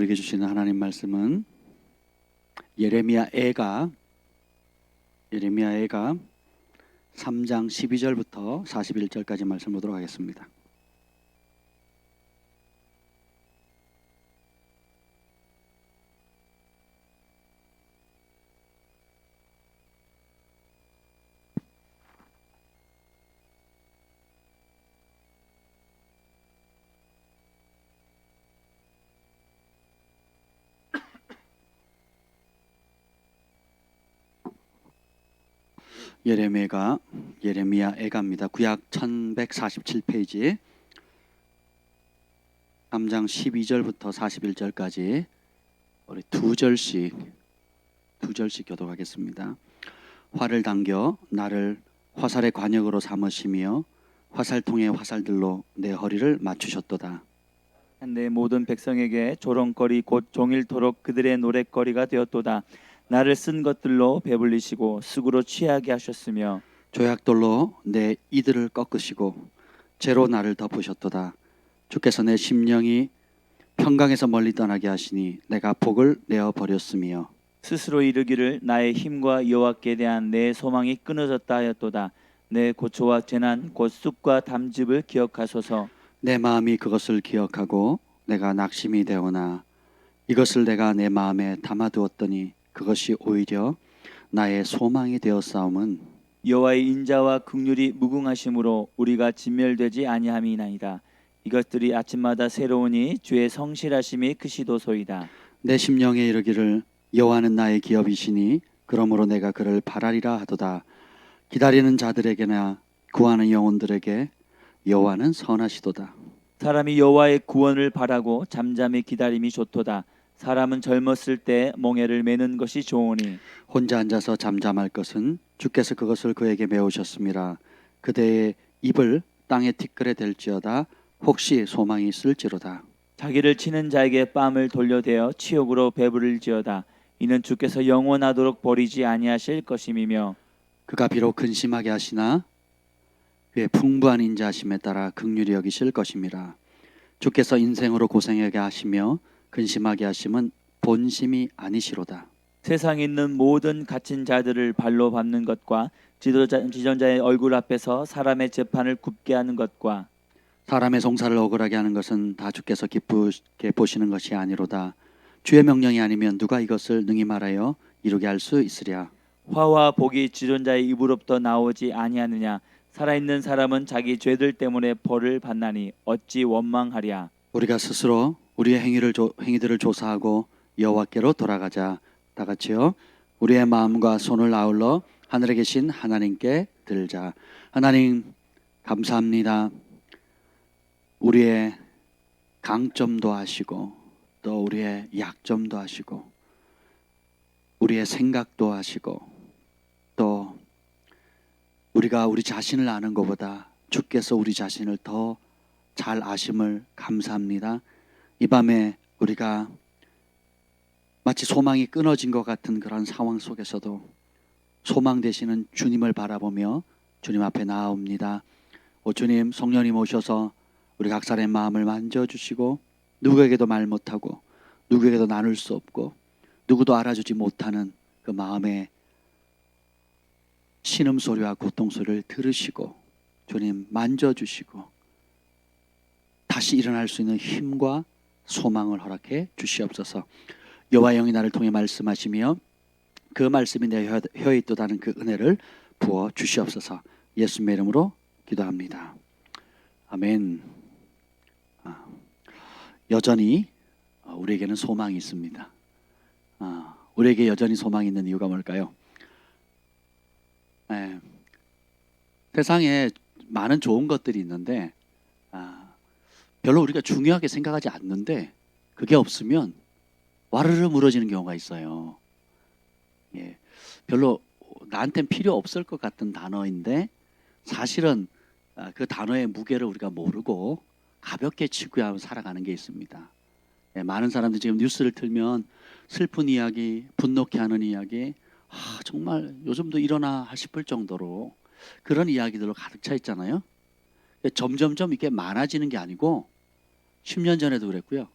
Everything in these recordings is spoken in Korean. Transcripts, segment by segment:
우리에게 주시는 하나님 말씀은 예레미야애가 3장 12절부터 41절까지 말씀 보도록 하겠습니다. 예레미야애가입니다. 구약 1147페이지 3장 12절부터 41절까지 우리 두 절씩 교독하겠습니다. 활을 당겨 나를 화살의 관역으로 삼으시며 화살통의 화살들로 내 허리를 맞추셨도다. 내 모든 백성에게 조롱거리 곧 종일토록 그들의 노랫거리가 되었도다. 나를 쓴 것들로 배불리시고 쑥으로 취하게 하셨으며 조약돌로 내 이들을 꺾으시고 재로 나를 덮으셨도다. 주께서 내 심령이 평강에서 멀리 떠나게 하시니 내가 복을 내어 버렸으며 스스로 이르기를 나의 힘과 여호와께 대한 내 소망이 끊어졌다 하였도다. 내 고초와 재난 곧 쑥과 담즙을 기억하소서. 내 마음이 그것을 기억하고 내가 낙심이 되오나 이것을 내가 내 마음에 담아두었더니 그것이 오히려 나의 소망이 되었사옴은 여호와의 인자와 긍휼이 무궁하심으로 우리가 진멸되지 아니함이나이다. 이것들이 아침마다 새로우니 주의 성실하심이 크시도소이다. 내 심령에 이르기를 여호와는 나의 기업이시니 그러므로 내가 그를 바라리라 하도다. 기다리는 자들에게나 구하는 영혼들에게 여호와는 선하시도다. 사람이 여호와의 구원을 바라고 잠잠히 기다림이 좋도다. 사람은 젊었을 때 멍에를 매는 것이 좋으니 혼자 앉아서 잠잠할 것은 주께서 그것을 그에게 메우셨음이라. 그대의 입을 땅에 티끌에 댈지어다. 혹시 소망이 있을지로다. 자기를 치는 자에게 뺨을 돌려대어 치욕으로 배부를지어다. 이는 주께서 영원하도록 버리지 아니하실 것임이며 그가 비록 근심하게 하시나 그의 풍부한 인자하심에 따라 긍휼히 여기실 것임이라. 주께서 인생으로 고생하게 하시며 근심하게 하심은 본심이 아니시로다. 세상에 있는 모든 갇힌 자들을 발로 밟는 것과 지존자의 얼굴 앞에서 사람의 재판을 굽게 하는 것과 사람의 송사를 억울하게 하는 것은 다 주께서 기쁘게 보시는 것이 아니로다. 주의 명령이 아니면 누가 이것을 능히 말하여 이루게 할 수 있으랴. 화와 복이 지존자의 입으로부터 나오지 아니하느냐. 살아있는 사람은 자기 죄들 때문에 벌을 받나니 어찌 원망하랴. 우리가 스스로 우리의 행위들을 조사하고 여호와께로 돌아가자. 다 같이요. 우리의 마음과 손을 아울러 하늘에 계신 하나님께 들자. 하나님 감사합니다. 우리의 강점도 아시고 또 우리의 약점도 아시고 우리의 생각도 아시고 또 우리가 우리 자신을 아는 것보다 주께서 우리 자신을 더 잘 아심을 감사합니다. 이 밤에 우리가 마치 소망이 끊어진 것 같은 그런 상황 속에서도 소망 되시는 주님을 바라보며 주님 앞에 나아옵니다. 오 주님, 성령님 오셔서 우리 각 사람의 마음을 만져주시고 누구에게도 말 못하고 누구에게도 나눌 수 없고 누구도 알아주지 못하는 그 마음의 신음소리와 고통소리를 들으시고 주님 만져주시고 다시 일어날 수 있는 힘과 소망을 허락해 주시옵소서. 여호와 영이 나를 통해 말씀하시며 그 말씀이 내 혀에 있도다는 그 은혜를 부어 주시옵소서. 예수님의 이름으로 기도합니다. 아멘. 여전히 우리에게는 소망이 있습니다. 우리에게 여전히 소망이 있는 이유가 뭘까요? 세상에 많은 좋은 것들이 있는데 별로 우리가 중요하게 생각하지 않는데 그게 없으면 와르르 무너지는 경우가 있어요. 별로 나한텐 필요 없을 것 같은 단어인데 사실은 그 단어의 무게를 우리가 모르고 가볍게 취급하며 살아가는 게 있습니다. 많은 사람들이 지금 뉴스를 틀면 슬픈 이야기, 분노케 하는 이야기, 정말 요즘도 일어나 싶을 정도로 그런 이야기들로 가득 차 있잖아요. 점점점 이게 많아지는 게 아니고 10년 전에도 그랬고요.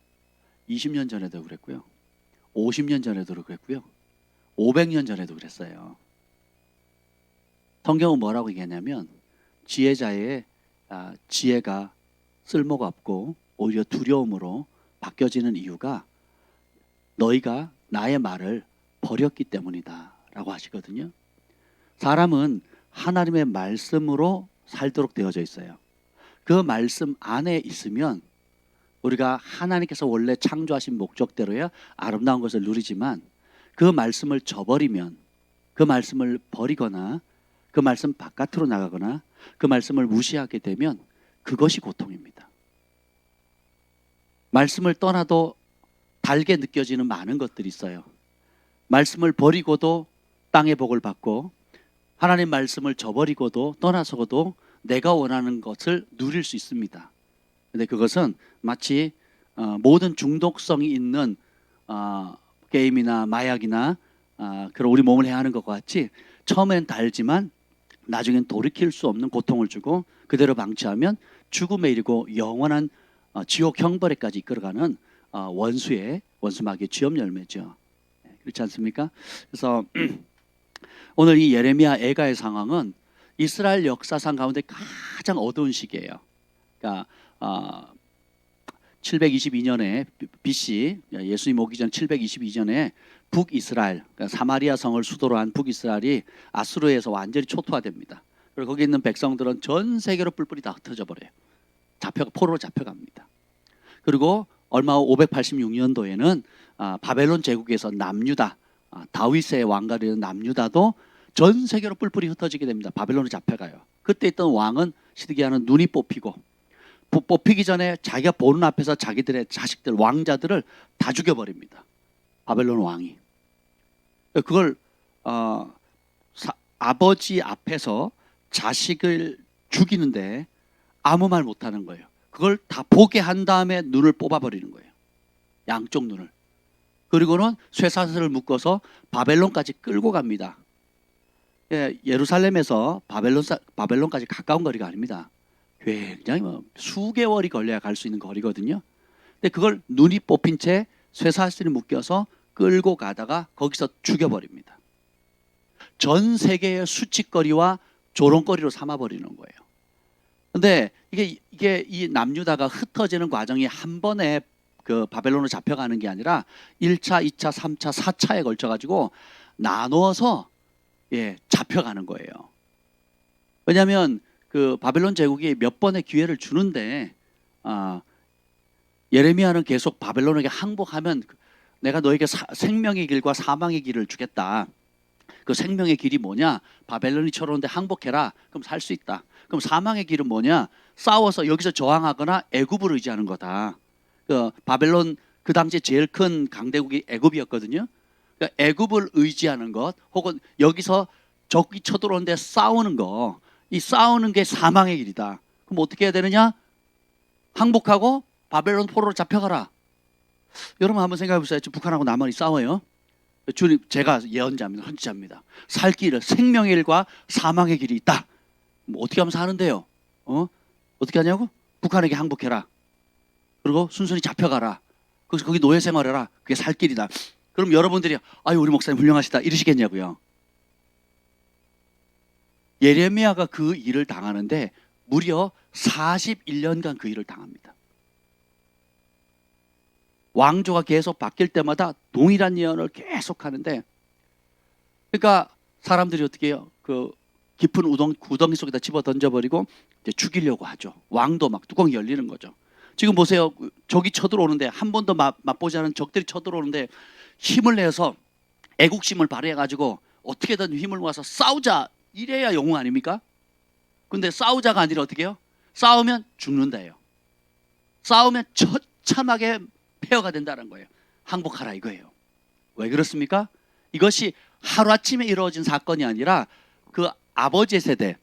20년 전에도 그랬고요. 50년 전에도 그랬고요. 500년 전에도 그랬어요. 성경은 뭐라고 얘기하냐면 지혜자의 지혜가 쓸모가 없고 오히려 두려움으로 바뀌어지는 이유가 너희가 나의 말을 버렸기 때문이다 라고 하시거든요. 사람은 하나님의 말씀으로 살도록 되어져 있어요. 그 말씀 안에 있으면 우리가 하나님께서 원래 창조하신 목적대로야 아름다운 것을 누리지만 그 말씀을 저버리면, 그 말씀을 버리거나 그 말씀 바깥으로 나가거나 그 말씀을 무시하게 되면 그것이 고통입니다. 말씀을 떠나도 달게 느껴지는 많은 것들이 있어요. 말씀을 버리고도 땅의 복을 받고 하나님 말씀을 저버리고도 떠나서도 내가 원하는 것을 누릴 수 있습니다. 근데 그것은 마치 모든 중독성이 있는 게임이나 마약이나 그런 우리 몸을 해하는 것과 같이 처음엔 달지만 나중엔 돌이킬 수 없는 고통을 주고 그대로 방치하면 죽음에 이르고 영원한 지옥 형벌에까지 이끌어가는 원수마귀의 쥐업 열매죠. 그렇지 않습니까? 그래서 오늘 이 예레미야 애가의 상황은 이스라엘 역사상 가운데 가장 어두운 시기예요. 그러니까 722년에 BC, 예수님 오기 전 722년에 북이스라엘, 그러니까 사마리아 성을 수도로 한 북이스라엘이 아수르에서 완전히 초토화됩니다. 그리고 거기 있는 백성들은 전 세계로 뿔뿔이 다 흩어져 버려요. 포로로 잡혀갑니다. 그리고 얼마 후 586년도에는 바벨론 제국에서 남유다, 다윗의 왕가되는 남유다도 전 세계로 뿔뿔이 흩어지게 됩니다. 바벨론으로 잡혀가요. 그때 있던 왕은 시드기야는 눈이 뽑히기 전에 자기가 보는 앞에서 자기들의 자식들, 왕자들을 다 죽여버립니다. 바벨론 왕이. 그걸 아버지 앞에서 자식을 죽이는데 아무 말 못하는 거예요. 그걸 다 보게 한 다음에 눈을 뽑아버리는 거예요. 양쪽 눈을. 그리고는 쇠사슬을 묶어서 바벨론까지 끌고 갑니다. 예루살렘에서 바벨론까지 가까운 거리가 아닙니다. 굉장히 수개월이 걸려야 갈 수 있는 거리거든요. 근데 그걸 눈이 뽑힌 채 쇠사슬이 묶여서 끌고 가다가 거기서 죽여버립니다. 전 세계의 수치거리와 조롱거리로 삼아버리는 거예요. 근데 이게 이 남유다가 흩어지는 과정이 한 번에 그 바벨론으로 잡혀가는 게 아니라 1차, 2차, 3차, 4차에 걸쳐가지고 나누어서 잡혀가는 거예요. 왜냐하면 그 바벨론 제국이 몇 번의 기회를 주는데 예레미야는 계속 바벨론에게 항복하면 내가 너에게 생명의 길과 사망의 길을 주겠다. 그 생명의 길이 뭐냐? 바벨론이 쳐오는데 항복해라. 그럼 살 수 있다. 그럼 사망의 길은 뭐냐? 싸워서 여기서 저항하거나 애굽을 의지하는 거다. 그 바벨론 그 당시에 제일 큰 강대국이 애굽이었거든요. 그러니까 애굽을 의지하는 것, 혹은 여기서 적이 쳐들어오는데 싸우는 거, 이 싸우는 게 사망의 길이다. 그럼 어떻게 해야 되느냐? 항복하고 바벨론 포로로 잡혀가라. 여러분 한번 생각해 보세요. 지금 북한하고 남한이 싸워요. 주님, 제가 예언자입니다. 선지자입니다. 살 길을, 생명의 길과 사망의 길이 있다. 어떻게 하면 사는데요? 어떻게 하냐고? 북한에게 항복해라. 그리고 순순히 잡혀가라. 거기서 거기 노예 생활해라. 그게 살 길이다. 그럼 여러분들이 아유 우리 목사님 훌륭하시다 이러시겠냐고요. 예레미야가 그 일을 당하는데 무려 41년간 그 일을 당합니다. 왕조가 계속 바뀔 때마다 동일한 예언을 계속 하는데, 그러니까 사람들이 어떻게 해요? 그 깊은 구덩이 속에다 집어 던져버리고 이제 죽이려고 하죠. 왕도 막 뚜껑이 열리는 거죠. 지금 보세요. 적이 쳐들어오는데, 한 번도 맛보지 않은 적들이 쳐들어오는데 힘을 내서 애국심을 발휘해가지고 어떻게든 힘을 모아서 싸우자, 이래야 영웅 아닙니까? 근데 싸우자가 아니라 어떻게 해요? 싸우면 죽는다예요. 싸우면 처참하게 폐허가 된다는 거예요. 항복하라 이거예요. 왜 그렇습니까? 이것이 하루아침에 이루어진 사건이 아니라 그 아버지의 세대,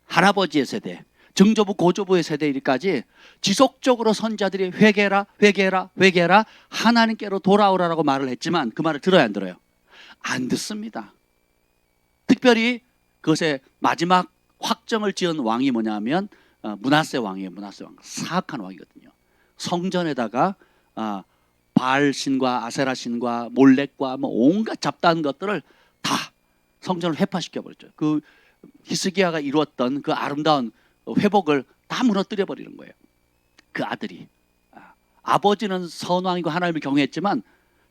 할아버지의 세대, 증조부, 고조부의 세대일까지 지속적으로 선자들이 회개해라, 회개해라, 회개해라, 하나님께로 돌아오라라고 말을 했지만 그 말을 들어야 안 들어요? 안 듣습니다. 특별히 그것의 마지막 확정을 지은 왕이 뭐냐면 므낫세 왕이에요. 므낫세 왕, 사악한 왕이거든요. 성전에다가 바알 신과 아세라 신과 몰렉과 뭐 온갖 잡다한 것들을 다 성전을 회파시켜 버렸죠. 그 히스기야가 이루었던 그 아름다운 회복을 다 무너뜨려 버리는 거예요. 그 아들이. 아버지는 선왕이고 하나님을 경외했지만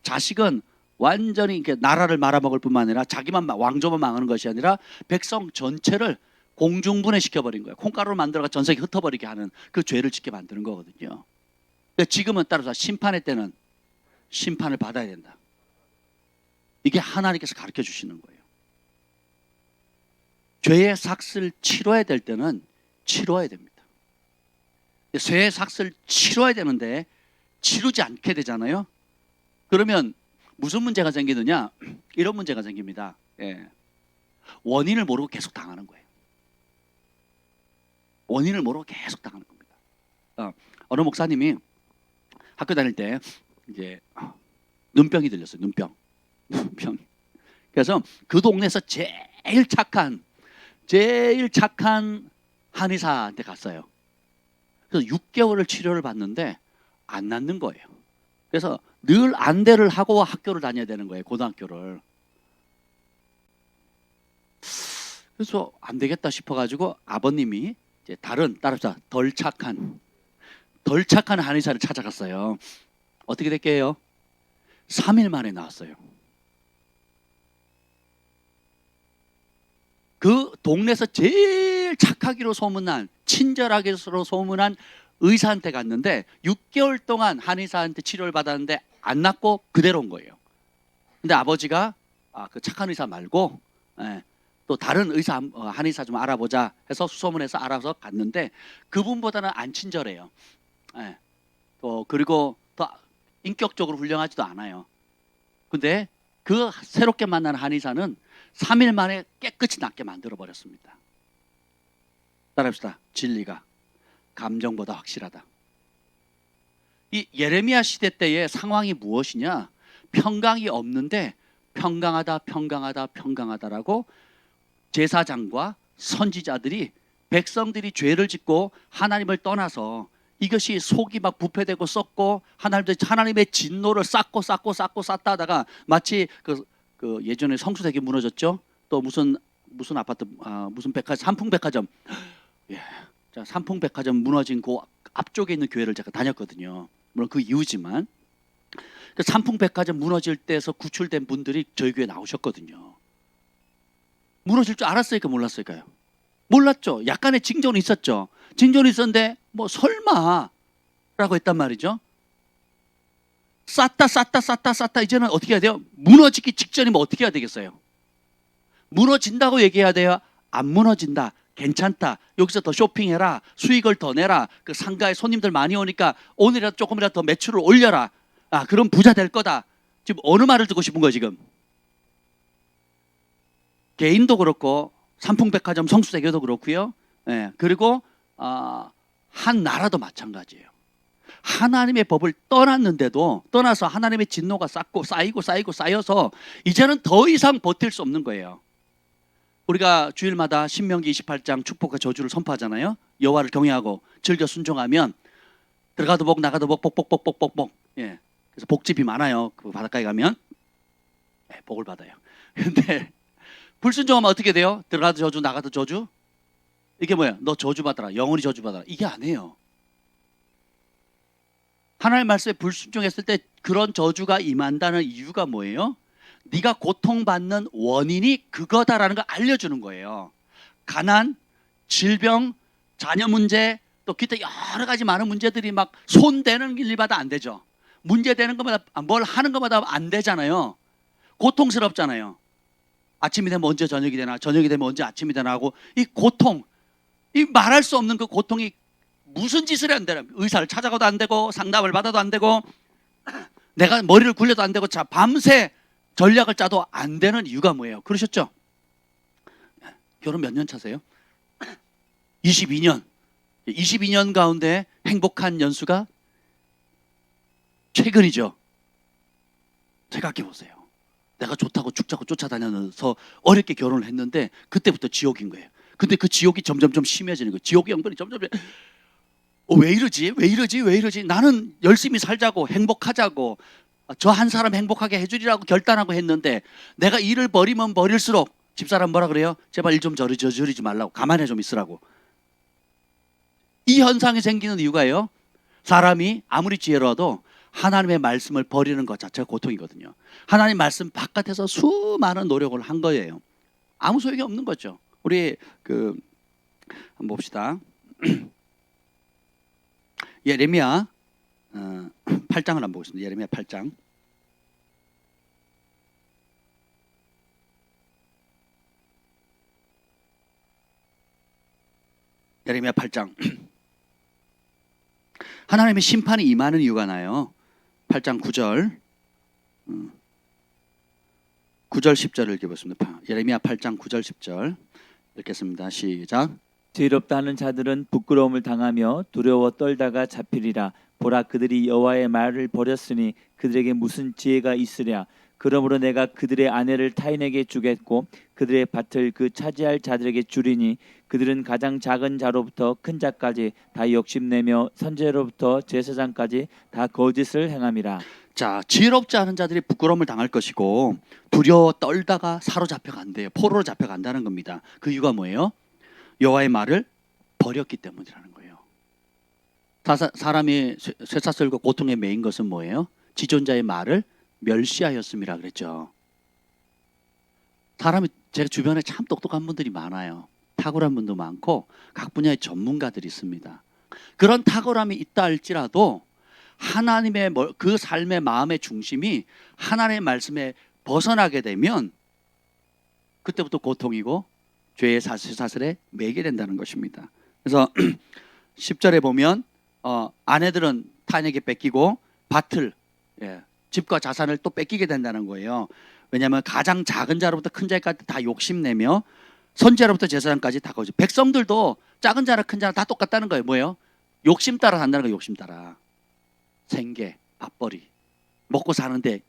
자식은 완전히 이렇게 나라를 말아먹을 뿐만 아니라 자기만 왕조만 망하는 것이 아니라 백성 전체를 공중분해시켜 버린 거예요. 콩가루를 만들어가 전 세계 흩어버리게 하는 그 죄를 짓게 만드는 거거든요. 지금은 따라서 심판의 때는 심판을 받아야 된다. 이게 하나님께서 가르쳐 주시는 거예요. 죄의 삭을 치러야 될 때는 치러야 됩니다. 죄의 삭을 치러야 되는데 치르지 않게 되잖아요. 그러면 무슨 문제가 생기느냐? 이런 문제가 생깁니다. 원인을 모르고 계속 당하는 거예요. 원인을 모르고 계속 당하는 겁니다. 어느 목사님이 학교 다닐 때 이제 눈병이 들렸어요. 눈병. 그래서 그 동네에서 제일 착한 한의사한테 갔어요. 그래서 6개월을 치료를 받는데 안 낫는 거예요. 그래서 늘 안대를 하고 학교를 다녀야 되는 거예요. 고등학교를. 그래서 안 되겠다 싶어가지고 아버님이 이제 따라서 덜 착한 한의사를 찾아갔어요. 어떻게 됐게요? 3일 만에 나왔어요. 그 동네에서 제일 착하기로 소문난, 친절하기로 소문난 의사한테 갔는데 6개월 동안 한의사한테 치료를 받았는데 안 낫고 그대로 온 거예요. 근데 아버지가 그 착한 의사 말고 또 다른 의사, 한의사 좀 알아보자 해서 수소문해서 알아서 갔는데 그분보다는 안 친절해요. 또 그리고 더 인격적으로 훌륭하지도 않아요. 근데 그 새롭게 만난 한의사는 3일 만에 깨끗이 낫게 만들어 버렸습니다. 따라합시다. 진리가 감정보다 확실하다. 이 예레미야 시대 때의 상황이 무엇이냐? 평강이 없는데 평강하다라고 제사장과 선지자들이 백성들이 죄를 짓고 하나님을 떠나서 이것이 속이 막 부패되고 썩고 하나님의 진노를 쌓다 하다가 마치 그 예전에 성수대교 무너졌죠. 또 무슨 아파트 무슨 삼풍백화점 자, 삼풍백화점 무너진 그 앞쪽에 있는 교회를 제가 다녔거든요. 물론 그 이유지만 그 삼풍백화점 무너질 때에서 구출된 분들이 저희 교회 나오셨거든요. 무너질 줄 알았을까 몰랐을까요? 몰랐죠. 약간의 징조는 있었죠. 징조는 있었는데 뭐 설마라고 했단 말이죠. 쌓다 이제는 어떻게 해야 돼요? 무너지기 직전이면 어떻게 해야 되겠어요? 무너진다고 얘기해야 돼요? 안 무너진다. 괜찮다. 여기서 더 쇼핑해라. 수익을 더 내라. 그 상가에 손님들 많이 오니까 오늘이라도 조금이라도 더 매출을 올려라. 그럼 부자 될 거다. 지금 어느 말을 듣고 싶은 거예요, 지금? 개인도 그렇고 삼풍백화점 성수대교도 그렇고요. 그리고 한 나라도 마찬가지예요. 하나님의 법을 떠나서 하나님의 진노가 쌓여서 이제는 더 이상 버틸 수 없는 거예요. 우리가 주일마다 신명기 28장 축복과 저주를 선포하잖아요. 여호와를 경외하고 즐겨 순종하면 들어가도 복 나가도 복 복복복복복복. 그래서 복집이 많아요. 그 바닷가에 가면 복을 받아요. 근데 불순종하면 어떻게 돼요? 들어가도 저주 나가도 저주? 이게 뭐야? 너 저주 받아라. 영원히 저주 받아라. 이게 아니에요. 하나님 말씀에 불순종했을 때 그런 저주가 임한다는 이유가 뭐예요? 네가 고통받는 원인이 그거다라는 걸 알려주는 거예요. 가난, 질병, 자녀 문제, 또 기타 여러 가지 많은 문제들이 막 손대는 일마다 안 되죠. 문제되는 것마다 뭘 하는 것마다 안 되잖아요. 고통스럽잖아요. 아침이 되면 언제 저녁이 되나, 저녁이 되면 언제 아침이 되나 하고 이 고통, 이 말할 수 없는 그 고통이 무슨 짓을 해야 안 되나. 의사를 찾아가도 안 되고 상담을 받아도 안 되고 내가 머리를 굴려도 안 되고 밤새 전략을 짜도 안 되는 이유가 뭐예요? 그러셨죠? 결혼 몇 년 차세요? 22년. 22년 가운데 행복한 연수가 최근이죠. 생각해 보세요. 내가 좋다고 죽자고 쫓아다니면서 어렵게 결혼을 했는데 그때부터 지옥인 거예요. 근데 그 지옥이 점점 심해지는 거예요. 지옥의 형벌이 점점 왜 이러지? 왜 이러지? 왜 이러지? 나는 열심히 살자고 행복하자고 저 한 사람 행복하게 해주리라고 결단하고 했는데 내가 일을 버리면 버릴수록 집사람 뭐라 그래요? 제발 일 좀 저리지 말라고, 가만히 좀 있으라고. 이 현상이 생기는 이유가요, 사람이 아무리 지혜로워도 하나님의 말씀을 버리는 것 자체가 고통이거든요. 하나님 말씀 바깥에서 수많은 노력을 한 거예요. 아무 소용이 없는 거죠. 우리 한번 봅시다. 예레미야 8장을 한번 보겠습니다. 예레미야 8장. 예레미야 8장. 하나님의 심판이 임하는 이유가 나요. 8장 9절 10절을 읽어보겠습니다. 예레미야 8장 9절 10절 읽겠습니다. 시작. 지혜롭다 하는 자들은 부끄러움을 당하며 두려워 떨다가 잡히리라. 보라, 그들이 여호와의 말을 버렸으니 그들에게 무슨 지혜가 있으랴. 그러므로 내가 그들의 아내를 타인에게 주겠고 그들의 밭을 그 차지할 자들에게 주리니 그들은 가장 작은 자로부터 큰 자까지 다 욕심내며 선지자로부터 제사장까지 다 거짓을 행함이라. 자, 지혜롭지 않은 자들이 부끄러움을 당할 것이고 두려워 떨다가 사로잡혀 간대요. 포로로 잡혀간다는 겁니다. 그 이유가 뭐예요? 여호와의 말을 버렸기 때문이라는 거예요. 사람이 쇠사슬과 고통에 매인 것은 뭐예요? 지존자의 말을 멸시하였음이라 그랬죠. 사람이 제 주변에 참 똑똑한 분들이 많아요. 탁월한 분도 많고 각 분야의 전문가들이 있습니다. 그런 탁월함이 있다 할지라도 하나님의 그 삶의 마음의 중심이 하나님의 말씀에 벗어나게 되면 그때부터 고통이고 죄의 사슬에 매게 된다는 것입니다. 그래서 10절에 보면 아내들은 타인에게 뺏기고 밭을, 집과 자산을 또 뺏기게 된다는 거예요. 왜냐하면 가장 작은 자로부터 큰 자까지 다 욕심내며 선지자로부터 제사장까지 다 거짓. 백성들도 작은 자나 큰 자나 다 똑같다는 거예요. 뭐예요? 욕심 따라 산다는 거예요. 욕심 따라. 생계, 밥벌이, 먹고 사는데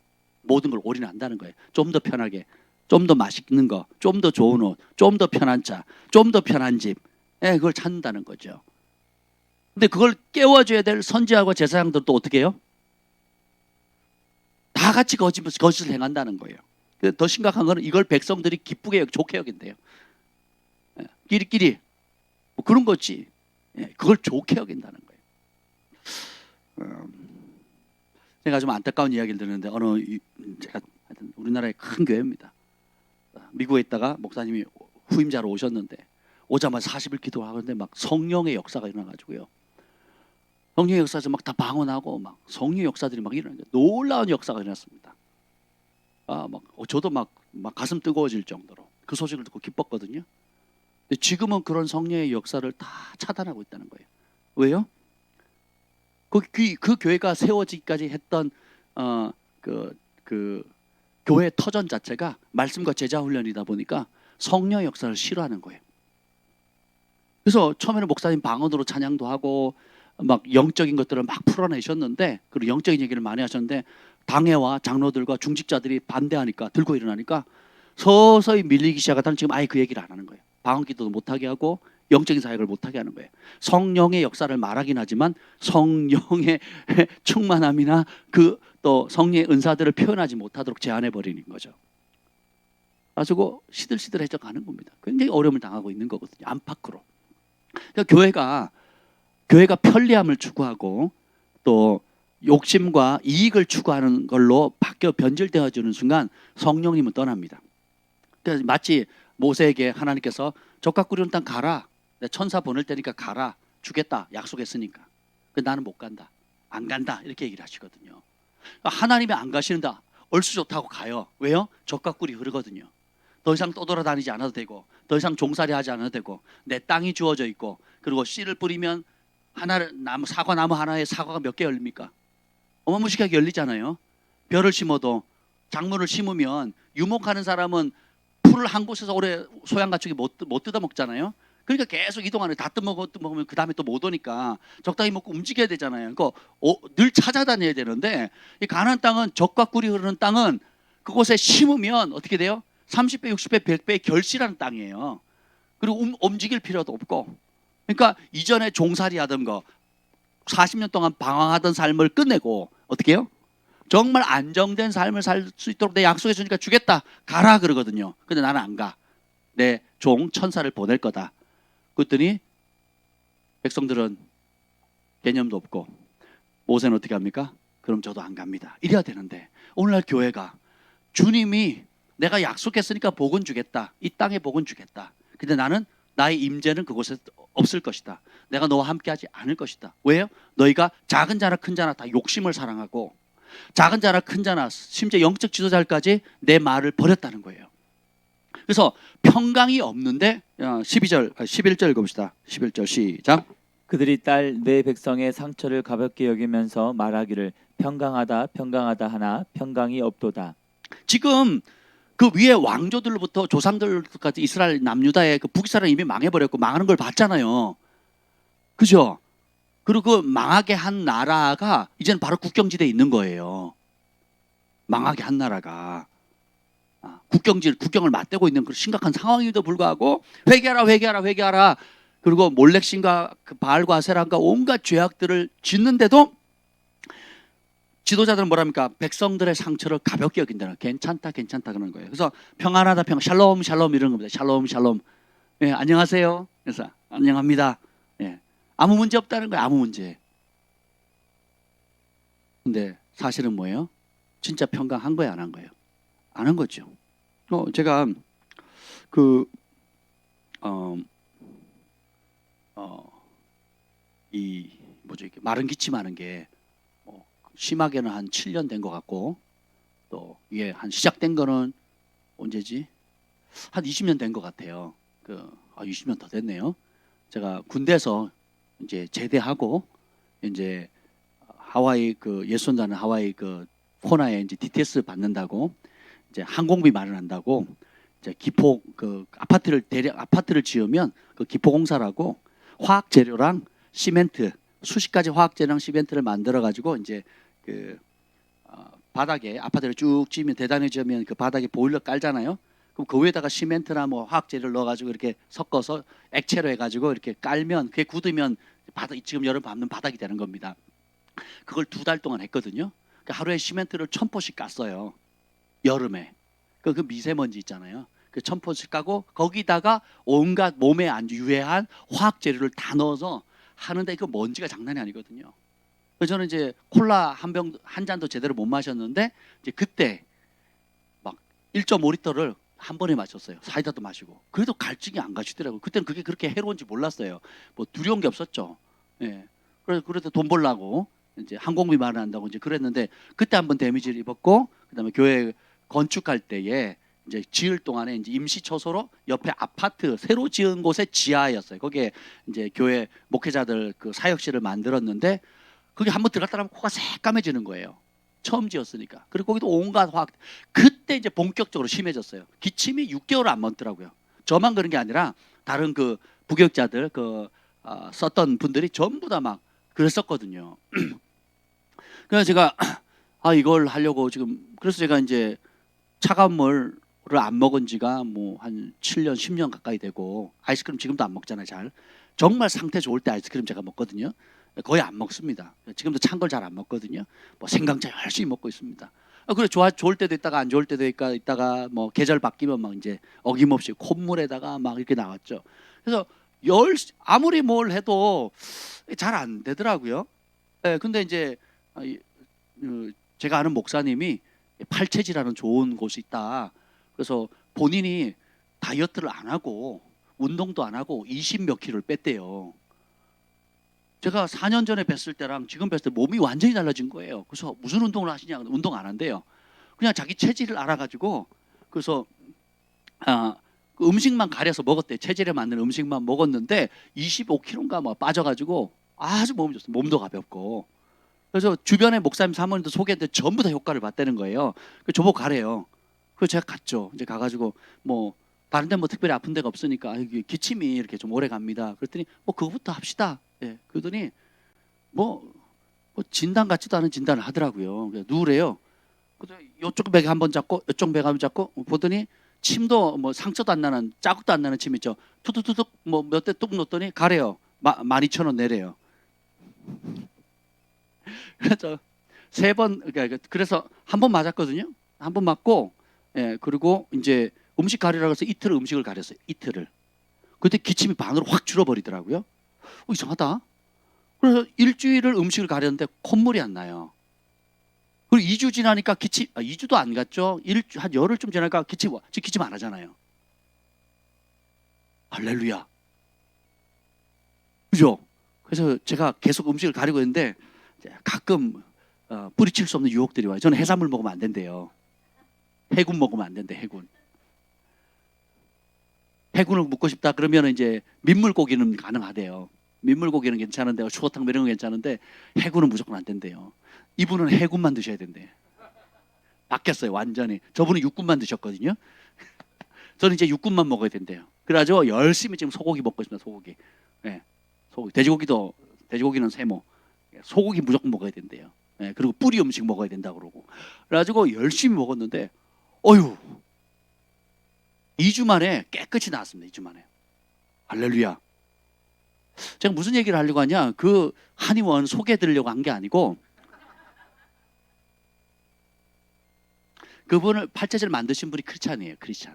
모든 걸 올인한다는 거예요. 좀 더 편하게, 좀 더 맛있는 거, 좀 더 좋은 옷, 좀 더 편한 차, 좀 더 편한 집, 그걸 찾는다는 거죠. 근데 그걸 깨워줘야 될 선지자와 제사장들도 어떻게 해요? 다 같이 거짓을 행한다는 거예요. 더 심각한 거는 이걸 백성들이 기쁘게 좋게 여긴대요. 끼리끼리 뭐 그런 거지. 그걸 좋게 여긴다는 거예요. 제가 좀 안타까운 이야기를 듣는데 제가 우리나라의 큰 교회입니다. 미국에 있다가 목사님이 후임자로 오셨는데 오자마자 40일 기도하는데 막 성령의 역사가 일어나가지고요. 성령의 역사에서 막 다 방언하고 막 성령의 역사들이 막 일어나는 놀라운 역사가 일어났습니다. 저도 막 가슴 뜨거워질 정도로 그 소식을 듣고 기뻤거든요. 근데 지금은 그런 성령의 역사를 다 차단하고 있다는 거예요. 왜요? 그 교회가 세워지기까지 했던 그 교회 터전 자체가 말씀과 제자 훈련이다 보니까 성령의 역사를 싫어하는 거예요. 그래서 처음에는 목사님 방언으로 찬양도 하고 막 영적인 것들을 막 풀어내셨는데, 그리고 영적인 얘기를 많이 하셨는데 당회와 장로들과 중직자들이 반대하니까, 들고 일어나니까 서서히 밀리기 시작하다는, 지금 아예 그 얘기를 안 하는 거예요. 방언기도도 못하게 하고 영적인 사역을 못하게 하는 거예요. 성령의 역사를 말하긴 하지만 성령의 충만함이나 또 성령의 은사들을 표현하지 못하도록 제한해버리는 거죠. 가지고 시들시들해져 가는 겁니다. 굉장히 어려움을 당하고 있는 거거든요. 안팎으로. 그러니까 교회가 편리함을 추구하고 또 욕심과 이익을 추구하는 걸로 바뀌어 변질되어지는 순간 성령님은 떠납니다. 그러니까 마치 모세에게 하나님께서 적각 꾸리는 땅 가라, 내 천사 보낼 테니까 가라, 주겠다 약속했으니까 나는 못 간다, 안 간다, 이렇게 얘기를 하시거든요. 하나님이 안 가시는다, 얼쑤 좋다고 가요. 왜요? 적각 꿀이 흐르거든요. 더 이상 떠돌아다니지 않아도 되고, 더 이상 종살이 하지 않아도 되고, 내 땅이 주어져 있고, 그리고 씨를 뿌리면 사과나무 하나에 사과가 몇 개 열립니까? 어마무시하게 열리잖아요. 벼를 심어도, 작물을 심으면 유목하는 사람은 풀을 한 곳에서 오래 소양 가축이 못 뜯어 먹잖아요. 그러니까 계속 이동하는, 다 뜯어먹으면 그 다음에 또 못 오니까 적당히 먹고 움직여야 되잖아요. 그러니까 늘 찾아다녀야 되는데, 이 가나안 땅은 적과 꿀이 흐르는 땅은 그곳에 심으면 어떻게 돼요? 30배, 60배, 100배의 결실하는 땅이에요. 그리고 움직일 필요도 없고, 그러니까 이전에 종살이 하던 거, 40년 동안 방황하던 삶을 끝내고 어떻게 해요? 정말 안정된 삶을 살 수 있도록 내 약속해 주니까 주겠다. 가라 그러거든요. 근데 나는 안 가. 내 종 천사를 보낼 거다. 그랬더니 백성들은 개념도 없고 모세는 어떻게 합니까? 그럼 저도 안 갑니다. 이래야 되는데 오늘날 교회가 주님이 내가 약속했으니까 복은 주겠다. 이 땅에 복은 주겠다. 근데 나는 나의 임재는 그곳에 없을 것이다. 내가 너와 함께하지 않을 것이다. 왜요? 너희가 작은 자나 큰 자나 다 욕심을 사랑하고 작은 자나 큰 자나 심지어 영적 지도자까지 내 말을 버렸다는 거예요. 그래서 평강이 없는데 11절 읽어봅시다. 11절 시작. 그들이 딸 내 백성의 상처를 가볍게 여기면서 말하기를 평강하다 평강하다 하나 평강이 없도다. 지금 그 위에 왕조들로부터 조상들까지 이스라엘 남유다의 그 북이스라엘 이미 망해버렸고 망하는 걸 봤잖아요. 그죠? 그리고 그 망하게 한 나라가 이제는 바로 국경지대에 있는 거예요. 망하게 한 나라가 국경을 맞대고 있는 그런 심각한 상황임에도 불구하고 회개하라 회개하라 회개하라. 그리고 몰렉신과 그 바알과 세란과 온갖 죄악들을 짓는데도 지도자들은 뭐랍니까? 백성들의 상처를 가볍게 여긴다는 괜찮다 괜찮다 그러는 거예요. 그래서 평안하다 평안 샬롬 샬롬 이런 겁니다. 샬롬 샬롬. 예, 안녕하세요. 그래서 안녕합니다. 예, 아무 문제 없다는 거예요. 아무 문제. 근데 사실은 뭐예요? 진짜 평강한 거예요, 안 한 거예요? 안 한 거죠. 제가 이 뭐죠 이게 마른 기침하는 게 심하게는 한 7년 된 것 같고 또 이게 한 시작된 거는 언제지? 한 20년 된 것 같아요. 20년 더 됐네요. 제가 군대에서 이제 제대하고 이제 하와이 그 예손다는 하와이 그 코나에 이제 DTS 받는다고 이제 항공비 마련한다고 이제 기포 그 아파트를 지으면 그 기포공사라고 화학 재료랑 시멘트 수십 가지 화학 재료랑 시멘트를 만들어 가지고 이제 그 바닥에 아파트를 쭉 지으면 대단해지면 그 바닥에 보일러 깔잖아요. 그럼 그 위에다가 시멘트나 뭐 화학 재료를 넣어 가지고 이렇게 섞어서 액체로 해 가지고 이렇게 깔면 그게 굳으면 바닥 지금 여러분 밟는 바닥이 되는 겁니다. 그걸 2달 동안 했거든요. 그러니까 하루에 시멘트를 1000포씩 깠어요. 여름에. 그 미세먼지 있잖아요. 그 1000포씩 까고 거기다가 온갖 몸에 안 유해한 화학 재료를 다 넣어서 하는데 그 먼지가 장난이 아니거든요. 그래서 저는 이제 콜라 한 잔도 제대로 못 마셨는데 이제 그때 막 1.5리터를 한 번에 마셨어요. 사이다도 마시고. 그래도 갈증이 안 가시더라고요. 그때는 그게 그렇게 해로운지 몰랐어요. 뭐 두려운 게 없었죠. 예. 그래도 돈 벌라고 이제 항공비 마련한다고 이제 그랬는데 그때 한번 데미지를 입었고 그다음에 교회 건축할 때에 이제 지을 동안에 이제 임시 처소로 옆에 아파트 새로 지은 곳의 지하였어요. 거기에 이제 교회 목회자들 그 사역실을 만들었는데 거기 한번 들어갔다 하면 코가 새까매지는 거예요. 처음 지었으니까. 그리고 거기도 온갖 화학. 그때 이제 본격적으로 심해졌어요. 기침이 6개월 안 멈더라고요. 저만 그런 게 아니라 다른 그 부교육자들 썼던 분들이 전부 다 막 그랬었거든요. 그래서 제가 이걸 하려고 지금 그래서 제가 이제 차가운 물을 안 먹은 지가 뭐 한 7년, 10년 가까이 되고 아이스크림 지금도 안 먹잖아요, 잘. 정말 상태 좋을 때 아이스크림 제가 먹거든요. 거의 안 먹습니다. 지금도 찬 걸 잘 안 먹거든요. 뭐 생강차 열심히 먹고 있습니다. 그래 좋을 때도 있다가 안 좋을 때도 있다가 뭐 계절 바뀌면 막 이제 어김없이 콧물에다가 막 이렇게 나왔죠. 그래서 아무리 뭘 해도 잘 안 되더라고요. 네, 근데 이제 제가 아는 목사님이 팔체지라는 좋은 곳이 있다. 그래서 본인이 다이어트를 안 하고 운동도 안 하고 20몇 킬로를 뺐대요. 제가 4년 전에 뵀을 때랑 지금 뵀을 때 몸이 완전히 달라진 거예요. 그래서 무슨 운동을 하시냐? 운동 안 한대요. 그냥 자기 체질을 알아가지고 그래서 그 음식만 가려서 먹었대. 체질에 맞는 음식만 먹었는데 25kg인가 뭐 빠져가지고 아주 몸이 좋습니다. 몸도 가볍고. 그래서 주변에 목사님 사모님도 소개했는데 전부 다 효과를 봤다는 거예요. 그 저보고 가래요. 그래서 제가 갔죠. 이제 가가지고 뭐 다른 데 뭐 특별히 아픈 데가 없으니까 기침이 이렇게 좀 오래 갑니다. 그랬더니 뭐 그거부터 합시다. 예. 그러더니 뭐 진단 같지도 않은 진단을 하더라고요. 누우래요. 그래서 이쪽 배가 한번 잡고 이쪽 배가 한번 잡고 보더니 침도 뭐 상처도 안 나는 자국도 안 나는 침 있죠. 투둑투둑 뭐 몇 대 뚝 놓더니 가래요. 12,000원 내래요. 그래서 그래서 한 번 맞았거든요. 한 번 맞고, 예, 그리고 이제 음식 가리라고 해서 이틀을 음식을 가렸어요. 이틀을. 그때 기침이 반으로 확 줄어버리더라고요. 이상하다. 그래서 일주일을 음식을 가렸는데 콧물이 안 나요. 그리고 2주 지나니까 2주도 안 갔죠. 한 열흘쯤 지나니까 기침 안 하잖아요. 할렐루야. 그죠? 그래서 제가 계속 음식을 가리고 있는데 가끔 뿌리칠 수 없는 유혹들이 와요. 저는 해산물 먹으면 안 된대요. 해군 먹으면 안 된대, 해군. 해군을 먹고 싶다 그러면 이제 민물고기는 가능하대요. 민물고기는 괜찮은데 추어탕 이런 건 괜찮은데 해군은 무조건 안 된대요. 이분은 해군만 드셔야 된대. 바뀌었어요, 완전히. 저분은 육군만 드셨거든요. 저는 이제 육군만 먹어야 된대요. 그래가지고 열심히 지금 소고기 먹고 있습니다. 소고기. 네, 소고기. 돼지고기는 세모. 소고기 무조건 먹어야 된대요. 네, 그리고 뿌리 음식 먹어야 된다 그러고. 그래가지고 열심히 먹었는데, 어휴, 2주 만에 깨끗이 나았습니다. 2주 만에. 할렐루야. 제가 무슨 얘기를 하려고 하냐? 그 한의원 소개해드리려고 한 게 아니고, 그분을 팔자질 만드신 분이 크리스찬이에요. 크리스찬.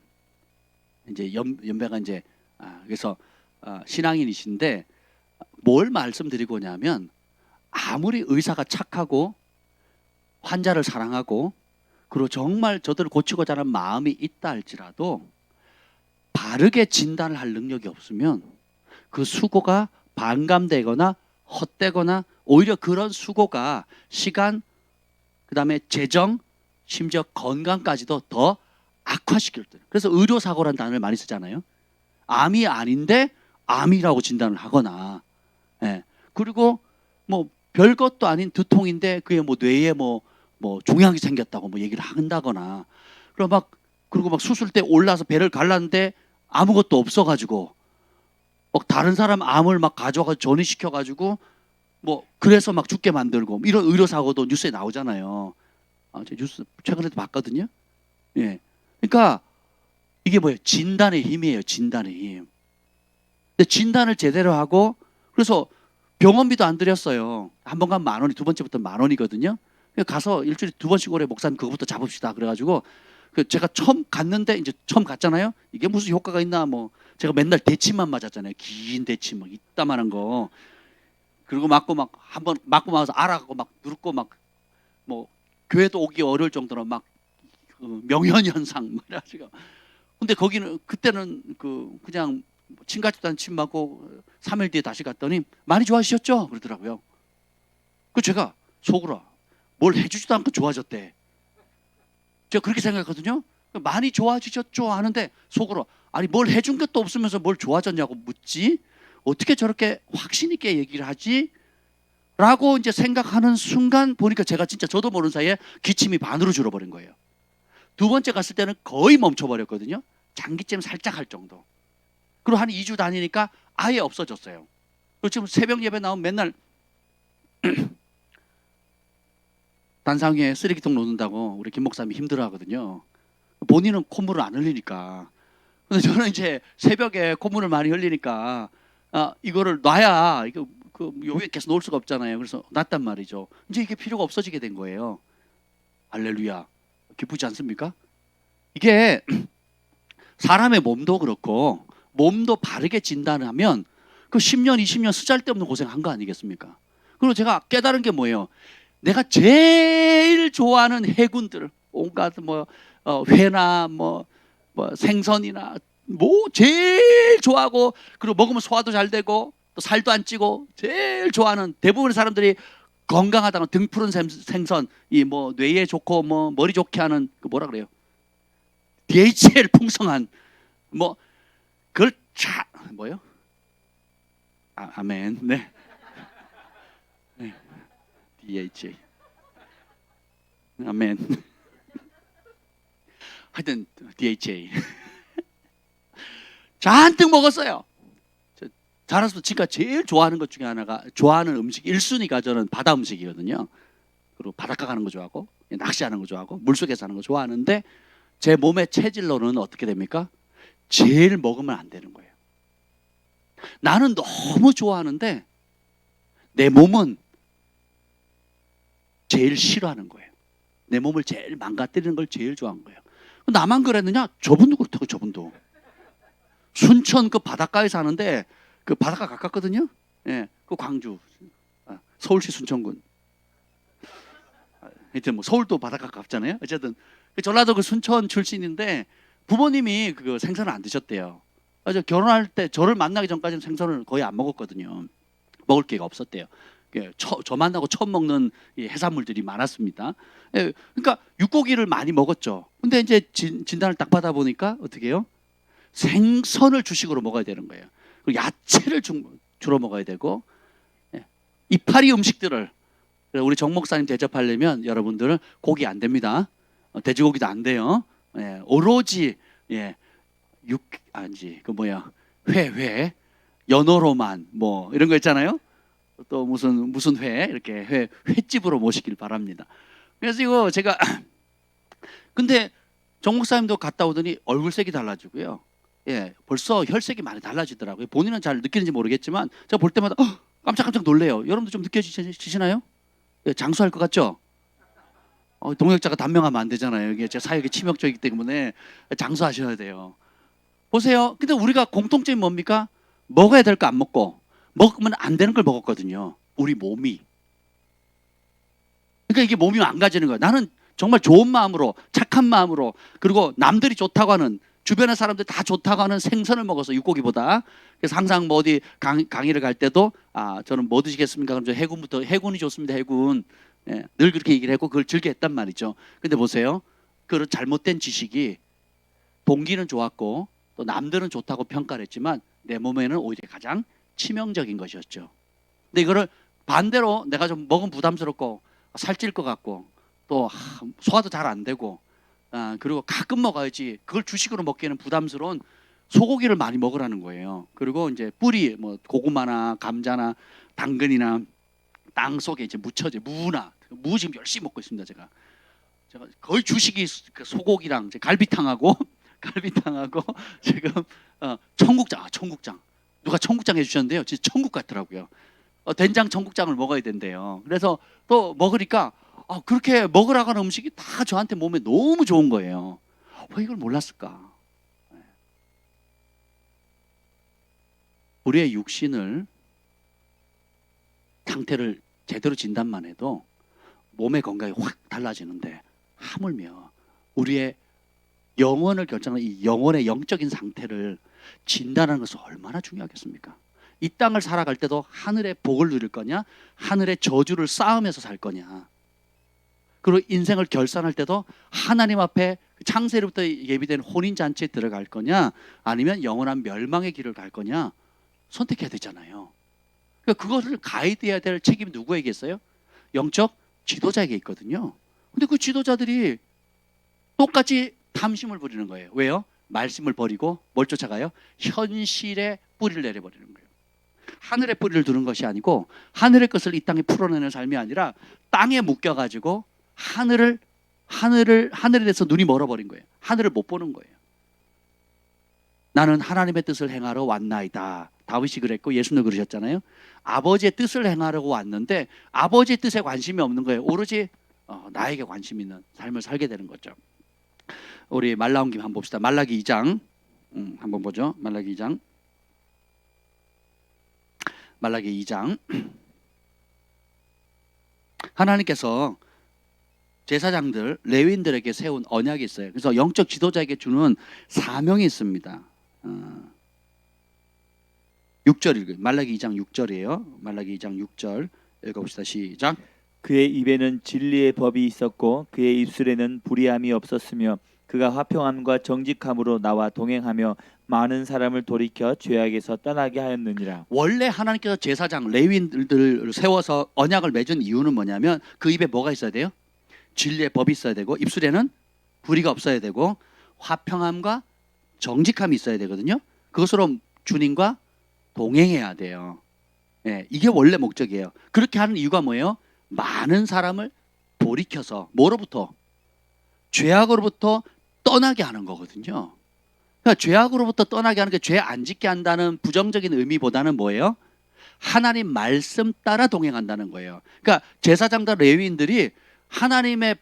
이제 연배가 이제 그래서 신앙인이신데 뭘 말씀드리고 오냐면 아무리 의사가 착하고 환자를 사랑하고 그리고 정말 저들을 고치고자 하는 마음이 있다 할지라도 바르게 진단을 할 능력이 없으면 그 수고가 반감되거나 헛되거나 오히려 그런 수고가 시간, 그다음에 재정, 심지어 건강까지도 더 악화시킬 때. 그래서 의료사고라는 단어를 많이 쓰잖아요. 암이 아닌데 암이라고 진단을 하거나, 예. 그리고 뭐 별것도 아닌 두통인데 그게 뭐 뇌에 뭐 종양이 생겼다고 뭐 얘기를 한다거나, 그리고 막 수술대 올라서 배를 갈랐는데 아무것도 없어가지고 막 다른 사람 암을 막 가져가서 전이시켜가지고 뭐 그래서 막 죽게 만들고 이런 의료사고도 뉴스에 나오잖아요. 제 뉴스 최근에도 봤거든요. 예. 그러니까 이게 뭐예요? 진단의 힘이에요. 진단의 힘. 근데 진단을 제대로 하고 그래서 병원비도 안 들였어요. 한 번 가면 10,000원이, 두 번째부터 10,000원이거든요. 가서 일주일에 2번씩 오래 목사님 그거부터 잡읍시다. 그래가지고 제가 처음 갔는데 이제 처음 갔잖아요. 이게 무슨 효과가 있나 뭐 제가 맨날 대치만 맞았잖아요. 긴 대치 막 이따만한 거. 그리고 맞고 막 한번 맞고 나서 알아가고 막 누르고 막 뭐 교회도 오기 어려울 정도로 막 명현 현상 그래가지고. 근데 거기는 그때는 그냥 친가집단 침 맞고 3일 뒤에 다시 갔더니 많이 좋아지셨죠? 그러더라고요. 그 제가 속으로 뭘 해주지도 않고 좋아졌대. 제가 그렇게 생각했거든요. 많이 좋아지셨죠? 하는데 속으로 아니 뭘 해준 것도 없으면서 뭘 좋아졌냐고 묻지? 어떻게 저렇게 확신 있게 얘기를 하지? 라고 이제 생각하는 순간 보니까 제가 진짜 저도 모르는 사이에 기침이 반으로 줄어버린 거예요. 두 번째 갔을 때는 거의 멈춰버렸거든요. 장기쯤 살짝 할 정도. 그리고 한 2주 다니니까 아예 없어졌어요. 그리고 지금 새벽 예배 나오면 맨날 단상에 쓰레기통 놓는다고 우리 김 목사님이 힘들어하거든요. 본인은 콧물을 안 흘리니까. 근데 저는 이제 새벽에 콧물을 많이 흘리니까 이거를 놔야 이거 여기에 계속 놓을 수가 없잖아요. 그래서 놨단 말이죠. 이제 이게 필요가 없어지게 된 거예요. 할렐루야. 기쁘지 않습니까? 이게 사람의 몸도 그렇고 몸도 바르게 진단하면 그 10년, 20년 쓰잘데없는 고생한 거 아니겠습니까? 그리고 제가 깨달은 게 뭐예요? 내가 제일 좋아하는 해군들, 온갖 회나 생선이나 제일 좋아하고 그리고 먹으면 소화도 잘 되고 또 살도 안 찌고 제일 좋아하는 대부분의 사람들이 건강하다는 등푸른 생선, 뇌에 좋고 머리 좋게 하는 뭐라 그래요? DHL 풍성한 그걸 뭐요? 아멘. 네. 네. DHL. 아멘. 하여튼 DHA 잔뜩 먹었어요. 자라서 지가 제일 좋아하는 것 중에 하나가 좋아하는 음식 1순위가 저는 바다 음식이거든요. 그리고 바닷가 가는 거 좋아하고 낚시하는 거 좋아하고 물속에서 하는 거 좋아하는데 제 몸의 체질로는 어떻게 됩니까? 제일 먹으면 안 되는 거예요. 나는 너무 좋아하는데 내 몸은 제일 싫어하는 거예요. 내 몸을 제일 망가뜨리는 걸 제일 좋아하는 거예요. 나만 그랬느냐? 저분도 그렇다고. 저분도 순천 그 바닷가에 사는데 그 바닷가 가깝거든요. 예, 그 광주, 서울시 순천군. 하여튼 뭐 서울도 바닷가 가깝잖아요. 어쨌든 전라도 그 순천 출신인데 부모님이 그 생선을 안 드셨대요. 그래서 결혼할 때 저를 만나기 전까지는 생선을 거의 안 먹었거든요. 먹을 기회가 없었대요. 저 만나고 처음 먹는 이 해산물들이 많았습니다. 예, 그러니까 육고기를 많이 먹었죠. 근데 이제 진단을 딱 받아 보니까 어떻게 해요? 생선을 주식으로 먹어야 되는 거예요. 그리고 야채를 주로 먹어야 되고, 예, 이파리 음식들을 우리 정 목사님 대접하려면 여러분들은 고기 안 됩니다. 돼지고기도 안 돼요. 예, 오로지 회, 연어로만 뭐 이런 거 있잖아요. 또 무슨 회 이렇게 횟집으로 모시길 바랍니다. 그래서 이거 제가 근데 정 목사님도 갔다 오더니 얼굴색이 달라지고요. 예, 벌써 혈색이 많이 달라지더라고요. 본인은 잘 느끼는지 모르겠지만 제가 볼 때마다 깜짝깜짝 놀래요. 여러분도 좀 느껴지시나요? 예, 장수할 것 같죠? 동역자가 단명하면 안 되잖아요. 이게 제 사역이 치명적이기 때문에 장수하셔야 돼요. 보세요. 근데 우리가 공통점이 뭡니까? 먹어야 될 거 안 먹고 먹으면 안 되는 걸 먹었거든요. 우리 몸이. 그러니까 이게 몸이 망가지는 거예요. 나는 정말 좋은 마음으로, 착한 마음으로, 그리고 남들이 좋다고 하는, 주변의 사람들 다 좋다고 하는 생선을 먹어서 육고기보다. 그래서 항상 뭐 어디 강의를 갈 때도 저는 뭐 드시겠습니까? 그럼 저 해군이 좋습니다. 해군. 예, 늘 그렇게 얘기를 했고 그걸 즐겨 했단 말이죠. 근데 보세요. 그런 잘못된 지식이 동기는 좋았고 또 남들은 좋다고 평가를 했지만 내 몸에는 오히려 가장 치명적인 것이었죠. 근데 이거를 반대로 내가 좀 먹으면 부담스럽고 살찔 것 같고 또 소화도 잘 안 되고 그리고 가끔 먹어야지 그걸 주식으로 먹기에는 부담스러운 소고기를 많이 먹으라는 거예요. 그리고 이제 뿌리 뭐 고구마나 감자나 당근이나 땅 속에 이제 묻혀져 무 지금 열심히 먹고 있습니다. 제가 거의 주식이 그 소고기랑 갈비탕하고 지금 청국장 누가 청국장 해주셨는데요. 진짜 천국 같더라고요. 된장 청국장을 먹어야 된대요. 그래서 또 먹으니까 그렇게 먹으라고 하는 음식이 다 저한테 몸에 너무 좋은 거예요. 왜 이걸 몰랐을까? 우리의 육신을 상태를 제대로 진단만 해도 몸의 건강이 확 달라지는데 하물며 우리의 영혼을 결정하는 이 영혼의 영적인 상태를 진단하는 것은 얼마나 중요하겠습니까? 이 땅을 살아갈 때도 하늘의 복을 누릴 거냐, 하늘의 저주를 쌓으면서 살 거냐. 그리고 인생을 결산할 때도 하나님 앞에 창세로부터 예비된 혼인잔치에 들어갈 거냐, 아니면 영원한 멸망의 길을 갈 거냐 선택해야 되잖아요. 그러니까 그것을 가이드해야 될 책임이 누구에게 있어요? 영적 지도자에게 있거든요. 근데 그 지도자들이 똑같이 탐심을 부리는 거예요. 왜요? 말씀을 버리고 뭘 쫓아가요? 현실에 뿌리를 내려버리는 거예요. 하늘에 뿌리를 두는 것이 아니고 하늘의 것을 이 땅에 풀어내는 삶이 아니라 땅에 묶여가지고 하늘에 대해서 눈이 멀어버린 거예요. 하늘을 못 보는 거예요. 나는 하나님의 뜻을 행하러 왔나이다. 다윗이 그랬고 예수님도 그러셨잖아요. 아버지의 뜻을 행하려고 왔는데 아버지의 뜻에 관심이 없는 거예요. 오로지 나에게 관심 있는 삶을 살게 되는 거죠. 우리 말 나온 김에 한번 봅시다. 말라기 2장 한번 보죠. 말라기 2장 하나님께서 제사장들 레위인들에게 세운 언약이 있어요. 그래서 영적 지도자에게 주는 사명이 있습니다. 6절 읽어요. 말라기 2장 6절이에요. 말라기 2장 6절 읽어봅시다. 시작. 그의 입에는 진리의 법이 있었고 그의 입술에는 불의함이 없었으며 그가 화평함과 정직함으로 나와 동행하며 많은 사람을 돌이켜 죄악에서 떠나게 하였느니라. 원래 하나님께서 제사장 레위인들을 세워서 언약을 맺은 이유는 뭐냐면 그 입에 뭐가 있어야 돼요? 진리의 법이 있어야 되고 입술에는 불의가 없어야 되고 화평함과 정직함이 있어야 되거든요. 그것으로 주님과 동행해야 돼요. 네, 이게 원래 목적이에요. 그렇게 하는 이유가 뭐예요? 많은 사람을 돌이켜서 뭐로부터? 죄악으로부터 떠나게 하는 거거든요. 그러니까 죄악으로부터 떠나게 하는 게 죄 안 짓게 한다는 부정적인 의미보다는 뭐예요? 하나님 말씀 따라 동행한다는 거예요. 그러니까 제사장과 레위인들이 하나님의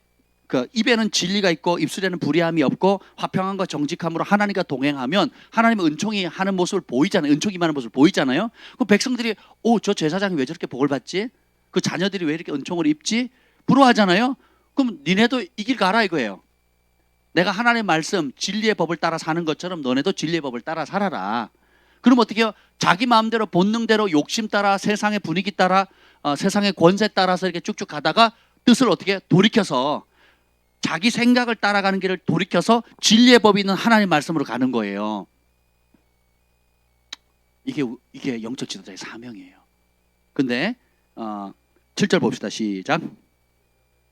그 입에는 진리가 있고 입술에는 불의함이 없고 화평함과 정직함으로 하나님과 동행하면 하나님의 은총이 하는 모습을 보이잖아요. 은총이 임하는 모습을 보이잖아요. 그 백성들이 저 제사장이 왜 저렇게 복을 받지? 그 자녀들이 왜 이렇게 은총을 입지? 부러워하잖아요. 그럼 니네도 이 길 가라 이거예요. 내가 하나님의 말씀 진리의 법을 따라 사는 것처럼 너네도 진리의 법을 따라 살아라. 그럼 어떻게 해요? 자기 마음대로 본능대로 욕심 따라 세상의 분위기 따라 세상의 권세 따라서 이렇게 쭉쭉 가다가 뜻을 어떻게 돌이켜서 자기 생각을 따라가는 길을 돌이켜서 진리의 법이 있는 하나님의 말씀으로 가는 거예요. 이게 영적 지도자의 사명이에요. 근데 7절 봅시다. 시작.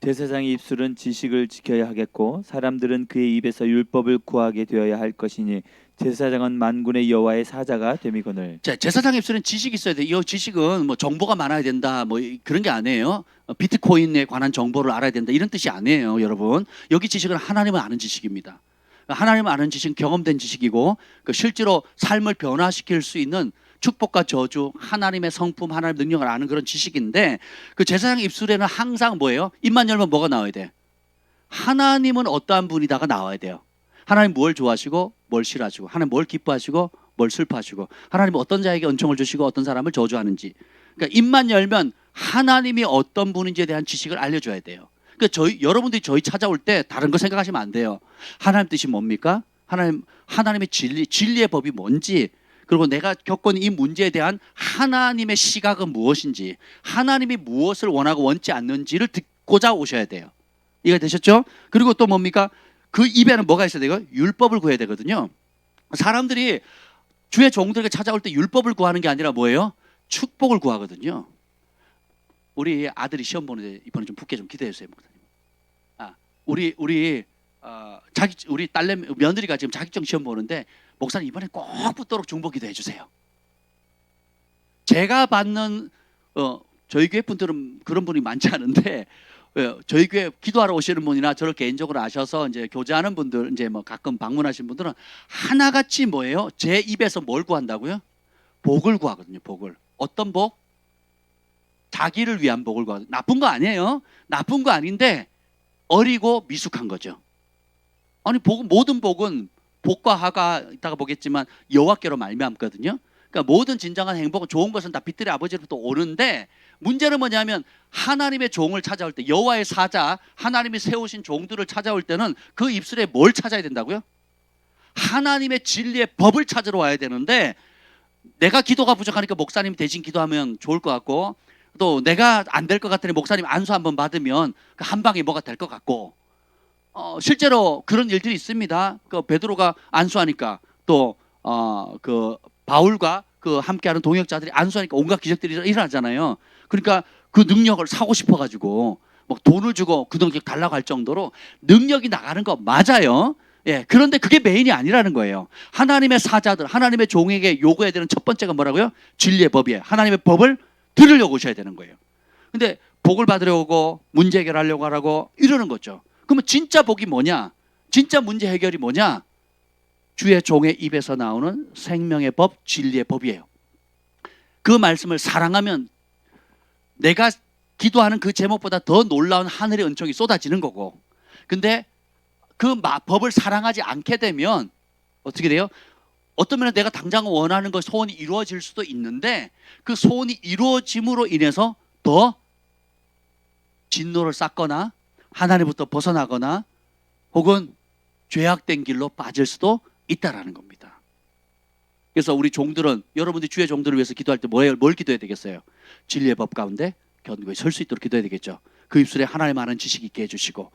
제사장의 입술은 지식을 지켜야 하겠고 사람들은 그의 입에서 율법을 구하게 되어야 할 것이니 제사장은 만군의 여호와의 사자가 됨이거늘. 자, 제사장의 입술은 지식이 있어야 돼. 이 지식은 뭐 정보가 많아야 된다, 뭐 그런 게 아니에요. 비트코인에 관한 정보를 알아야 된다 이런 뜻이 아니에요, 여러분. 여기 지식은 하나님을 아는 지식입니다. 하나님을 아는 지식은 경험된 지식이고 실제로 삶을 변화시킬 수 있는 축복과 저주, 하나님의 성품, 하나님의 능력을 아는 그런 지식인데 그 제사장의 입술에는 항상 뭐예요? 입만 열면 뭐가 나와야 돼? 하나님은 어떠한 분이다가 나와야 돼요. 하나님 뭘 좋아하시고 뭘 싫어하시고 하나님 뭘 기뻐하시고 뭘 슬퍼하시고 하나님 어떤 자에게 은총을 주시고 어떤 사람을 저주하는지. 그러니까 입만 열면 하나님이 어떤 분인지에 대한 지식을 알려줘야 돼요. 그러니까 여러분들이 저희 찾아올 때 다른 거 생각하시면 안 돼요. 하나님 뜻이 뭡니까? 하나님의 진리의 법이 뭔지, 그리고 내가 겪은 이 문제에 대한 하나님의 시각은 무엇인지, 하나님이 무엇을 원하고 원치 않는지를 듣고자 오셔야 돼요. 이해가 되셨죠? 그리고 또 뭡니까? 그 입에는 뭐가 있어야 돼요? 율법을 구해야 되거든요. 사람들이 주의 종들에게 찾아올 때 율법을 구하는 게 아니라 뭐예요? 축복을 구하거든요. 우리 아들이 시험 보는데 이번에 좀 붙게 좀 기대해 주세요, 목사님. 우리 딸내 며느리가 지금 자격증 시험 보는데 목사님 이번에 꼭 붙도록 중보 기도해 주세요. 제가 받는 저희 교회 분들은 그런 분이 많지 않은데 저희 교회 기도하러 오시는 분이나 저를 개인적으로 아셔서 이제 교제하는 분들, 이제 뭐 가끔 방문하시는 분들은 하나같이 뭐예요? 제 입에서 뭘 구한다고요? 복을 구하거든요. 복을. 어떤 복? 자기를 위한 복을 구하거든요. 나쁜 거 아니에요. 나쁜 거 아닌데 어리고 미숙한 거죠. 아니 모든 복은 복과 하가 이따가 보겠지만 여호와께로 말미암거든요. 그러니까 모든 진정한 행복은 좋은 것은 다 빛들의 아버지로부터 오는데 문제는 뭐냐면 하나님의 종을 찾아올 때 여호와의 사자, 하나님이 세우신 종들을 찾아올 때는 그 입술에 뭘 찾아야 된다고요? 하나님의 진리의 법을 찾으러 와야 되는데 내가 기도가 부족하니까 목사님 대신 기도하면 좋을 것 같고 또 내가 안 될 것 같으니 목사님 안수 한번 받으면 그 한 방에 뭐가 될 것 같고 실제로 그런 일들이 있습니다. 그 베드로가 안수하니까 또 그 바울과 그 함께하는 동역자들이 안수하니까 온갖 기적들이 일어나잖아요. 그러니까 그 능력을 사고 싶어가지고 막 돈을 주고 그 능력 달라고 할 정도로 능력이 나가는 거 맞아요. 예, 그런데 그게 메인이 아니라는 거예요. 하나님의 사자들, 하나님의 종에게 요구해야 되는 첫 번째가 뭐라고요? 진리의 법이에요. 하나님의 법을 들으려고 오셔야 되는 거예요. 근데 복을 받으려고 문제 해결하려고 하라고 이러는 거죠. 그러면 진짜 복이 뭐냐? 진짜 문제 해결이 뭐냐? 주의 종의 입에서 나오는 생명의 법, 진리의 법이에요. 그 말씀을 사랑하면 내가 기도하는 그 제목보다 더 놀라운 하늘의 은총이 쏟아지는 거고, 근데 그 법을 사랑하지 않게 되면 어떻게 돼요? 어떤 면에 내가 당장 원하는 것 소원이 이루어질 수도 있는데 그 소원이 이루어짐으로 인해서 더 진노를 쌓거나 하나님부터 벗어나거나 혹은 죄악된 길로 빠질 수도 있다라는 겁니다. 그래서 우리 종들은, 여러분들이 주의 종들을 위해서 기도할 때 뭘 기도해야 되겠어요? 진리의 법 가운데 견고히 설 수 있도록 기도해야 되겠죠. 그 입술에 하나님 아는 지식이 있게 해주시고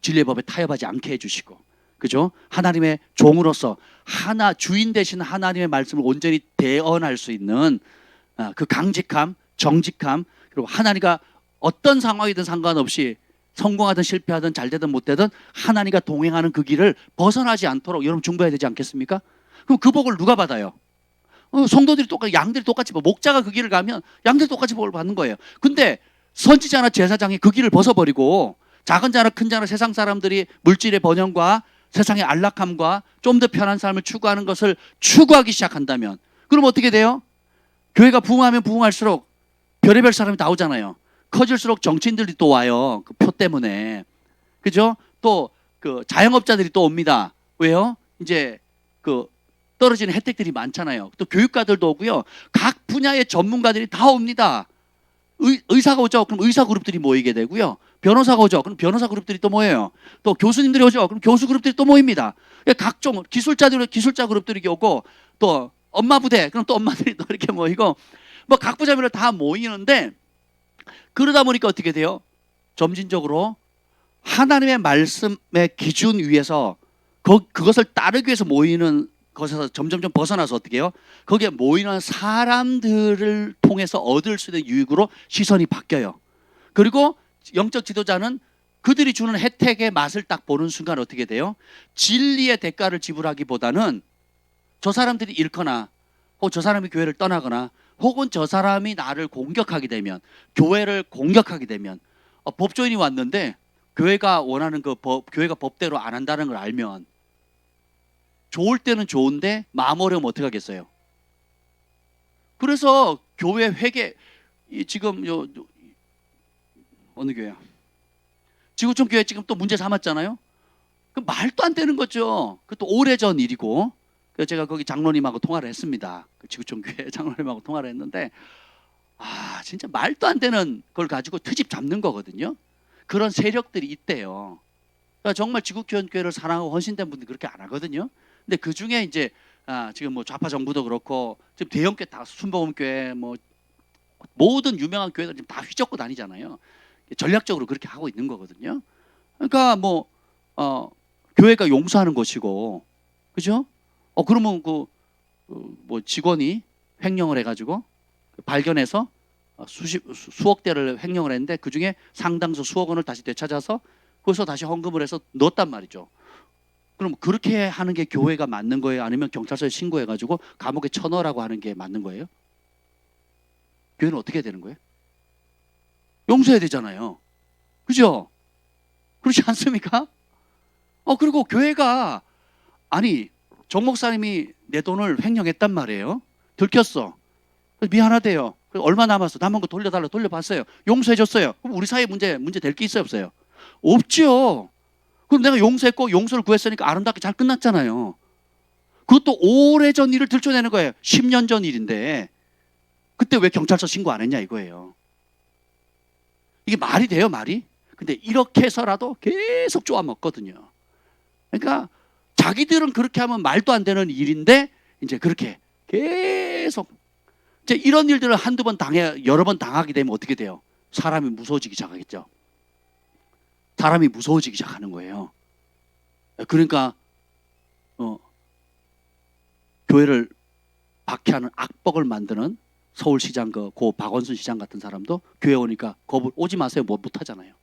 진리의 법에 타협하지 않게 해주시고, 그죠? 하나님의 종으로서 주인 되신 하나님의 말씀을 온전히 대언할 수 있는 그 강직함, 정직함, 그리고 하나님과 어떤 상황이든 상관없이 성공하든 실패하든 잘되든 못되든 하나님과 동행하는 그 길을 벗어나지 않도록 여러분 중보해야 되지 않겠습니까? 그럼 그 복을 누가 받아요? 성도들이 똑같이, 양들이 똑같이, 목자가 그 길을 가면 양들이 똑같이 복을 받는 거예요. 근데 선지자나 제사장이 그 길을 벗어버리고 작은 자나 큰 자나 세상 사람들이 물질의 번영과 세상의 안락함과 좀 더 편한 삶을 추구하는 것을 추구하기 시작한다면 그럼 어떻게 돼요? 교회가 부흥하면 부흥할수록 별의별 사람이 나오잖아요. 커질수록 정치인들이 또 와요. 그 표 때문에. 그죠? 또 그 자영업자들이 또 옵니다. 왜요? 이제 그 떨어지는 혜택들이 많잖아요. 또 교육가들도 오고요. 각 분야의 전문가들이 다 옵니다. 의사가 오죠. 그럼 의사 그룹들이 모이게 되고요. 변호사가 오죠. 그럼 변호사 그룹들이 또 모여요. 또 교수님들이 오죠. 그럼 교수 그룹들이 또 모입니다. 각종 기술자들은 기술자 그룹들이 오고, 또 엄마 부대, 그럼 또 엄마들이 또 이렇게 모이고, 뭐 각 부자별로 다 모이는데, 그러다 보니까 어떻게 돼요? 점진적으로 하나님의 말씀의 기준 위에서 그것을 따르기 위해서 모이는 것에서 점점점 벗어나서 어떻게 해요? 거기에 모이는 사람들을 통해서 얻을 수 있는 유익으로 시선이 바뀌어요. 그리고 영적 지도자는 그들이 주는 혜택의 맛을 딱 보는 순간 어떻게 돼요? 진리의 대가를 지불하기보다는 저 사람들이 잃거나, 혹은 저 사람이 교회를 떠나거나, 혹은 저 사람이 나를 공격하게 되면, 교회를 공격하게 되면, 법조인이 왔는데 교회가 원하는 교회가 법대로 안 한다는 걸 알면, 좋을 때는 좋은데 마음 어려우면 어떻게 하겠어요? 그래서 교회 회계, 지금 어느 교회야? 지구촌 교회 지금 또 문제 삼았잖아요. 그 말도 안 되는 거죠. 그것도 오래전 일이고. 그래서 제가 거기 장로님하고 통화를 했습니다. 그 지구촌 교회 장로님하고 통화를 했는데, 진짜 말도 안 되는 걸 가지고 트집 잡는 거거든요. 그런 세력들이 있대요. 그러니까 정말 지구촌 교회를 사랑하고 헌신된 분들이 그렇게 안 하거든요. 근데 그 중에 이제 지금 뭐 좌파 정부도 그렇고, 지금 대형교회 다 순복음교회 뭐 모든 유명한 교회들 지금 다 휘젓고 다니잖아요. 전략적으로 그렇게 하고 있는 거거든요. 그러니까 뭐 교회가 용서하는 것이고, 그죠? 그러면 뭐 직원이 횡령을 해가지고 발견해서 수억 대를 횡령을 했는데, 그 중에 상당수 수억 원을 다시 되찾아서 거기서 다시 헌금을 해서 넣었단 말이죠. 그럼 그렇게 하는 게 교회가 맞는 거예요? 아니면 경찰서에 신고해가지고 감옥에 쳐넣으라고 하는 게 맞는 거예요? 교회는 어떻게 해야 되는 거예요? 용서해야 되잖아요. 그죠? 그렇지 않습니까? 그리고 교회가, 아니, 정 목사님이 내 돈을 횡령했단 말이에요. 들켰어. 미안하대요. 얼마 남았어? 남은 거 돌려달라. 돌려봤어요. 용서해줬어요. 그럼 우리 사이에 문제 될 게 있어요, 없어요? 없죠. 그럼 내가 용서했고 용서를 구했으니까 아름답게 잘 끝났잖아요. 그것도 오래전 일을 들춰내는 거예요. 10년 전 일인데 그때 왜 경찰서 신고 안 했냐 이거예요. 이게 말이 돼요, 말이? 근데 이렇게 해서라도 계속 쪼아먹거든요. 그러니까 자기들은 그렇게 하면 말도 안 되는 일인데 이제 그렇게 계속, 이제 이런 일들을 한두 번 여러 번 당하게 되면 어떻게 돼요? 사람이 무서워지기 시작하겠죠. 사람이 무서워지기 시작하는 거예요. 그러니까 교회를 박해하는 악법을 만드는 서울시장 고 박원순 시장 같은 사람도 교회 오니까 오지 마세요. 못하잖아요.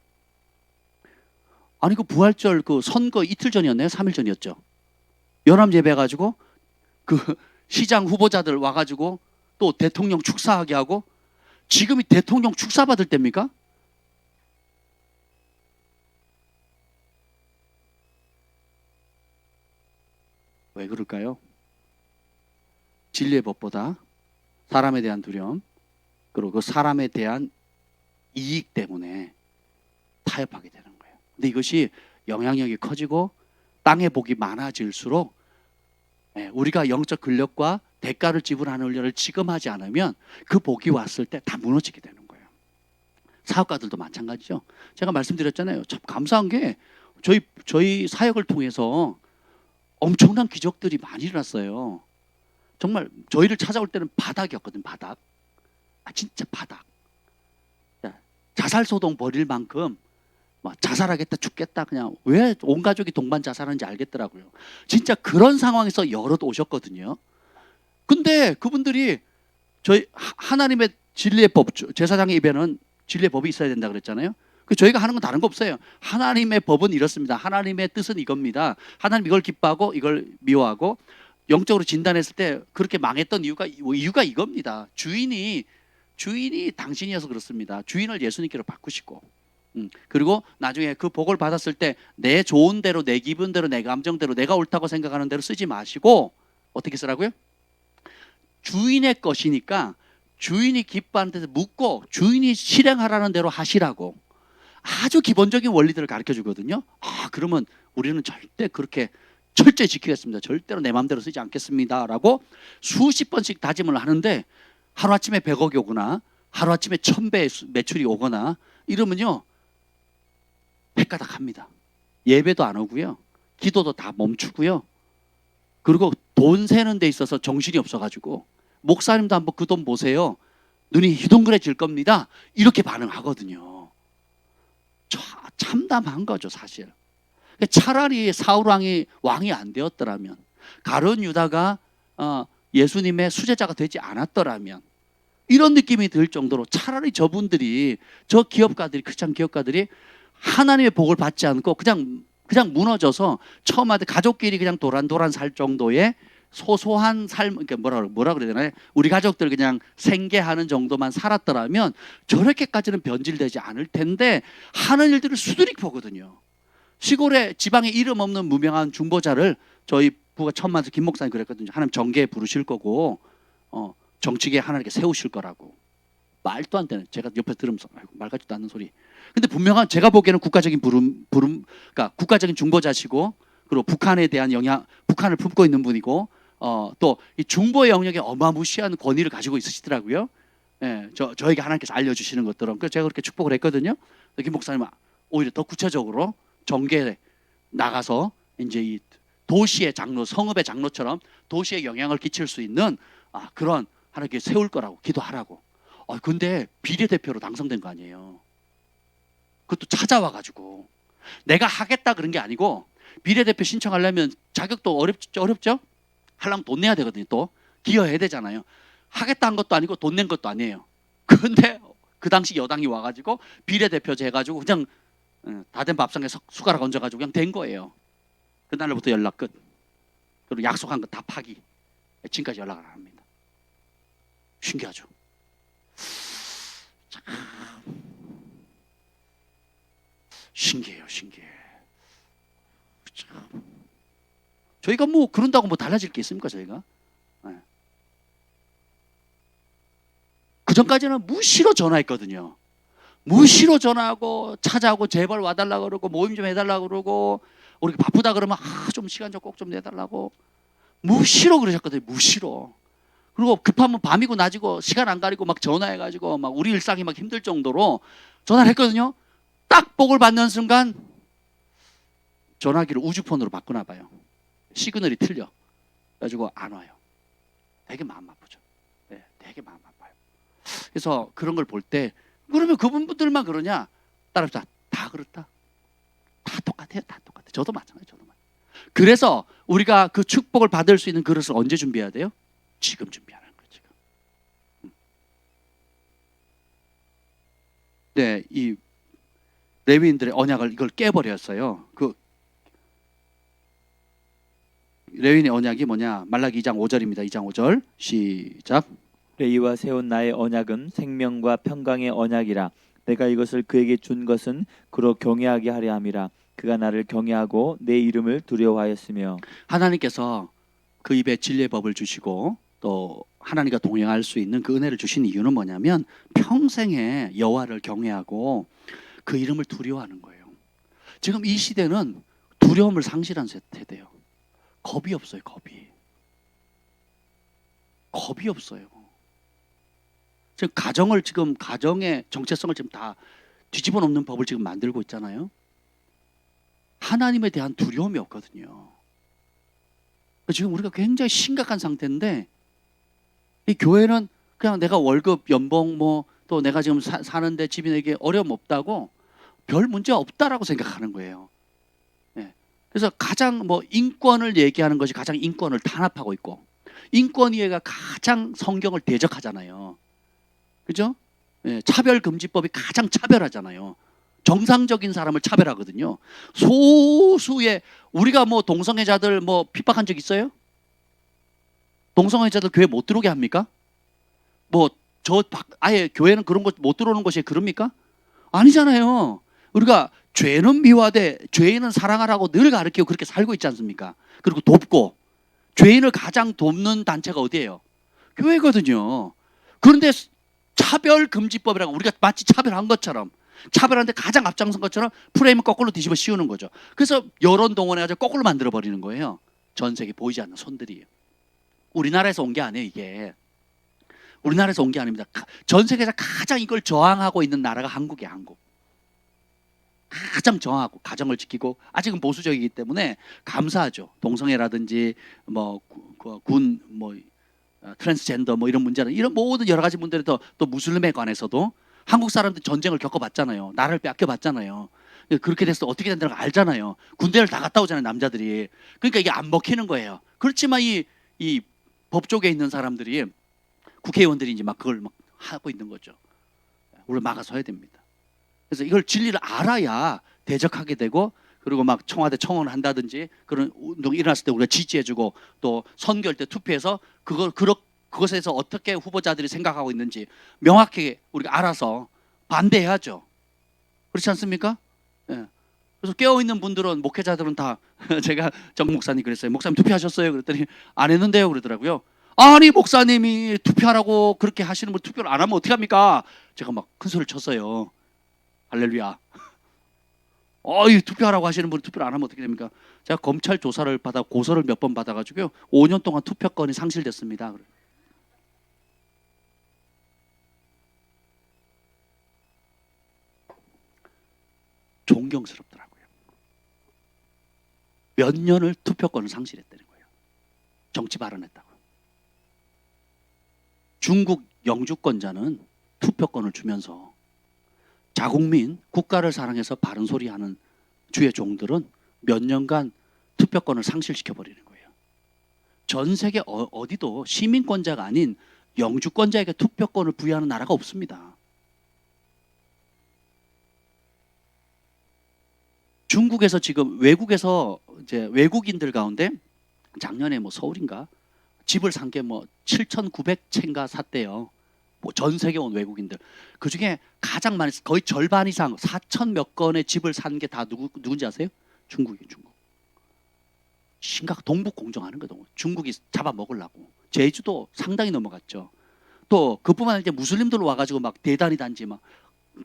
아니 그 부활절 그 선거 이틀 전이었나요? 3일 전이었죠. 연합 예배 가지고 그 시장 후보자들 와가지고 또 대통령 축사하게 하고, 지금이 대통령 축사 받을 때입니까? 왜 그럴까요? 진리의 법보다 사람에 대한 두려움, 그리고 그 사람에 대한 이익 때문에 타협하게 되는 거예요. 근데 이것이 영향력이 커지고 땅의 복이 많아질수록 우리가 영적 근력과 대가를 지불하는 훈련을 지금 하지 않으면 그 복이 왔을 때 다 무너지게 되는 거예요. 사업가들도 마찬가지죠. 제가 말씀드렸잖아요. 참 감사한 게 저희 사역을 통해서 엄청난 기적들이 많이 일어났어요. 정말 저희를 찾아올 때는 바닥이었거든, 바닥. 진짜 바닥. 자살 소동 벌일 만큼 자살하겠다, 죽겠다, 그냥 왜 온 가족이 동반 자살하는지 알겠더라고요. 진짜 그런 상황에서 여럿 오셨거든요. 근데 그분들이 저희 하나님의 진리의 법, 제사장의 입에는 진리의 법이 있어야 된다 그랬잖아요. 저희가 하는 건 다른 거 없어요. 하나님의 법은 이렇습니다. 하나님의 뜻은 이겁니다. 하나님 이걸 기뻐하고 이걸 미워하고, 영적으로 진단했을 때 그렇게 망했던 이유가 이겁니다. 주인이 당신이어서 그렇습니다. 주인을 예수님께로 바꾸시고, 그리고 나중에 그 복을 받았을 때 내 좋은 대로, 내 기분대로, 내 감정대로, 내가 옳다고 생각하는 대로 쓰지 마시고 어떻게 쓰라고요? 주인의 것이니까 주인이 기뻐하는 데서 묻고 주인이 실행하라는 대로 하시라고 아주 기본적인 원리들을 가르쳐 주거든요. 그러면 우리는 절대 그렇게 철저히 지키겠습니다. 절대로 내 마음대로 쓰지 않겠습니다라고 수십 번씩 다짐을 하는데 하루아침에 100억이 오거나 하루아침에 1000배의 매출이 오거나 이러면요 헷가닥합니다. 예배도 안 오고요. 기도도 다 멈추고요. 그리고 돈 세는 데 있어서 정신이 없어가지고 목사님도 한번 그 돈 보세요. 눈이 휘둥그레질 겁니다. 이렇게 반응하거든요. 참담한 거죠 사실. 차라리 사울 왕이 안 되었더라면, 가룟 유다가 예수님의 수제자가 되지 않았더라면, 이런 느낌이 들 정도로 차라리 저분들이, 저 기업가들이, 크리스찬 기업가들이 하나님의 복을 받지 않고 그냥 무너져서 처음 하때 가족끼리 그냥 도란도란 살 정도의 소소한 삶, 그러니까 뭐라 그래야 되나요? 우리 가족들 그냥 생계하는 정도만 살았더라면 저렇게까지는 변질되지 않을 텐데 하는 일들을 수두룩 보거든요. 시골에 지방에 이름 없는 무명한 중보자를 저희 부가 처음 만나서 김 목사님 그랬거든요. 하나님 정계에 부르실 거고 정치계에 하나님께 세우실 거라고. 말도 안 되는, 제가 옆에 들으면서 말 같지도 않는 소리. 근데 분명한, 제가 보기에는 국가적인 그러니까 국가적인 중보자시고, 그리고 북한에 대한 북한을 품고 있는 분이고, 또 이 중보의 영역에 어마무시한 권위를 가지고 있으시더라고요. 예, 저에게 하나님께서 알려주시는 것들은. 그래서 제가 그렇게 축복을 했거든요. 김 목사님은 오히려 더 구체적으로 정계에 나가서 이제 이 도시의 장로, 성읍의 장로처럼 도시에 영향을 끼칠 수 있는 그런 하나님께 세울 거라고 기도하라고. 근데 비례대표로 당선된 거 아니에요. 그것도 찾아와가지고 내가 하겠다 그런 게 아니고, 비례대표 신청하려면 자격도 어렵죠? 하려면 돈 내야 되거든요. 또 기여해야 되잖아요. 하겠다 한 것도 아니고 돈 낸 것도 아니에요. 그런데 그 당시 여당이 와가지고 비례대표제 해가지고 그냥 다 된 밥상에 숟가락 얹어가지고 그냥 된 거예요. 그날부터 연락 끝. 그리고 약속한 거 다 파기. 지금까지 연락을 안 합니다. 신기하죠? 참 신기해요, 신기해. 참. 저희가 뭐 그런다고 뭐 달라질 게 있습니까, 저희가? 네. 그 전까지는 무시로 전화했거든요. 무시로 전화하고 찾아오고 제발 와달라고 그러고 모임 좀 해달라고 그러고, 우리 바쁘다 그러면 좀 시간 좀 꼭 좀 내달라고 무시로 그러셨거든요. 무시로. 그리고 급하면 밤이고 낮이고 시간 안 가리고 막 전화해가지고 막 우리 일상이 막 힘들 정도로 전화를 했거든요. 딱 복을 받는 순간 전화기를 우주폰으로 바꾸나 봐요. 시그널이 틀려. 그래가지고 안 와요. 되게 마음 아프죠. 네, 되게 마음 아파요. 그래서 그런 걸 볼 때, 그러면 그분들만 그러냐? 따라합시다. 다 그렇다. 다 똑같아요. 다 똑같아요. 저도 마찬가지예요. 그래서 우리가 그 축복을 받을 수 있는 그릇을 언제 준비해야 돼요? 지금 준비하는 거예요. 지금. 네, 이 레위인들의 언약을 이걸 깨버렸어요. 그 레위인의 언약이 뭐냐? 말라기 2장 5절입니다. 2장 5절 시작. 레위와 세운 나의 언약은 생명과 평강의 언약이라. 내가 이것을 그에게 준 것은 그로 경외하게 하려 함이라. 그가 나를 경외하고 내 이름을 두려워하였으며. 하나님께서 그 입에 진리의 법을 주시고 또 하나님과 동행할 수 있는 그 은혜를 주신 이유는 뭐냐면 평생에 여호와를 경외하고 그 이름을 두려워하는 거예요. 지금 이 시대는 두려움을 상실한 세대예요. 겁이 없어요. 겁이 없어요. 지금 가정의 정체성을 지금 다 뒤집어 놓는 법을 지금 만들고 있잖아요. 하나님에 대한 두려움이 없거든요. 지금 우리가 굉장히 심각한 상태인데, 이 교회는 그냥 내가 월급, 연봉, 또 내가 지금 사는데 집이 내게 어려움 없다고 별 문제 없다라고 생각하는 거예요. 네. 그래서 가장 인권을 얘기하는 것이 가장 인권을 탄압하고 있고, 인권위회가 가장 성경을 대적하잖아요. 그죠? 네. 차별금지법이 가장 차별하잖아요. 정상적인 사람을 차별하거든요. 소수의, 우리가 동성애자들 핍박한 적 있어요? 동성애자들 교회 못 들어오게 합니까? 아예 교회는 그런 것 못 들어오는 것이 그럽니까? 아니잖아요. 우리가 죄는 미워하되 죄인은 사랑하라고 늘 가르치고 그렇게 살고 있지 않습니까? 그리고 돕고, 죄인을 가장 돕는 단체가 어디예요? 교회거든요. 그런데 차별금지법이라고 우리가 마치 차별한 것처럼 차별하는데 가장 앞장선 것처럼 프레임을 거꾸로 뒤집어 씌우는 거죠. 그래서 여론 동원해가지고 거꾸로 만들어버리는 거예요. 전 세계 보이지 않는 손들이. 우리나라에서 온 게 아니에요 이게. 우리나라에서 온 게 아닙니다. 전 세계에서 가장 이걸 저항하고 있는 나라가 한국이에요. 한국. 가장 저항하고 가정을 지키고 아직은 보수적이기 때문에 감사하죠. 동성애라든지 군 트랜스젠더 이런 문제는 이런 모든 여러 가지 문제를 또 무슬림에 관해서도 한국 사람들 전쟁을 겪어봤잖아요. 나라를 뺏겨봤잖아요. 그렇게 돼서 어떻게 된다는 걸 알잖아요. 군대를 다 갔다 오잖아요 남자들이. 그러니까 이게 안 먹히는 거예요. 그렇지만 이 법조계에 있는 사람들이 국회의원들이 이제 막 그걸 막 하고 있는 거죠. 우리를 막아서야 됩니다. 그래서 이걸 진리를 알아야 대적하게 되고 그리고 막 청와대 청원을 한다든지 그런 운동이 일어났을 때 우리가 지지해주고 또 선거할 때 투표해서 그것에서 어떻게 후보자들이 생각하고 있는지 명확하게 우리가 알아서 반대해야죠. 그렇지 않습니까? 예. 그래서 깨어있는 분들은 목회자들은 다 제가 정 목사님 그랬어요. 목사님 투표하셨어요? 그랬더니 안 했는데요 그러더라고요. 아니 목사님이 투표하라고 그렇게 하시는 분 투표를 안 하면 어떻게 합니까? 제가 막 큰 소리를 쳤어요. 할렐루야. 이 투표하라고 하시는 분이 투표를 안 하면 어떻게 됩니까? 제가 검찰 조사를 받아 고소를 몇 번 받아가지고요 5년 동안 투표권이 상실됐습니다. 존경스럽더라고요. 몇 년을 투표권을 상실했다는 거예요. 정치 발언했다고. 중국 영주권자는 투표권을 주면서 자국민 국가를 사랑해서 바른 소리하는 주의 종들은 몇 년간 투표권을 상실시켜버리는 거예요. 전 세계 어디도 시민권자가 아닌 영주권자에게 투표권을 부여하는 나라가 없습니다. 중국에서 지금 외국에서 이제 외국인들 가운데 작년에 서울인가 집을 산 게 7,900채인가 샀대요. 전 세계 온 외국인들 그 중에 가장 많이 거의 절반 이상 4천 몇 건의 집을 산 게 다 누군지 아세요? 중국이 중국. 심각 동북 공정하는 거죠. 중국이 잡아먹으려고. 제주도 상당히 넘어갔죠. 또 그뿐만 아니라 무슬림들 와가지고 막 대단히 단지 막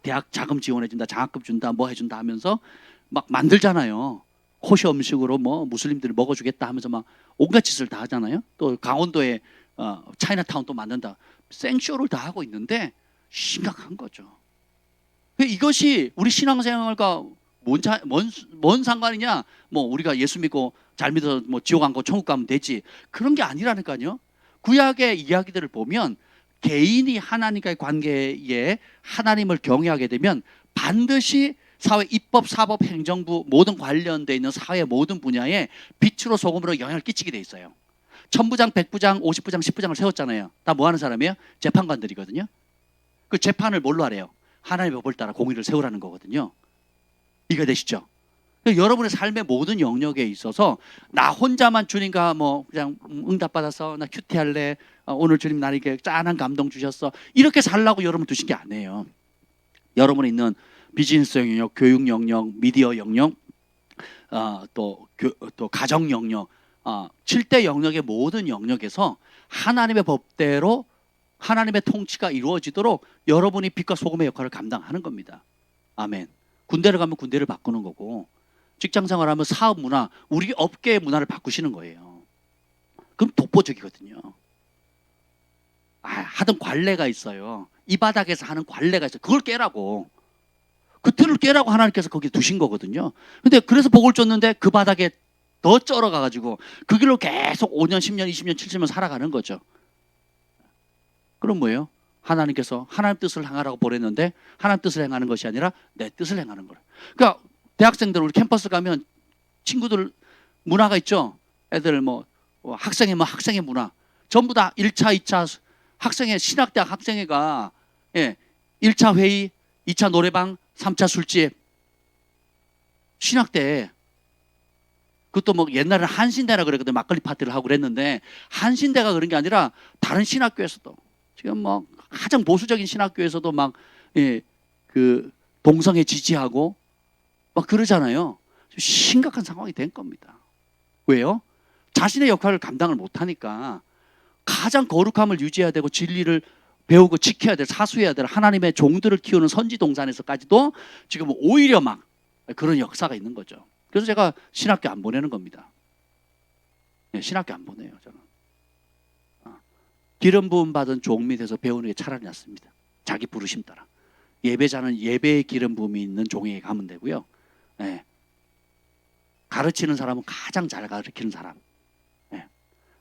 대학 자금 지원해준다, 장학금 준다, 뭐 해준다 하면서 막 만들잖아요. 호시 음식으로 무슬림들을 먹어주겠다 하면서 막 온갖 짓을 다 하잖아요. 또 강원도에 차이나타운 또 만든다. 생쇼를 다 하고 있는데 심각한 거죠. 이것이 우리 신앙생활과 뭔 상관이냐? 우리가 예수 믿고 잘 믿어서 지옥 안 가고 천국 가면 되지. 그런 게 아니라니까요. 구약의 이야기들을 보면 개인이 하나님과의 관계에 하나님을 경외하게 되면 반드시 사회, 입법, 사법, 행정부 모든 관련되어 있는 사회 모든 분야에 빛으로 소금으로 영향을 끼치게 돼 있어요. 천부장, 백부장, 50부장, 10부장을 세웠잖아요. 다 뭐 하는 사람이에요? 재판관들이거든요. 그 재판을 뭘로 하래요? 하나님의 법을 따라 공의를 세우라는 거거든요. 이해가 되시죠? 여러분의 삶의 모든 영역에 있어서 나 혼자만 주님과 그냥 응답받아서 나 큐티할래, 오늘 주님 나에게 짠한 감동 주셨어, 이렇게 살라고 여러분 두신 게 아니에요. 여러분이 있는 비즈니스 영역, 교육 영역, 미디어 영역, 또 가정 영역, 7대 영역의 모든 영역에서 하나님의 법대로 하나님의 통치가 이루어지도록 여러분이 빛과 소금의 역할을 감당하는 겁니다. 아멘. 군대를 가면 군대를 바꾸는 거고, 직장생활하면 사업 문화, 우리 업계의 문화를 바꾸시는 거예요. 그럼 독보적이거든요. 하던 관례가 있어요. 이 바닥에서 하는 관례가 있어요. 그걸 깨라고. 그 틀을 깨라고 하나님께서 거기 두신 거거든요. 근데 그래서 복을 줬는데 그 바닥에 더 쩔어가가지고 그 길로 계속 5년, 10년, 20년, 70년 살아가는 거죠. 그럼 뭐예요? 하나님께서 하나님 뜻을 행하라고 보냈는데 하나님 뜻을 행하는 것이 아니라 내 뜻을 행하는 거예요. 그러니까 대학생들 우리 캠퍼스 가면 친구들 문화가 있죠. 애들 학생회 학생회 문화 전부 다 1차, 2차 학생회, 신학대학 학생회가 1차 회의, 2차 노래방, 3차 술집. 신학대 그것도 옛날에는 한신대라 그랬거든요. 막걸리 파티를 하고 그랬는데 한신대가 그런 게 아니라 다른 신학교에서도 지금 가장 보수적인 신학교에서도 그 동성애 지지하고 막 그러잖아요. 심각한 상황이 된 겁니다. 왜요? 자신의 역할을 감당을 못하니까 가장 거룩함을 유지해야 되고 진리를 배우고 지켜야 될, 사수해야 될 하나님의 종들을 키우는 선지 동산에서까지도 지금 오히려 막 그런 역사가 있는 거죠. 그래서 제가 신학교 안 보내는 겁니다. 네, 신학교 안 보내요, 저는. 기름 부음 받은 종 밑에서 배우는 게 차라리 낫습니다. 자기 부르심 따라. 예배자는 예배의 기름 부음이 있는 종에게 가면 되고요. 네. 가르치는 사람은 가장 잘 가르치는 사람. 네.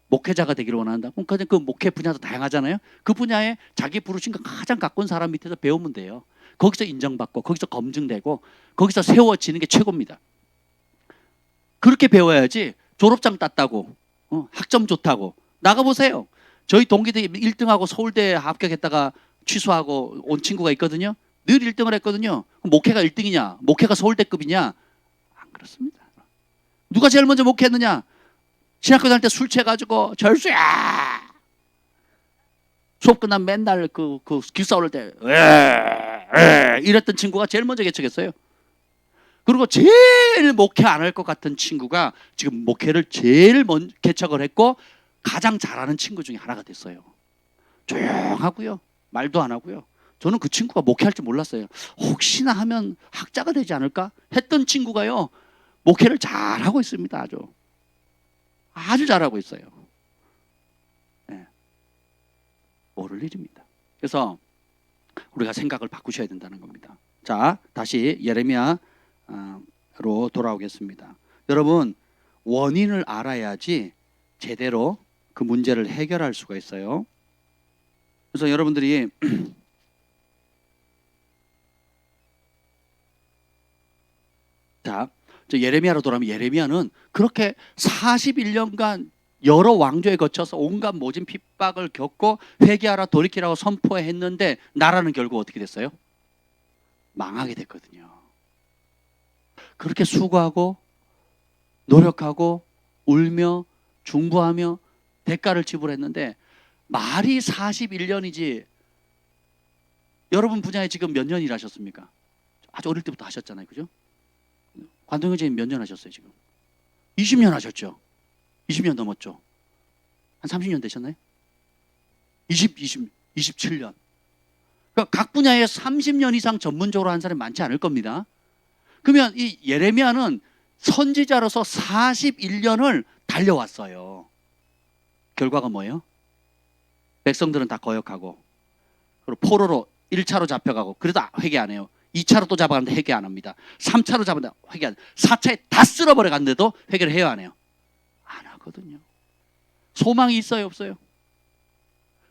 목회자가 되기를 원한다. 그 목회 분야도 다양하잖아요. 그 분야에 자기 부르신 거 가장 가까운 사람 밑에서 배우면 돼요. 거기서 인정받고 거기서 검증되고 거기서 세워지는 게 최고입니다. 그렇게 배워야지 졸업장 땄다고 학점 좋다고 나가보세요. 저희 동기들이 1등하고 서울대 합격했다가 취소하고 온 친구가 있거든요. 늘 1등을 했거든요. 목회가 1등이냐? 목회가 서울대급이냐? 안 그렇습니다. 누가 제일 먼저 목회했느냐? 신학교 다닐 때 술 취해가지고 절수야! 수업 끝나면 맨날 그 기숙사 오를 때 이랬던 친구가 제일 먼저 개척했어요. 그리고 제일 목회 안 할 것 같은 친구가 지금 목회를 제일 먼저 개척을 했고 가장 잘하는 친구 중에 하나가 됐어요. 조용하고요. 말도 안 하고요. 저는 그 친구가 목회할 줄 몰랐어요. 혹시나 하면 학자가 되지 않을까 했던 친구가요. 목회를 잘하고 있습니다. 아주 잘하고 있어요. 네. 모를 일입니다. 그래서 우리가 생각을 바꾸셔야 된다는 겁니다. 자, 다시 예레미야로 돌아오겠습니다. 여러분, 원인을 알아야지 제대로 그 문제를 해결할 수가 있어요. 그래서 여러분들이 자, 예레미야로 돌아오면 예레미야는 그렇게 41년간 여러 왕조에 거쳐서 온갖 모진 핍박을 겪고 회개하라 돌이키라고 선포했는데 나라는 결국 어떻게 됐어요? 망하게 됐거든요. 그렇게 수고하고 노력하고 울며 중부하며 대가를 지불했는데 말이 41년이지 여러분 분야에 지금 몇 년 일하셨습니까? 아주 어릴 때부터 하셨잖아요. 그죠? 관동현 선생님 몇 년 하셨어요 지금? 20년 하셨죠? 20년 넘었죠? 한 30년 되셨나요? 27년. 그러니까 각 분야에 30년 이상 전문적으로 한 사람이 많지 않을 겁니다. 그러면 이 예레미야는 선지자로서 41년을 달려왔어요. 결과가 뭐예요? 백성들은 다 거역하고 그리고 포로로 1차로 잡혀가고 그래도 회개 안 해요. 2차로 또 잡아갔는데 회개 안 합니다. 3차로 잡았는데 회개 안 해요. 4차에 다 쓸어버려 갔는데도 회개를 해요 안 해요? 안 하거든요. 소망이 있어요 없어요?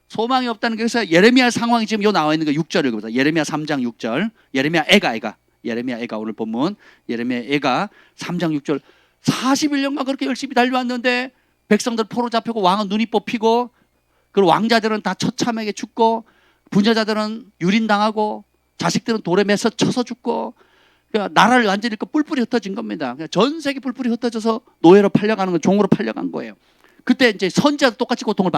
소망이 없다는 게 그래서 예레미야 상황이 지금 요 나와 있는 거 6절 읽어보자. 예레미야 3장 6절. 예레미야 애가 오늘 본문 예레미야 애가 3장 6절. 41년간 그렇게 열심히 달려왔는데 백성들 포로 잡히고 왕은 눈이 뽑히고 그리고 왕자들은 다 처참하게 죽고 부녀자들은 유린당하고 자식들은 돌에 매서 쳐서 죽고 그러니까 나라를 완전히 뿔뿔이 흩어진 겁니다. 전 세계 뿔뿔이 흩어져서 노예로 팔려가는 거 종으로 팔려간 거예요. 그때 이제 선지자도 똑같이 고통을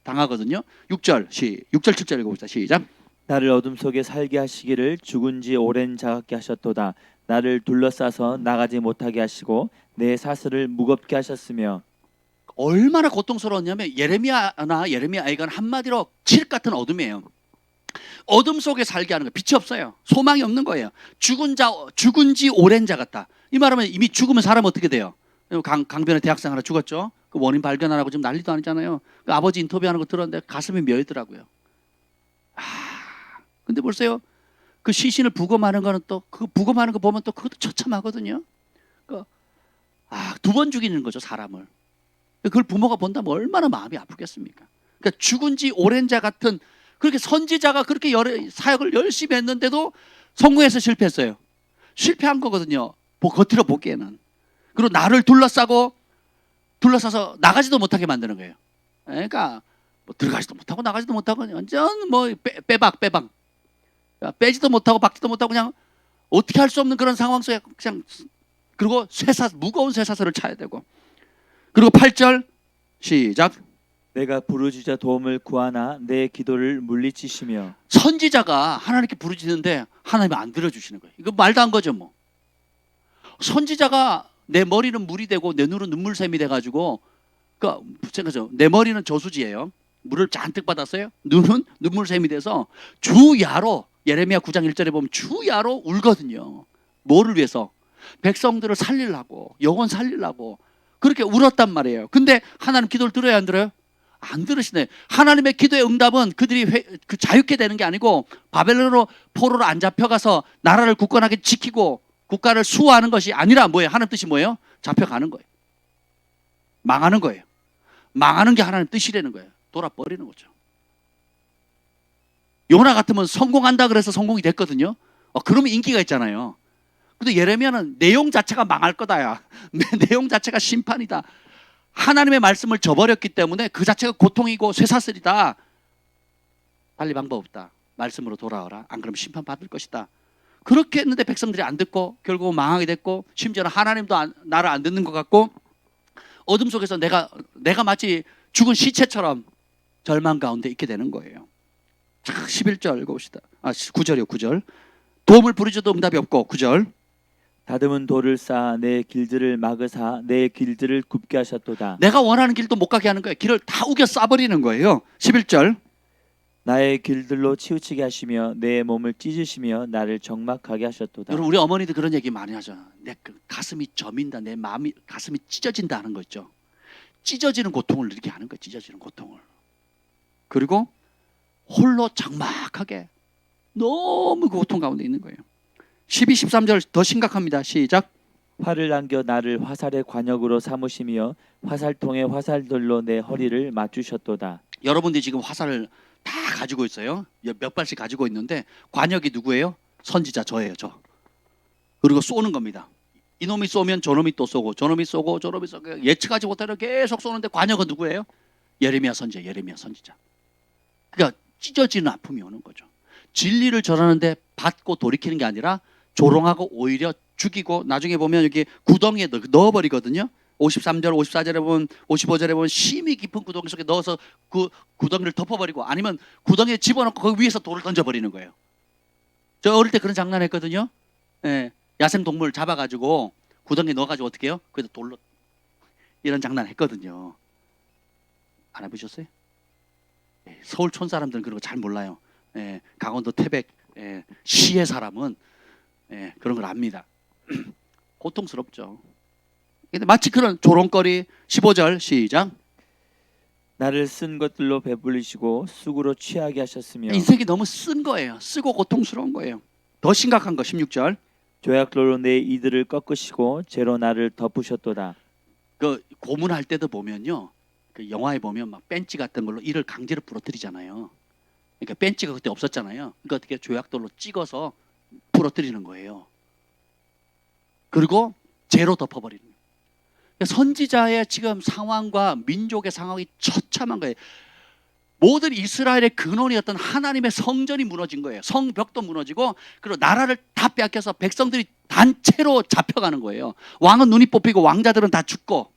당하거든요. 6절 7절 읽어봅시다. 시작. 나를 어둠 속에 살게 하시기를 죽은 지 오랜 자 같게 하셨도다. 나를 둘러싸서 나가지 못하게 하시고 내 사슬을 무겁게 하셨으며. 얼마나 고통스러웠냐면 예레미야나 예레미야 아이가 한마디로 칠흑 같은 어둠이에요. 어둠 속에 살게 하는 거예요. 빛이 없어요. 소망이 없는 거예요. 죽은 지 오랜 자 같다. 이 말하면 이미 죽으면 사람 어떻게 돼요? 강변의 대학생 하나 죽었죠. 그 원인 발견하라고 지금 난리도 아니잖아요. 그 아버지 인터뷰하는 거 들었는데 가슴이 며이더라고요. 근데 보세요. 그 시신을 부검하는 거는 또 그 부검하는 거 보면 또 그것도 처참하거든요. 두 번 죽이는 거죠 사람을. 그걸 부모가 본다면 얼마나 마음이 아프겠습니까? 그러니까 죽은 지 오랜 자 같은 그렇게 선지자가 그렇게 사역을 열심히 했는데도 성공해서 실패했어요. 실패한 거거든요. 겉으로 보기에는. 그리고 나를 둘러싸서 나가지도 못하게 만드는 거예요. 그러니까 들어가지도 못하고 나가지도 못하고 완전 빼박. 빼지도 못하고 박지도 못하고 그냥 어떻게 할 수 없는 그런 상황 속에 그냥 그리고 무거운 쇠사슬을 차야 되고 그리고 8절 시작. 내가 부르짖어 도움을 구하나 내 기도를 물리치시며. 선지자가 하나님께 부르짖는데 하나님이 안 들어주시는 거예요. 이거 말도 안 거죠 뭐. 선지자가 내 머리는 물이 되고 내 눈은 눈물샘이 돼가지고 내 머리는 저수지예요. 물을 잔뜩 받았어요. 눈은 눈물샘이 돼서 주야로 예레미야 9장 1절에 보면 주야로 울거든요. 뭐를 위해서? 백성들을 살리려고, 영혼 살리려고 그렇게 울었단 말이에요. 근데 하나님 기도를 들어야 안 들어요? 안 들으시네. 하나님의 기도의 응답은 그들이 자유케 되는 게 아니고 바벨론으로 포로로 안 잡혀가서 나라를 굳건하게 지키고 국가를 수호하는 것이 아니라 뭐예요? 하나님 뜻이 뭐예요? 잡혀가는 거예요. 망하는 거예요. 망하는 게 하나님 뜻이라는 거예요. 돌아버리는 거죠. 요나 같으면 성공한다 그래서 성공이 됐거든요. 그러면 인기가 있잖아요. 근데 예레미야는 내용 자체가 망할 거다야. 내용 자체가 심판이다. 하나님의 말씀을 저버렸기 때문에 그 자체가 고통이고 쇠사슬이다. 빨리 방법 없다. 말씀으로 돌아와라. 안 그러면 심판받을 것이다. 그렇게 했는데 백성들이 안 듣고 결국 망하게 됐고 심지어는 하나님도 나를 안 듣는 것 같고 어둠 속에서 내가 마치 죽은 시체처럼 절망 가운데 있게 되는 거예요. 11절 읽어봅시다. 9절이요. 9절. 도움을 부르짖어도 응답이 없고 9절. 다듬은 돌을 쌓아 내 길들을 막으사 내 길들을 굽게 하셨도다. 내가 원하는 길도 못 가게 하는 거예요. 길을 다 우겨 싸버리는 거예요. 11절. 나의 길들로 치우치게 하시며 내 몸을 찢으시며 나를 적막하게 하셨도다. 여러분 우리 어머니도 그런 얘기 많이 하죠. 내 가슴이 저민다. 내 마음이 가슴이 찢어진다 하는 거 있죠. 찢어지는 고통을 이렇게 하는 거예요. 찢어지는 고통을. 그리고 홀로 적막하게 너무 그 고통 가운데 있는 거예요. 12, 13절 더 심각합니다. 시작. 활을 남겨 나를 화살의 관역으로 삼으시며 화살통의 화살들로 내 허리를 맞추셨도다. 여러분들이 지금 화살을 다 가지고 있어요. 몇 발씩 가지고 있는데 관역이 누구예요? 선지자 저예요. 저. 그리고 쏘는 겁니다. 이놈이 쏘면 저놈이 또 쏘고 저놈이 쏘고 저놈이 쏘고 예측하지 못하는 계속 쏘는데 관역은 누구예요? 예레미야 선지자. 예레미야 선지자. 그러니까 찢어지는 아픔이 오는 거죠. 진리를 전하는데 받고 돌이키는 게 아니라 조롱하고 오히려 죽이고 나중에 보면 여기 구덩이에 넣어버리거든요. 53절, 54절에 보면 55절에 보면 심히 깊은 구덩이 속에 넣어서 그 구덩이를 덮어버리고 아니면 구덩이에 집어넣고 거기 위에서 돌을 던져버리는 거예요. 저 어릴 때 그런 장난 했거든요. 예, 야생동물 잡아가지고 구덩이에 넣어가지고 어떻게 해요? 그래서 돌로 이런 장난 했거든요. 안 해보셨어요? 예, 서울 촌 사람들은 그런 거 잘 몰라요. 예, 강원도 태백 시의 사람은 그런 걸 압니다. 고통스럽죠. 근데 마치 그런 조롱거리 15절 시작. 나를 쓴 것들로 배불리시고 쑥으로 취하게 하셨으며 인생이 너무 쓴 거예요. 쓰고 고통스러운 거예요. 더 심각한 거 16절. 조약돌로 내 이들을 꺾으시고 죄로 나를 덮으셨도다. 그 고문할 때도 보면요. 그 영화에 보면 막 벤치 같은 걸로 이를 강제로 부러뜨리잖아요. 그러니까 벤치가 그때 없었잖아요. 그러니까 어떻게 조약돌로 찍어서 부러뜨리는 거예요. 그리고 죄로 덮어버리는 거예요. 선지자의 지금 상황과 민족의 상황이 처참한 거예요. 모든 이스라엘의 근원이었던 하나님의 성전이 무너진 거예요. 성벽도 무너지고 그리고 나라를 다 빼앗겨서 백성들이 단체로 잡혀가는 거예요. 왕은 눈이 뽑히고 왕자들은 다 죽고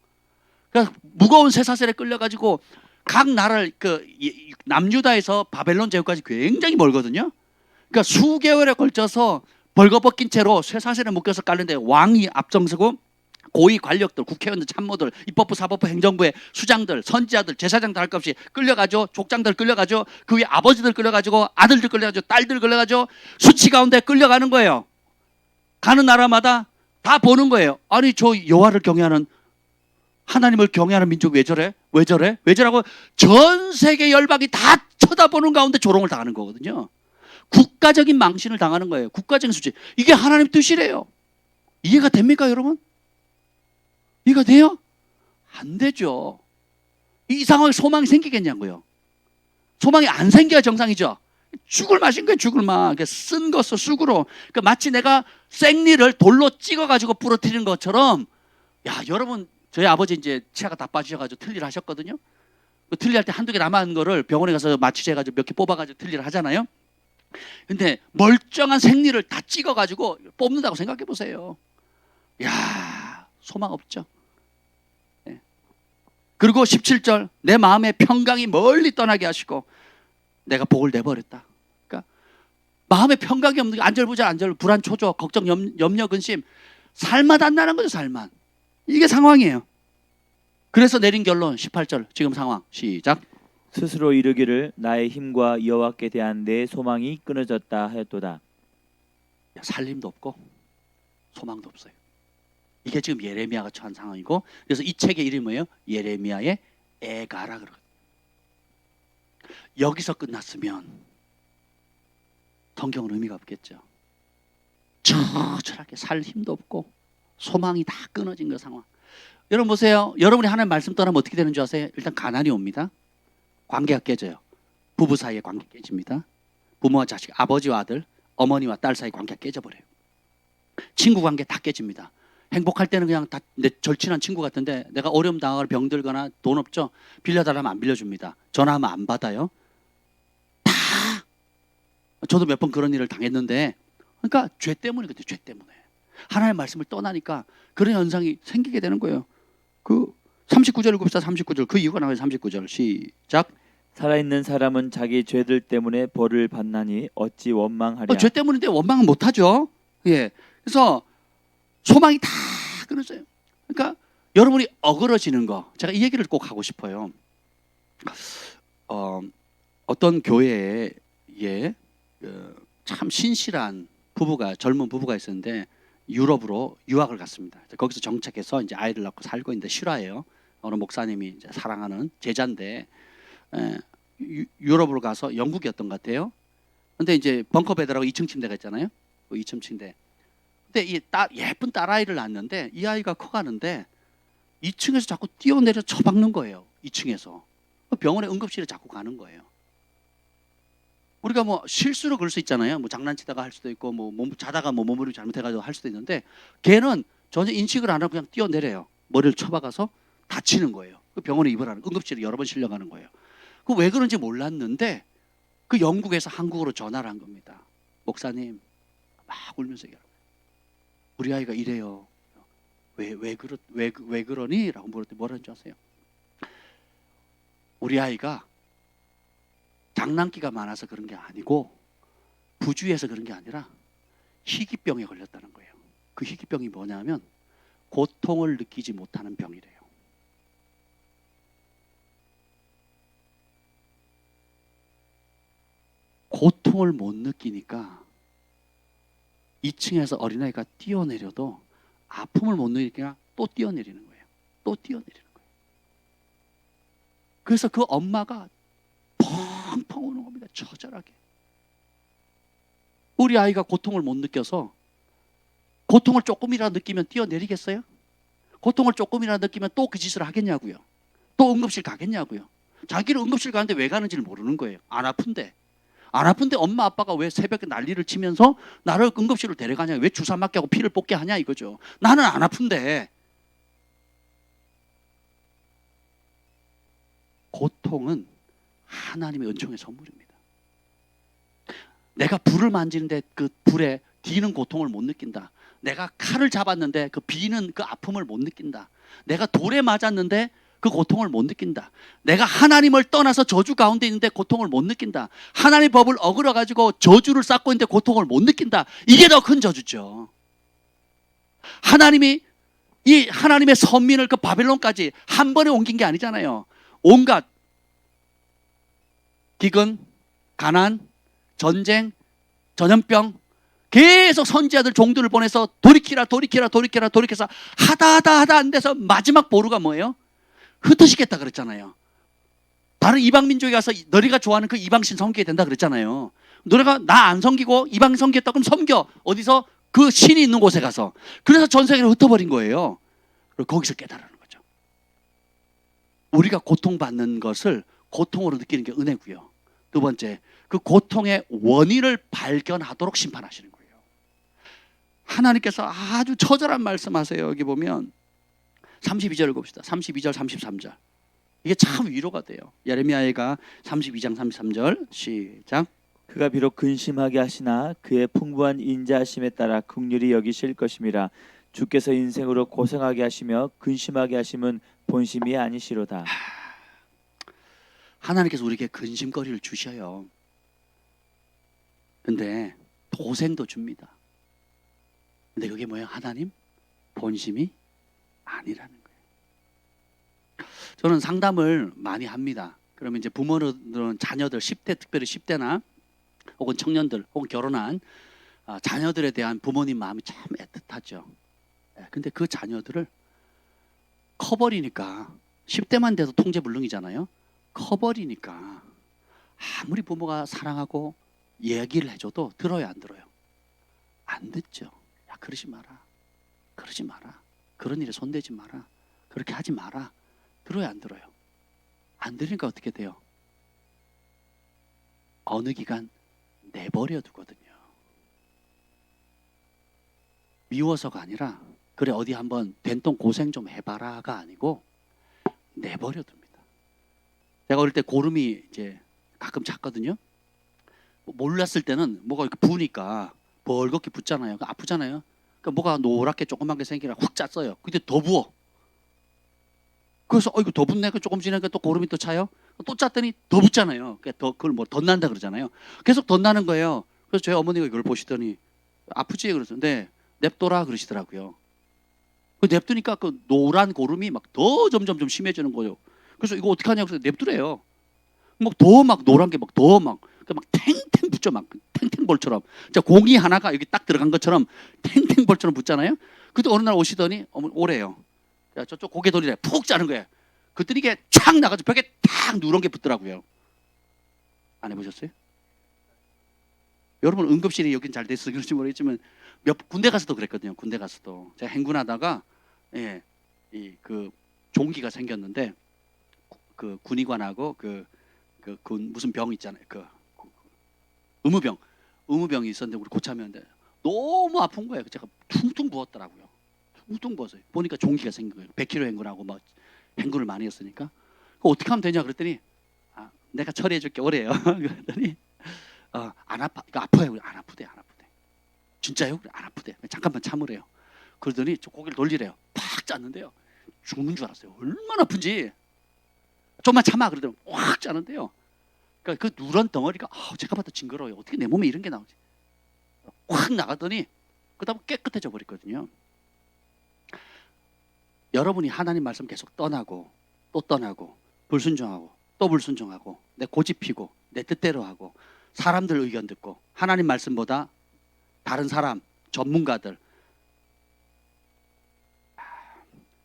그러니까 무거운 쇠사슬에 끌려가지고 각 나라를 남유다에서 바벨론 제국까지 굉장히 멀거든요. 그러니까 수개월에 걸쳐서 벌거벗긴 채로 쇠사슬에 묶여서 깔는데 왕이 앞장서고 고위 관력들, 국회의원들, 참모들, 입법부, 사법부, 행정부의 수장들, 선지자들, 제사장 다 할 것 없이 끌려가죠. 족장들 끌려가죠. 그 위에 아버지들 끌려가지고 아들들 끌려가죠. 딸들 끌려가죠. 수치 가운데 끌려가는 거예요. 가는 나라마다 다 보는 거예요. 아니 저 여호와를 경외하는 하나님을 경외하는 민족 왜 저래? 왜 저래? 왜 저라고 전 세계 열방이 다 쳐다보는 가운데 조롱을 당하는 거거든요. 국가적인 망신을 당하는 거예요. 국가적인 수치. 이게 하나님 뜻이래요. 이해가 됩니까 여러분? 이해가 돼요? 안 되죠. 이 상황에 소망이 생기겠냐고요. 소망이 안 생겨야 정상이죠. 죽을 맛인 거예요. 죽을 맛. 쓴 것을 쑥으로. 그러니까 마치 내가 생리를 돌로 찍어가지고 부러뜨리는 것처럼 야 여러분 저희 아버지 이제 치아가 다 빠지셔가지고 틀니를 하셨거든요. 그 틀니 할 때 한두 개 남은 거를 병원에 가서 마취해가지고 몇 개 뽑아가지고 틀니를 하잖아요. 근데 멀쩡한 생리를 다 찍어가지고 뽑는다고 생각해 보세요. 야 소망 없죠. 네. 그리고 17절 내 마음의 평강이 멀리 떠나게 하시고 내가 복을 내버렸다. 그러니까 마음의 평강이 없는 게 안절부절 불안 초조 걱정 염려 근심 살맛 안 나는 거죠. 살맛. 이게 상황이에요. 그래서 내린 결론 18절 지금 상황 시작. 스스로 이르기를 나의 힘과 여호와께 대한 내 소망이 끊어졌다 하였도다. 살림도 없고 소망도 없어요. 이게 지금 예레미야가 처한 상황이고, 그래서 이 책의 이름이 뭐예요? 예레미야의 애가라 그러거든요. 여기서 끝났으면 성경은 의미가 없겠죠. 처절하게 살 힘도 없고 소망이 다 끊어진 그 상황. 여러분 보세요. 여러분이 하나님 말씀 떠나면 어떻게 되는 줄 아세요? 일단 가난이 옵니다. 관계가 깨져요. 부부 사이의 관계 깨집니다. 부모와 자식, 아버지와 아들, 어머니와 딸 사이 관계가 깨져버려요. 친구 관계 다 깨집니다. 행복할 때는 그냥 다 내 절친한 친구 같은데, 내가 어려움 당하거나 병들거나 돈 없죠? 빌려달라면 안 빌려줍니다. 전화하면 안 받아요. 다. 저도 몇 번 그런 일을 당했는데, 그러니까 죄 때문이거든요. 죄 때문에. 하나님의 말씀을 떠나니까 그런 현상이 생기게 되는 거예요. 그 39절 읽읍시다. 39절. 그 이유가 나와요. 39절 시작. 살아있는 사람은 자기 죄들 때문에 벌을 받나니 어찌 원망하랴. 죄 때문인데 원망은 못하죠. 예. 그래서 소망이 다 끊어져요. 그러니까 여러분이 어그러지는 거, 제가 이 얘기를 꼭 하고 싶어요. 어떤 교회에 참 신실한 부부가, 젊은 부부가 있었는데 유럽으로 유학을 갔습니다. 거기서 정착해서 이제 아이를 낳고 살고 있는데 실화예요. 어느 목사님이 이제 사랑하는 제자인데 유럽으로 가서 영국이었던 것 같아요. 근데 이제 벙커베드라고 2층 침대가 있잖아요. 그 2층 침대. 근데 이 예쁜 딸아이를 낳았는데 이 아이가 커가는데 2층에서 자꾸 뛰어내려 처박는 거예요. 2층에서. 병원에 응급실에 자꾸 가는 거예요. 우리가 뭐 실수로 그럴 수 있잖아요. 뭐 장난치다가 할 수도 있고, 뭐 자다가 뭐 몸을 잘못해가지고 할 수도 있는데, 걔는 전혀 인식을 안 하고 그냥 뛰어내려요. 머리를 쳐박아서 다치는 거예요. 그 병원에 입원하는, 응급실에 여러 번 실려가는 거예요. 그 왜 그런지 몰랐는데 그 영국에서 한국으로 전화를 한 겁니다. 목사님, 막 울면서 얘기하는 거예요. 우리 아이가 이래요. 왜 그러니? 라고 물었더니 뭐라는 줄 아세요? 우리 아이가 장난기가 많아서 그런 게 아니고 부주의해서 그런 게 아니라 희귀병에 걸렸다는 거예요. 그 희귀병이 뭐냐면 고통을 느끼지 못하는 병이래요. 고통을 못 느끼니까 2층에서 어린아이가 뛰어내려도 아픔을 못 느끼니까 또 뛰어내리는 거예요. 또 뛰어내리는 거예요. 그래서 그 엄마가 펑펑 우는 겁니다. 처절하게. 우리 아이가 고통을 못 느껴서, 고통을 조금이라도 느끼면 뛰어내리겠어요? 고통을 조금이라도 느끼면 또 그 짓을 하겠냐고요. 또 응급실 가겠냐고요. 자기는 응급실 가는데 왜 가는지를 모르는 거예요. 안 아픈데. 안 아픈데 엄마 아빠가 왜 새벽에 난리를 치면서 나를 응급실로 데려가냐, 왜 주사 맞게 하고 피를 뽑게 하냐 이거죠. 나는 안 아픈데. 고통은 하나님의 은총의 선물입니다. 내가 불을 만지는데 그 불에 디는 고통을 못 느낀다. 내가 칼을 잡았는데 그 비는 그 아픔을 못 느낀다. 내가 돌에 맞았는데 그 고통을 못 느낀다. 내가 하나님을 떠나서 저주 가운데 있는데 고통을 못 느낀다. 하나님의 법을 어그러 가지고 저주를 쌓고 있는데 고통을 못 느낀다. 이게 더 큰 저주죠. 하나님이 이 하나님의 선민을 그 바벨론까지 한 번에 옮긴 게 아니잖아요. 온갖 기근, 가난, 전쟁, 전염병, 계속 선지자들 종들을 보내서 돌이키라 돌이켜서 하다 안 돼서 마지막 보루가 뭐예요? 흩으시겠다 그랬잖아요. 다른 이방 민족에 가서 너희가 좋아하는 그 이방신 섬기게 된다 그랬잖아요. 너희가 나 안 섬기고 이방 섬기겠다 그럼 섬겨. 어디서? 그 신이 있는 곳에 가서. 그래서 전 세계를 흩어버린 거예요. 그리고 거기서 깨달은 거죠. 우리가 고통받는 것을 고통으로 느끼는 게 은혜고요. 두 번째, 그 고통의 원인을 발견하도록 심판하시는 거예요. 하나님께서 아주 처절한 말씀하세요. 여기 보면 32절 읽읍시다. 32절 33절. 이게 참 위로가 돼요. 예레미야가 32장 33절 시작. 그가 비록 근심하게 하시나 그의 풍부한 인자하심에 따라 긍휼히 여기실 것임이라. 주께서 인생으로 고생하게 하시며 근심하게 하심은 본심이 아니시로다. 하나님께서 우리에게 근심거리를 주셔요. 근데 고생도 줍니다. 근데 그게 뭐예요? 하나님 본심이 아니라는 거예요. 저는 상담을 많이 합니다. 그러면 이제 부모들은 자녀들 10대 특별히 10대나 혹은 청년들 혹은 결혼한 자녀들에 대한 부모님 마음이 참 애틋하죠. 근데 그 자녀들을 커버리니까 10대만 돼도 통제불능이잖아요. 커버리니까 아무리 부모가 사랑하고 얘기를 해줘도 들어요, 안 들어요? 안 듣죠. 야, 그러지 마라. 그러지 마라. 그런 일에 손대지 마라. 그렇게 하지 마라. 들어요, 안 들어요? 안 들으니까 어떻게 돼요? 어느 기간 내버려 두거든요. 미워서가 아니라 그래 어디 한번 된통 고생 좀 해봐라가 아니고 내버려 둡니다. 제가 어릴 때 고름이 이제 가끔 찼거든요. 몰랐을 때는 뭐가 이렇게 부으니까 벌겋게 붓잖아요. 아프잖아요. 그러니까 뭐가 노랗게 조그맣게 생기라 확 짰어요. 근데 더 부어. 그래서 이거 더 붓네. 조금 지나니까 또 고름이 또 차요. 또 짰더니 더 붓잖아요. 그러니까 더 그걸 뭐 덧난다 그러잖아요. 계속 덧나는 거예요. 그래서 저희 어머니가 이걸 보시더니 아프지 그래서 네 냅둬라 그러시더라고요. 그 냅두니까 그 노란 고름이 막 더 점점 좀 심해지는 거예요. 그래서 이거 어떻게 하냐고 해서 냅두래요. 막 더 막 노란 게 막 더 막 탱탱 붙죠. 막 탱탱볼처럼. 자, 공이 하나가 여기 딱 들어간 것처럼 탱탱볼처럼 붙잖아요. 그때 어느 날 오시더니 어머니 오래요. 자, 저쪽 고개 돌리래. 푹 자는 거예요. 그랬더니 이게 촥 나가서 벽에 탁 누런 게 붙더라고요. 안 해보셨어요? 여러분 응급실이 여긴 잘 됐어 그런지 모르겠지만 몇 군대 가서도 그랬거든요. 군대 가서도 제가 행군하다가 예, 이 그 종기가 생겼는데 그 군의관하고 그 무슨 병 있잖아요. 그 의무병이 있었는데 우리 고참이었는데 너무 아픈 거예요. 제가 퉁퉁 부었더라고요. 퉁퉁 부었어요. 보니까 종기가 생긴 거예요. 100km 행군하고 막 행군을 많이 했으니까 어떻게 하면 되냐 그랬더니 내가 처리해줄게 오래요. 그랬더니 안 아파. 이거 아파요. 안 아프대. 진짜요? 그래, 안 아프대. 잠깐만 참으래요. 그러더니 저 고개를 돌리래요. 팍 짰는데요. 죽는 줄 알았어요. 얼마나 아픈지. 좀만 참아 그러더니 확 짜는데요. 그러니까 그 누런 덩어리가 제가 봐도 징그러워요. 어떻게 내 몸에 이런 게 나오지? 확 나가더니 그다음 깨끗해져 버렸거든요. 여러분이 하나님 말씀 계속 떠나고 또 떠나고 불순종하고 또 불순종하고 내 고집 피고 내 뜻대로 하고 사람들 의견 듣고 하나님 말씀보다 다른 사람 전문가들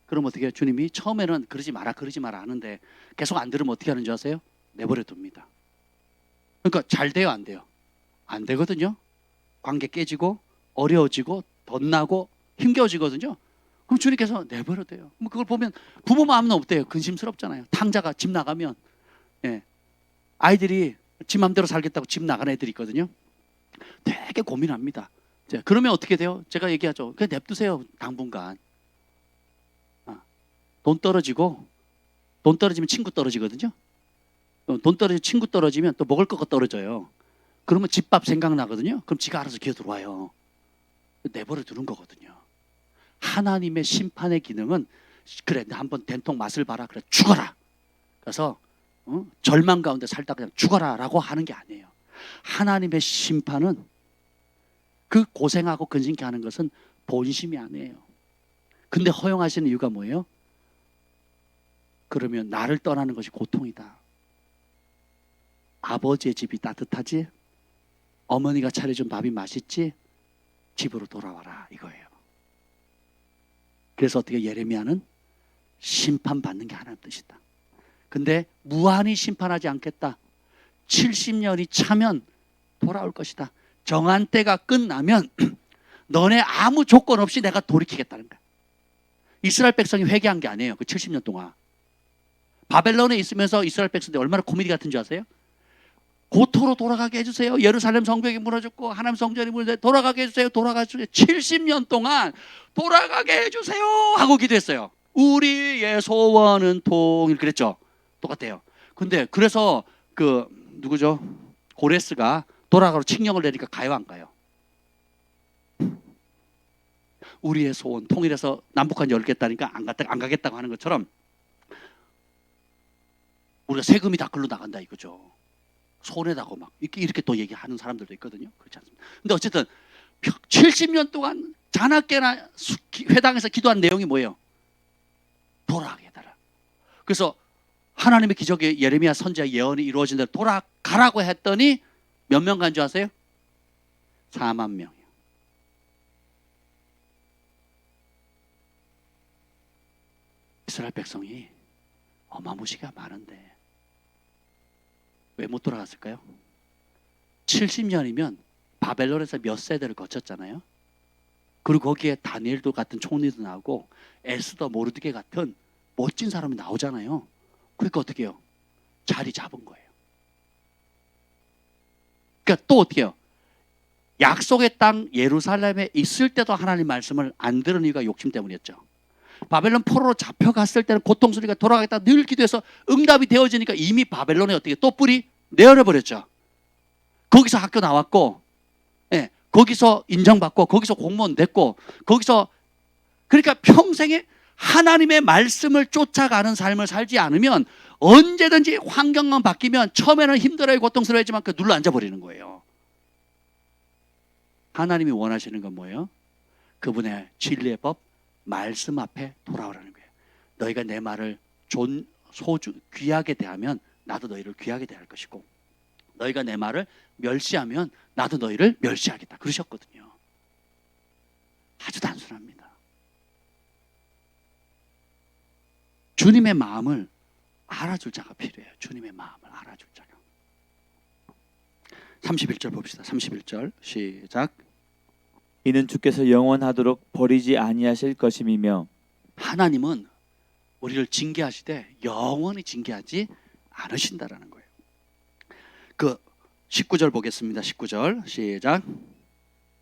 그럼 어떻게 해요? 주님이 처음에는 그러지 마라 하는데 계속 안 들으면 어떻게 하는 줄 아세요? 내버려 둡니다. 그러니까 잘 돼요 안 돼요? 안 되거든요. 관계 깨지고 어려워지고 덧나고 힘겨워지거든요. 그럼 주님께서 내버려 둬요. 그걸 보면 부모 마음은 없대요. 근심스럽잖아요. 탕자가 집 나가면 아이들이 집 맘대로 살겠다고 집 나간 애들이 있거든요. 되게 고민합니다. 그러면 어떻게 돼요? 제가 얘기하죠. 그냥 냅두세요 당분간. 돈 떨어지면 친구 떨어지거든요. 친구 떨어지면 또 먹을 거가 떨어져요. 그러면 집밥 생각나거든요. 그럼 지가 알아서 기어 들어와요. 내버려 두는 거거든요. 하나님의 심판의 기능은 그래 한번 된통 맛을 봐라. 그래 죽어라. 그래서 절망 가운데 살다 그냥 죽어라라고 하는 게 아니에요. 하나님의 심판은 그 고생하고 근심케 하는 것은 본심이 아니에요. 근데 허용하시는 이유가 뭐예요? 그러면 나를 떠나는 것이 고통이다. 아버지의 집이 따뜻하지? 어머니가 차려준 밥이 맛있지? 집으로 돌아와라 이거예요. 그래서 어떻게 예레미야는 심판받는 게 하나님 뜻이다. 근데 무한히 심판하지 않겠다. 70년이 차면 돌아올 것이다. 정한 때가 끝나면 너네 아무 조건 없이 내가 돌이키겠다는 거야. 이스라엘 백성이 회개한 게 아니에요. 그 70년 동안. 바벨론에 있으면서 이스라엘 백성들이 얼마나 코미디 같은 줄 아세요? 고토로 돌아가게 해주세요. 예루살렘 성벽이 무너졌고 하나님 성전이 무너졌는데 돌아가게 해주세요. 70년 동안 돌아가게 해주세요 하고 기도했어요. 우리의 소원은 통일 그랬죠. 똑같아요. 근데 그래서 그 누구죠? 고레스가 돌아가로 칙령을 내니까 가요 안 가요? 우리의 소원 통일해서 남북한 열겠다니까 안 가겠다고 하는 것처럼 우리가 세금이 다 글로 나간다 이거죠. 손해다고 막 이렇게 또 얘기하는 사람들도 있거든요. 그렇지 않습니다. 근데 어쨌든 70년 동안 자나깨나 회당에서 기도한 내용이 뭐예요? 돌아가게 해달라. 그래서 하나님의 기적의 예레미야 선지자 예언이 이루어진 대로 돌아가라고 했더니 몇 명 간 줄 아세요? 4만 명이요. 이스라엘 백성이 어마무시가 많은데 왜 못 돌아갔을까요? 70년이면 바벨론에서 몇 세대를 거쳤잖아요. 그리고 거기에 다니엘도 같은 총리도 나오고 에스더 모르드게 같은 멋진 사람이 나오잖아요. 그러니까 어떻게 해요? 자리 잡은 거예요. 그러니까 또 어떻게 해요? 약속의 땅 예루살렘에 있을 때도 하나님 말씀을 안 들은 이유가 욕심 때문이었죠. 바벨론 포로로 잡혀갔을 때는 고통스러우니까 돌아가겠다 늘 기도해서 응답이 되어지니까 이미 바벨론에 어떻게 또 뿌리 내려버렸죠. 거기서 학교 나왔고, 예, 거기서 인정받고, 거기서 공무원 됐고, 거기서 그러니까 평생에 하나님의 말씀을 쫓아가는 삶을 살지 않으면 언제든지 환경만 바뀌면 처음에는 힘들어요, 고통스러워하지만 그 눌러 앉아버리는 거예요. 하나님이 원하시는 건 뭐예요? 그분의 진리의 법, 말씀 앞에 돌아오라는 거예요. 너희가 내 말을 귀하게 대하면 나도 너희를 귀하게 대할 것이고 너희가 내 말을 멸시하면 나도 너희를 멸시하겠다 그러셨거든요. 아주 단순합니다. 주님의 마음을 알아줄 자가 필요해요. 주님의 마음을 알아줄 자가. 31절 봅시다. 31절 시작. 이는 주께서 영원하도록 버리지 아니하실 것임이며 하나님은 우리를 징계하시되 영원히 징계하지 않으신다라는 거예요. 그 19절 보겠습니다. 19절 시작.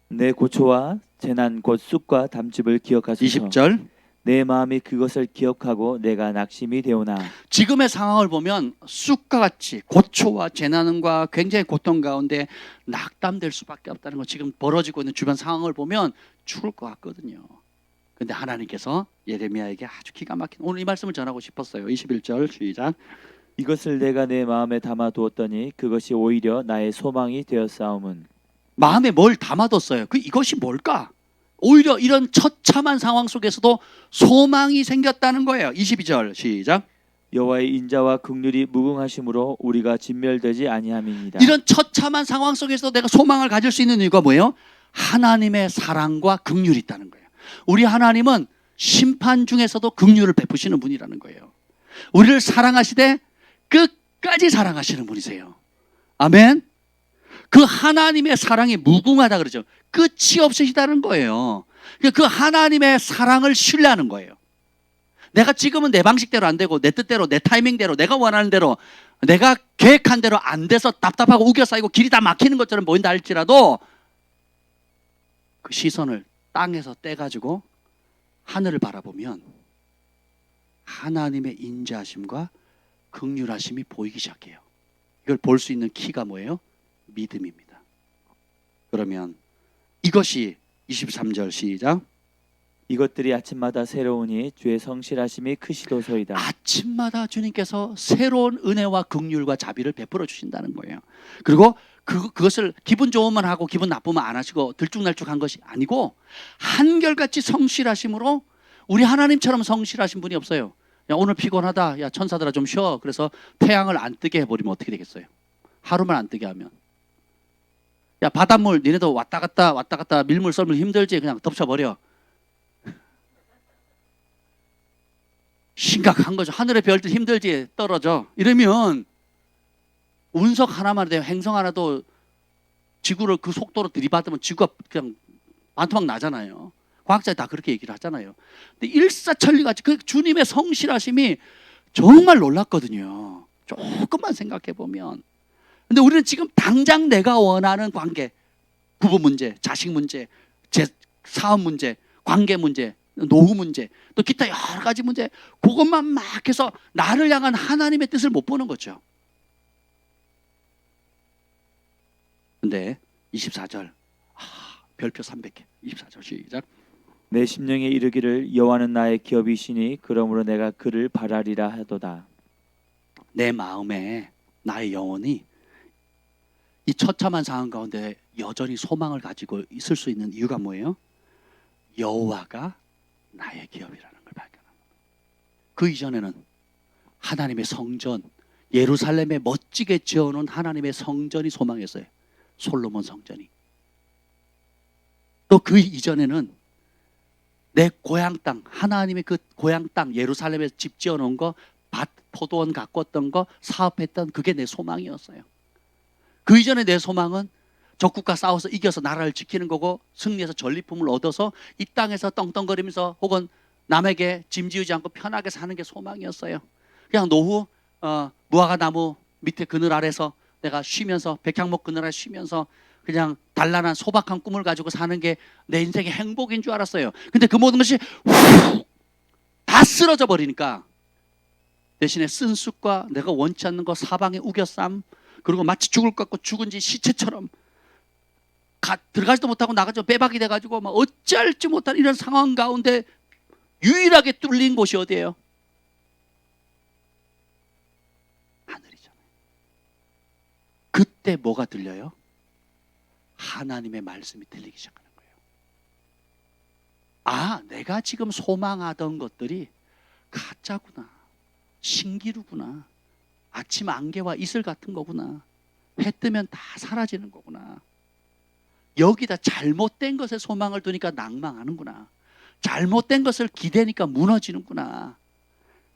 내 고초와 재난 곧 쑥과 담즙을 기억하소서. 20절. 내 마음이 그것을 기억하고 내가 낙심이 되오나. 지금의 상황을 보면 쑥과 같이 고초와 재난과 굉장히 고통 가운데 낙담될 수밖에 없다는 거, 지금 벌어지고 있는 주변 상황을 보면 죽을 것 같거든요. 근데 하나님께서 예레미야에게 아주 기가 막힌 오늘 이 말씀을 전하고 싶었어요. 21절 시작. 이것을 내가 내 마음에 담아두었더니 그것이 오히려 나의 소망이 되었사옴은. 마음에 뭘 담아뒀어요? 이것이 뭘까? 오히려 이런 처참한 상황 속에서도 소망이 생겼다는 거예요. 22절 시작. 여호와의 인자와 긍휼이 무궁하심으로 우리가 진멸되지 아니함이니이다. 이런 처참한 상황 속에서 내가 소망을 가질 수 있는 이유가 뭐예요? 하나님의 사랑과 긍휼이 있다는 거예요. 우리 하나님은 심판 중에서도 긍휼을 베푸시는 분이라는 거예요. 우리를 사랑하시되 끝까지 사랑하시는 분이세요. 아멘. 그 하나님의 사랑이 무궁하다 그러죠. 끝이 없으시다는 거예요. 그 하나님의 사랑을 신뢰하는 거예요. 내가 지금은 내 방식대로 안 되고 내 뜻대로 내 타이밍대로 내가 원하는 대로 내가 계획한 대로 안 돼서 답답하고 우겨 쌓이고 길이 다 막히는 것처럼 보인다 할지라도 그 시선을 땅에서 떼가지고 하늘을 바라보면 하나님의 인자하심과 긍휼하심이 보이기 시작해요. 이걸 볼 수 있는 키가 뭐예요? 믿음입니다. 그러면 이것이 23절 시작. 이것들이 아침마다 새로우니 주의 성실하심이 크시도소이다. 아침마다 주님께서 새로운 은혜와 긍휼과 자비를 베풀어 주신다는 거예요. 그리고 그것을 기분 좋으면 하고 기분 나쁘면 안 하시고 들쭉날쭉한 것이 아니고 한결같이 성실하심으로, 우리 하나님처럼 성실하신 분이 없어요. 야, 오늘 피곤하다. 야, 천사들아 좀 쉬어. 그래서 태양을 안 뜨게 해버리면 어떻게 되겠어요? 하루만 안 뜨게 하면. 야, 바닷물 니네도 왔다 갔다 밀물 썰물 힘들지? 그냥 덮쳐버려. 심각한 거죠. 하늘의 별들 힘들지? 떨어져. 이러면 운석 하나만 돼요. 행성 하나도 지구를 그 속도로 들이받으면 지구가 그냥 반토막 나잖아요. 과학자들이 다 그렇게 얘기를 하잖아요. 근데 일사천리같이 그 주님의 성실하심이 정말 놀랍거든요. 조금만 생각해 보면. 근데 우리는 지금 당장 내가 원하는 관계, 부부 문제, 자식 문제, 제 사업 문제, 관계 문제, 노후 문제, 또 기타 여러 가지 문제, 그것만 막 해서 나를 향한 하나님의 뜻을 못 보는 거죠. 근데 24절, 별표 300개. 24절 시작. 내 심령에 이르기를 여호와는 나의 기업이시니 그러므로 내가 그를 바라리라 하도다. 내 마음에 나의 영혼이 이 처참한 상황 가운데 여전히 소망을 가지고 있을 수 있는 이유가 뭐예요? 여호와가 나의 기업이라는 걸 발견합니다. 그 이전에는 하나님의 성전, 예루살렘에 멋지게 지어놓은 하나님의 성전이 소망이었어요. 솔로몬 성전이. 또 그 이전에는 내 고향 땅, 하나님의 그 고향 땅 예루살렘에서 집 지어놓은 거, 밭, 포도원 가꿨던 거, 사업했던 그게 내 소망이었어요. 그 이전에 내 소망은 적국과 싸워서 이겨서 나라를 지키는 거고, 승리해서 전리품을 얻어서 이 땅에서 떵떵거리면서 혹은 남에게 짐지우지 않고 편하게 사는 게 소망이었어요. 그냥 노후 무화과 나무 밑에 그늘 아래서 내가 쉬면서, 백향목 그늘 아래 쉬면서 그냥 단란한 소박한 꿈을 가지고 사는 게 내 인생의 행복인 줄 알았어요. 근데 그 모든 것이 다 쓰러져 버리니까 대신에 쓴 쑥과 내가 원치 않는 거 사방에 우겨쌈, 그리고 마치 죽을 것 같고 죽은 지 시체처럼 들어가지도 못하고 나가지도 빼박이 돼가지고 막 어찌할지 못한 이런 상황 가운데 유일하게 뚫린 곳이 어디예요? 하늘이잖아요. 그때 뭐가 들려요? 하나님의 말씀이 들리기 시작하는 거예요. 아, 내가 지금 소망하던 것들이 가짜구나, 신기루구나, 아침 안개와 이슬 같은 거구나, 해 뜨면 다 사라지는 거구나, 여기다 잘못된 것에 소망을 두니까 낭망하는구나, 잘못된 것을 기대니까 무너지는구나.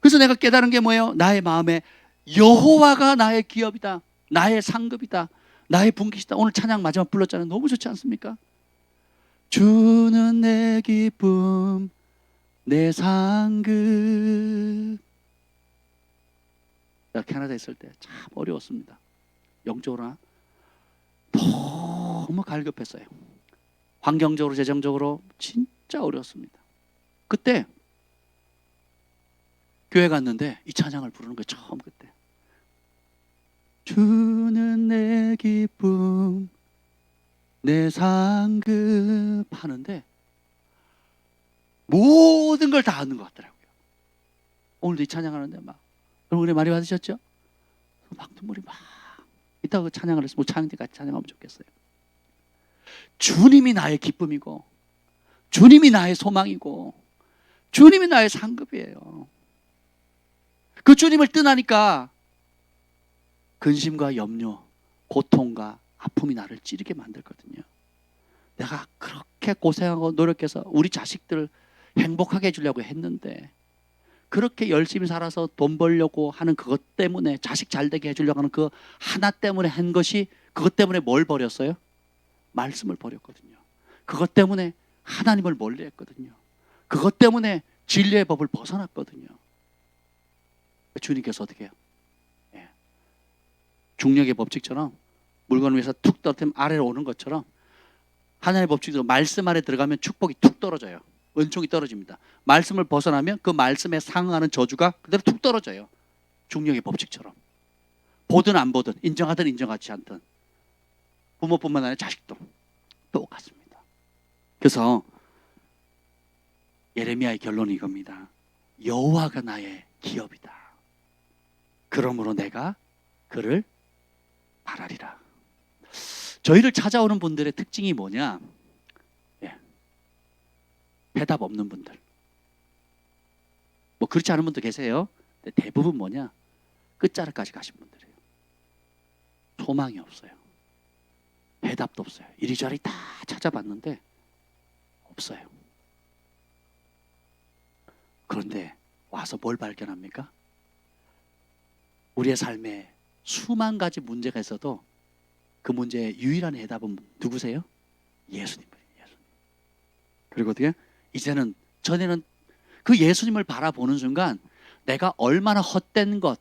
그래서 내가 깨달은 게 뭐예요? 나의 마음에 여호와가 나의 기업이다, 나의 상급이다, 나의 분깃이다. 오늘 찬양 마지막 불렀잖아요. 너무 좋지 않습니까? 주는 내 기쁨, 내 상급. 제가 캐나다에 있을 때 참 어려웠습니다. 영적으로 너무 갈급했어요. 환경적으로, 재정적으로 진짜 어려웠습니다. 그때 교회 갔는데 이 찬양을 부르는 거예요. 처음 그때. 주는 내 기쁨, 내 상급 하는데 모든 걸 다 하는 것 같더라고요. 오늘도 이 찬양하는데 막, 여러분 은혜 많이 받으셨죠? 막 눈물이 막. 이따가 그 찬양을 해서 찬양대 같이 찬양하면 좋겠어요. 주님이 나의 기쁨이고, 주님이 나의 소망이고, 주님이 나의 상급이에요. 그 주님을 떠나니까 근심과 염려, 고통과 아픔이 나를 찌르게 만들거든요. 내가 그렇게 고생하고 노력해서 우리 자식들 행복하게 해주려고 했는데, 그렇게 열심히 살아서 돈 벌려고 하는 그것 때문에, 자식 잘 되게 해주려고 하는 그 하나 때문에 한 것이, 그것 때문에 뭘 버렸어요? 말씀을 버렸거든요. 그것 때문에 하나님을 멀리했거든요. 그것 때문에 진리의 법을 벗어났거든요. 주님께서 어떻게 해요? 중력의 법칙처럼 물건 위에서 툭 떨어뜨리면 아래로 오는 것처럼, 하나님의 법칙도 말씀 안에 들어가면 축복이 툭 떨어져요. 은총이 떨어집니다. 말씀을 벗어나면 그 말씀에 상응하는 저주가 그대로 툭 떨어져요. 중력의 법칙처럼. 보든 안 보든, 인정하든 인정하지 않든, 부모뿐만 아니라 자식도 똑같습니다. 그래서 예레미야의 결론이 이겁니다. 여호와가 나의 기업이다. 그러므로 내가 그를 바라리라. 저희를 찾아오는 분들의 특징이 뭐냐? 대답 없는 분들. 뭐 그렇지 않은 분도 계세요. 근데 대부분 뭐냐? 끝자락까지 가신 분들이에요. 소망이 없어요. 대답도 없어요. 이리저리 다 찾아봤는데 없어요. 그런데 와서 뭘 발견합니까? 우리의 삶에 수만 가지 문제가 있어도 그 문제의 유일한 해답은 누구세요? 예수님이에요. 예수님. 그리고 어떻게? 이제는, 전에는 그 예수님을 바라보는 순간 내가 얼마나 헛된 것,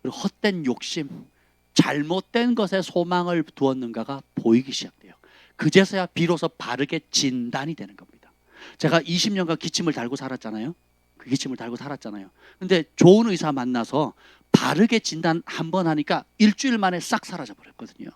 그리고 헛된 욕심, 잘못된 것에 소망을 두었는가가 보이기 시작돼요. 그제서야 비로소 바르게 진단이 되는 겁니다. 제가 20년간 기침을 달고 살았잖아요. 그 기침을 달고 살았잖아요. 근데 좋은 의사 만나서 바르게 진단 한 번 하니까 일주일 만에 싹 사라져 버렸거든요.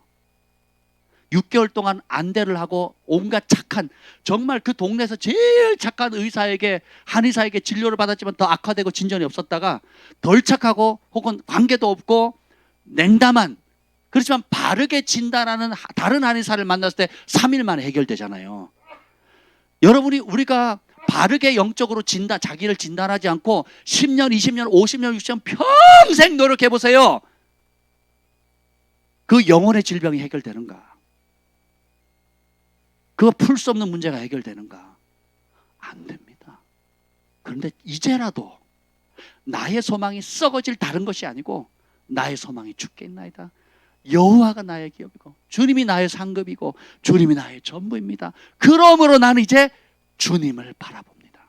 6개월 동안 안대를 하고 온갖 착한, 정말 그 동네에서 제일 착한 의사에게, 한의사에게 진료를 받았지만 더 악화되고 진전이 없었다가 덜 착하고 혹은 관계도 없고 냉담한, 그렇지만 바르게 진단하는 다른 한의사를 만났을 때 3일 만에 해결되잖아요. 여러분이, 우리가 바르게 영적으로 자기를 진단하지 않고 10년, 20년, 50년, 60년 평생 노력해 보세요. 그 영혼의 질병이 해결되는가? 그거 풀 수 없는 문제가 해결되는가? 안 됩니다. 그런데 이제라도 나의 소망이 썩어질 다른 것이 아니고 나의 소망이 주께 있나이다. 여호와가 나의 기업이고 주님이 나의 상급이고 주님이 나의 전부입니다. 그러므로 나는 이제 주님을 바라봅니다.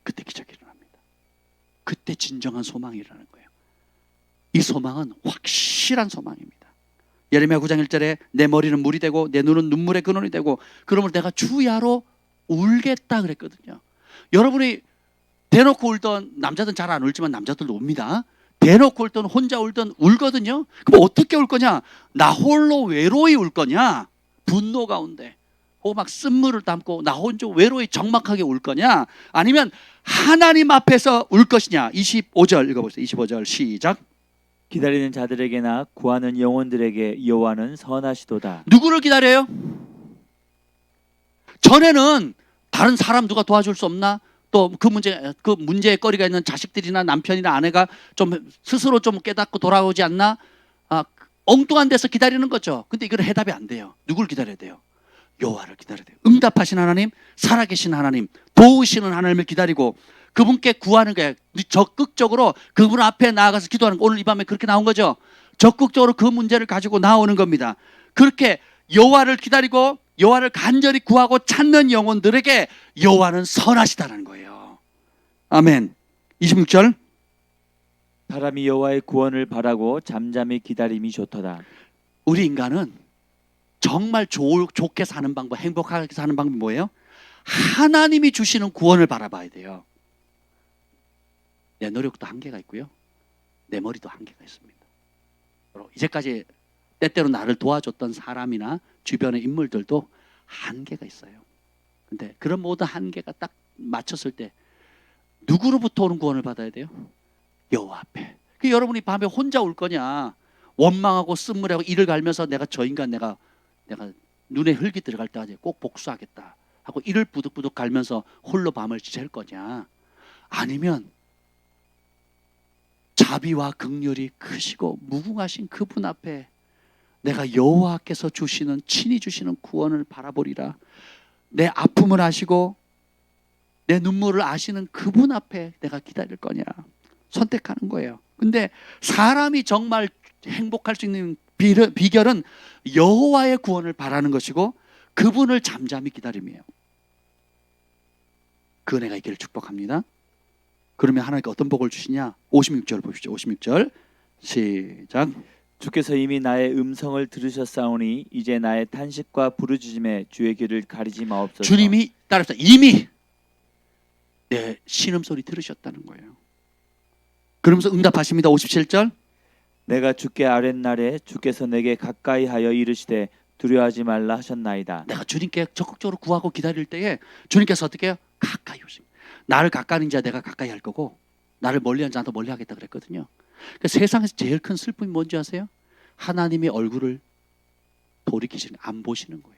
그때 기적이 일어납니다. 그때 진정한 소망이 일어나는 거예요. 이 소망은 확실한 소망입니다. 예레미야 9장 1절에 내 머리는 물이 되고 내 눈은 눈물의 근원이 되고 그러므로 내가 주야로 울겠다 그랬거든요. 여러분이 대놓고 울던, 남자들은 잘 안 울지만 남자들도 웁니다. 대놓고 울던, 혼자 울던 울거든요. 그럼 어떻게 울 거냐? 나 홀로 외로이 울 거냐? 분노 가운데 혹은 막 쓴물을 담고 나 혼자 외로이 적막하게 울 거냐? 아니면 하나님 앞에서 울 것이냐? 25절 읽어보세요. 25절 시작. 기다리는 자들에게나 구하는 영혼들에게 여호와는 선하시도다. 누구를 기다려요? 전에는 다른 사람 누가 도와줄 수 없나? 또 그 문제의 거리가 있는 자식들이나 남편이나 아내가 좀 스스로 좀 깨닫고 돌아오지 않나? 엉뚱한 데서 기다리는 거죠. 근데 이건 해답이 안 돼요. 누굴 기다려야 돼요? 여호와를 기다려야 돼요. 응답하신 하나님, 살아계신 하나님, 도우시는 하나님을 기다리고 그분께 구하는 거예요. 적극적으로 그분 앞에 나아가서 기도하는 거. 오늘 이 밤에 그렇게 나온 거죠. 적극적으로 그 문제를 가지고 나오는 겁니다. 그렇게 여호와를 기다리고 여호와를 간절히 구하고 찾는 영혼들에게 여호와는 선하시다는 거예요. 아멘. 26절. 사람이 여호와의 구원을 바라고 잠잠히 기다림이 좋도다. 우리 인간은 정말 좋게 사는 방법, 행복하게 사는 방법이 뭐예요? 하나님이 주시는 구원을 바라봐야 돼요. 내 노력도 한계가 있고요. 내 머리도 한계가 있습니다. 이제까지 때때로 나를 도와줬던 사람이나 주변의 인물들도 한계가 있어요. 근데 그런 모든 한계가 딱 맞췄을 때 누구로부터 오는 구원을 받아야 돼요? 여호와 앞에. 여러분이 밤에 혼자 울 거냐? 원망하고 쓴물하고 이를 갈면서 내가 저 인간 내가 눈에 흙이 들어갈 때까지 꼭 복수하겠다 하고 이를 부득부득 갈면서 홀로 밤을 지샐 거냐? 아니면 자비와 긍휼이 크시고 무궁하신 그분 앞에 내가 여호와께서 주시는 친히 주시는 구원을 바라보리라. 내 아픔을 아시고 내 눈물을 아시는 그분 앞에 내가 기다릴 거냐? 선택하는 거예요. 근데 사람이 정말 행복할 수 있는 비결은 여호와의 구원을 바라는 것이고 그분을 잠잠히 기다림이에요. 그 은혜가 있기를 축복합니다. 그러면 하나님께 어떤 복을 주시냐? 56절 보십시오. 56절 시작. 주께서 이미 나의 음성을 들으셨사오니 이제 나의 탄식과 부르짖음에 주의 귀를 가리지 마옵소서. 주님이 따라서 이미 내 신음소리 들으셨다는 거예요. 그러면서 응답하십니다. 57절. 내가 주께 아랫날에 주께서 내게 가까이하여 이르시되 두려워하지 말라 하셨나이다. 내가 주님께 적극적으로 구하고 기다릴 때에 주님께서 어떻게 해요? 가까이 오십니다. 나를 가까이 하는 자 내가 가까이 할 거고 나를 멀리하는 자도 멀리하겠다 그랬거든요. 그러니까 세상에서 제일 큰 슬픔이 뭔지 아세요? 하나님의 얼굴을 돌이키시는, 안 보시는 거예요.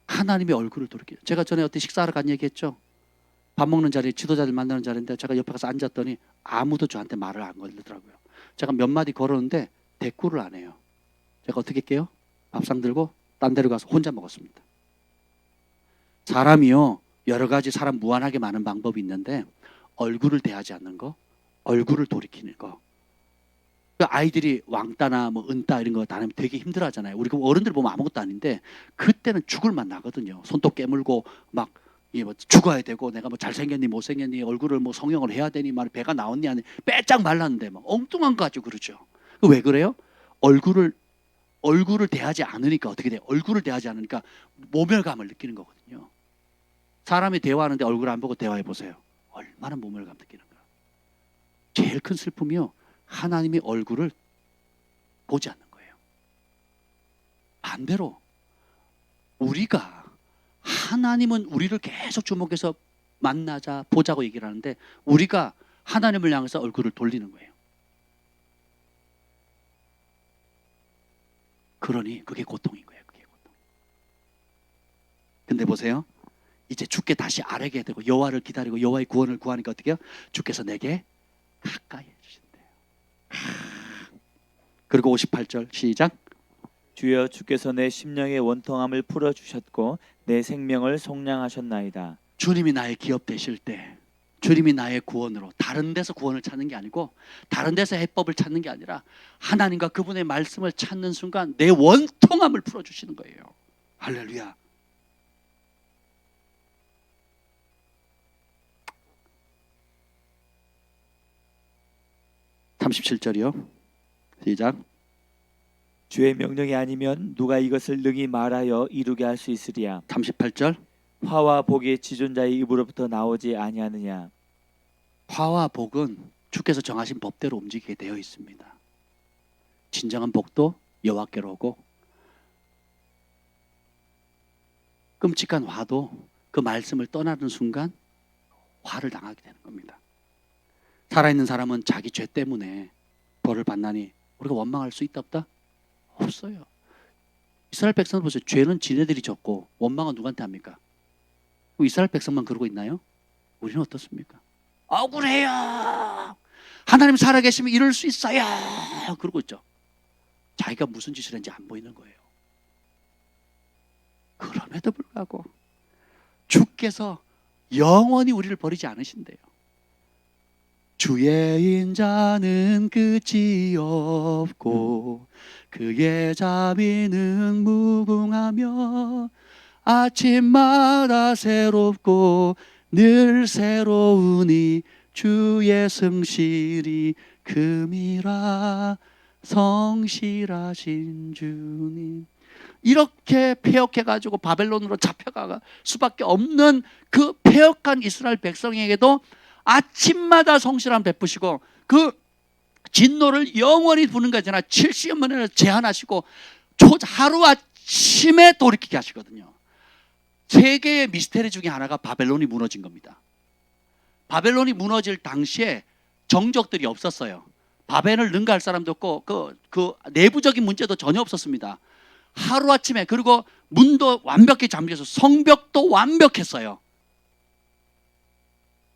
하나님의 얼굴을 돌이키는. 제가 전에 어떻게 식사하러 간 얘기했죠? 밥 먹는 자리, 지도자들 만나는 자리인데 제가 옆에 가서 앉았더니 아무도 저한테 말을 안 걸더라고요. 제가 몇 마디 걸었는데 대꾸를 안 해요. 제가 어떻게 할게요? 밥상 들고 딴 데로 가서 혼자 먹었습니다. 사람이요, 여러 가지 사람 무한하게 많은 방법이 있는데 얼굴을 대하지 않는 거, 얼굴을 돌이키는 거. 아이들이 왕따나 뭐 은따 이런 거 다니면 되게 힘들어하잖아요. 우리 어른들 보면 아무것도 아닌데 그때는 죽을 맛 나거든요. 손톱 깨물고 막 뭐 죽어야 되고 내가 뭐 잘생겼니 못생겼니 얼굴을 뭐 성형을 해야 되니 말 배가 나왔니 아니 빼짝 말랐는데 막 엉뚱한 거 가지고 그러죠. 왜 그래요? 얼굴을 대하지 않으니까 어떻게 돼요? 얼굴을 대하지 않으니까 모멸감을 느끼는 거거든요. 사람이 대화하는데 얼굴 안 보고 대화해 보세요. 얼마나 모멸감 느끼는가. 제일 큰 슬픔이요, 하나님의 얼굴을 보지 않는 거예요. 반대로 우리가 하나님은 우리를 계속 주목해서 만나자 보자고 얘기를 하는데 우리가 하나님을 향해서 얼굴을 돌리는 거예요. 그러니 그게 고통인 거예요. 그게 고통. 근데 보세요. 이제 주께 다시 아뢰게 되고 여호와를 기다리고 여호와의 구원을 구하니까 어떻게 해요? 주께서 내게 가까이 해주신대요. 그리고 58절 시작. 주여 주께서 내 심령의 원통함을 풀어 주셨고 내 생명을 속량하셨나이다. 주님이 나의 기업 되실 때, 주님이 나의 구원으로, 다른 데서 구원을 찾는 게 아니고 다른 데서 해법을 찾는 게 아니라 하나님과 그분의 말씀을 찾는 순간 내 원통함을 풀어주시는 거예요. 할렐루야. (37절이요) 시작. 주의 명령이 아니면 누가 이것을 능히 말하여 이루게 할 수 있으리야. 38절. 화와 복이 지존자의 입으로부터 나오지 아니하느냐. 화와 복은 주께서 정하신 법대로 움직이게 되어 있습니다. 진정한 복도 여호와께로 오고, 끔찍한 화도 그 말씀을 떠나는 순간 화를 당하게 되는 겁니다. 살아있는 사람은 자기 죄 때문에 벌을 받나니 우리가 원망할 수 있다 없다? 없어요. 이스라엘 백성을 보세요. 죄는 지네들이 졌고 원망은 누구한테 합니까? 이스라엘 백성만 그러고 있나요? 우리는 어떻습니까? 억울해요. 하나님 살아계시면 이럴 수 있어요. 그러고 있죠. 자기가 무슨 짓을 했는지 안 보이는 거예요. 그럼에도 불구하고 주께서 영원히 우리를 버리지 않으신대요. 주의 인자는 끝이 없고 그의 자비는 무궁하며 아침마다 새롭고 늘 새로우니 주의 성실이 금이라 성실하신 주님. 이렇게 폐역해가지고 바벨론으로 잡혀가 수밖에 없는 그 폐역한 이스라엘 백성에게도 아침마다 성실함 베푸시고 그 진노를 영원히 부는 거잖아. 70년을 제한하시고 하루아침에 돌이키게 하시거든요. 세계의 미스테리 중에 하나가 바벨론이 무너진 겁니다. 바벨론이 무너질 당시에 정적들이 없었어요. 바벨을 능가할 사람도 없고 그 내부적인 문제도 전혀 없었습니다. 하루아침에, 그리고 문도 완벽히 잠겨서 성벽도 완벽했어요.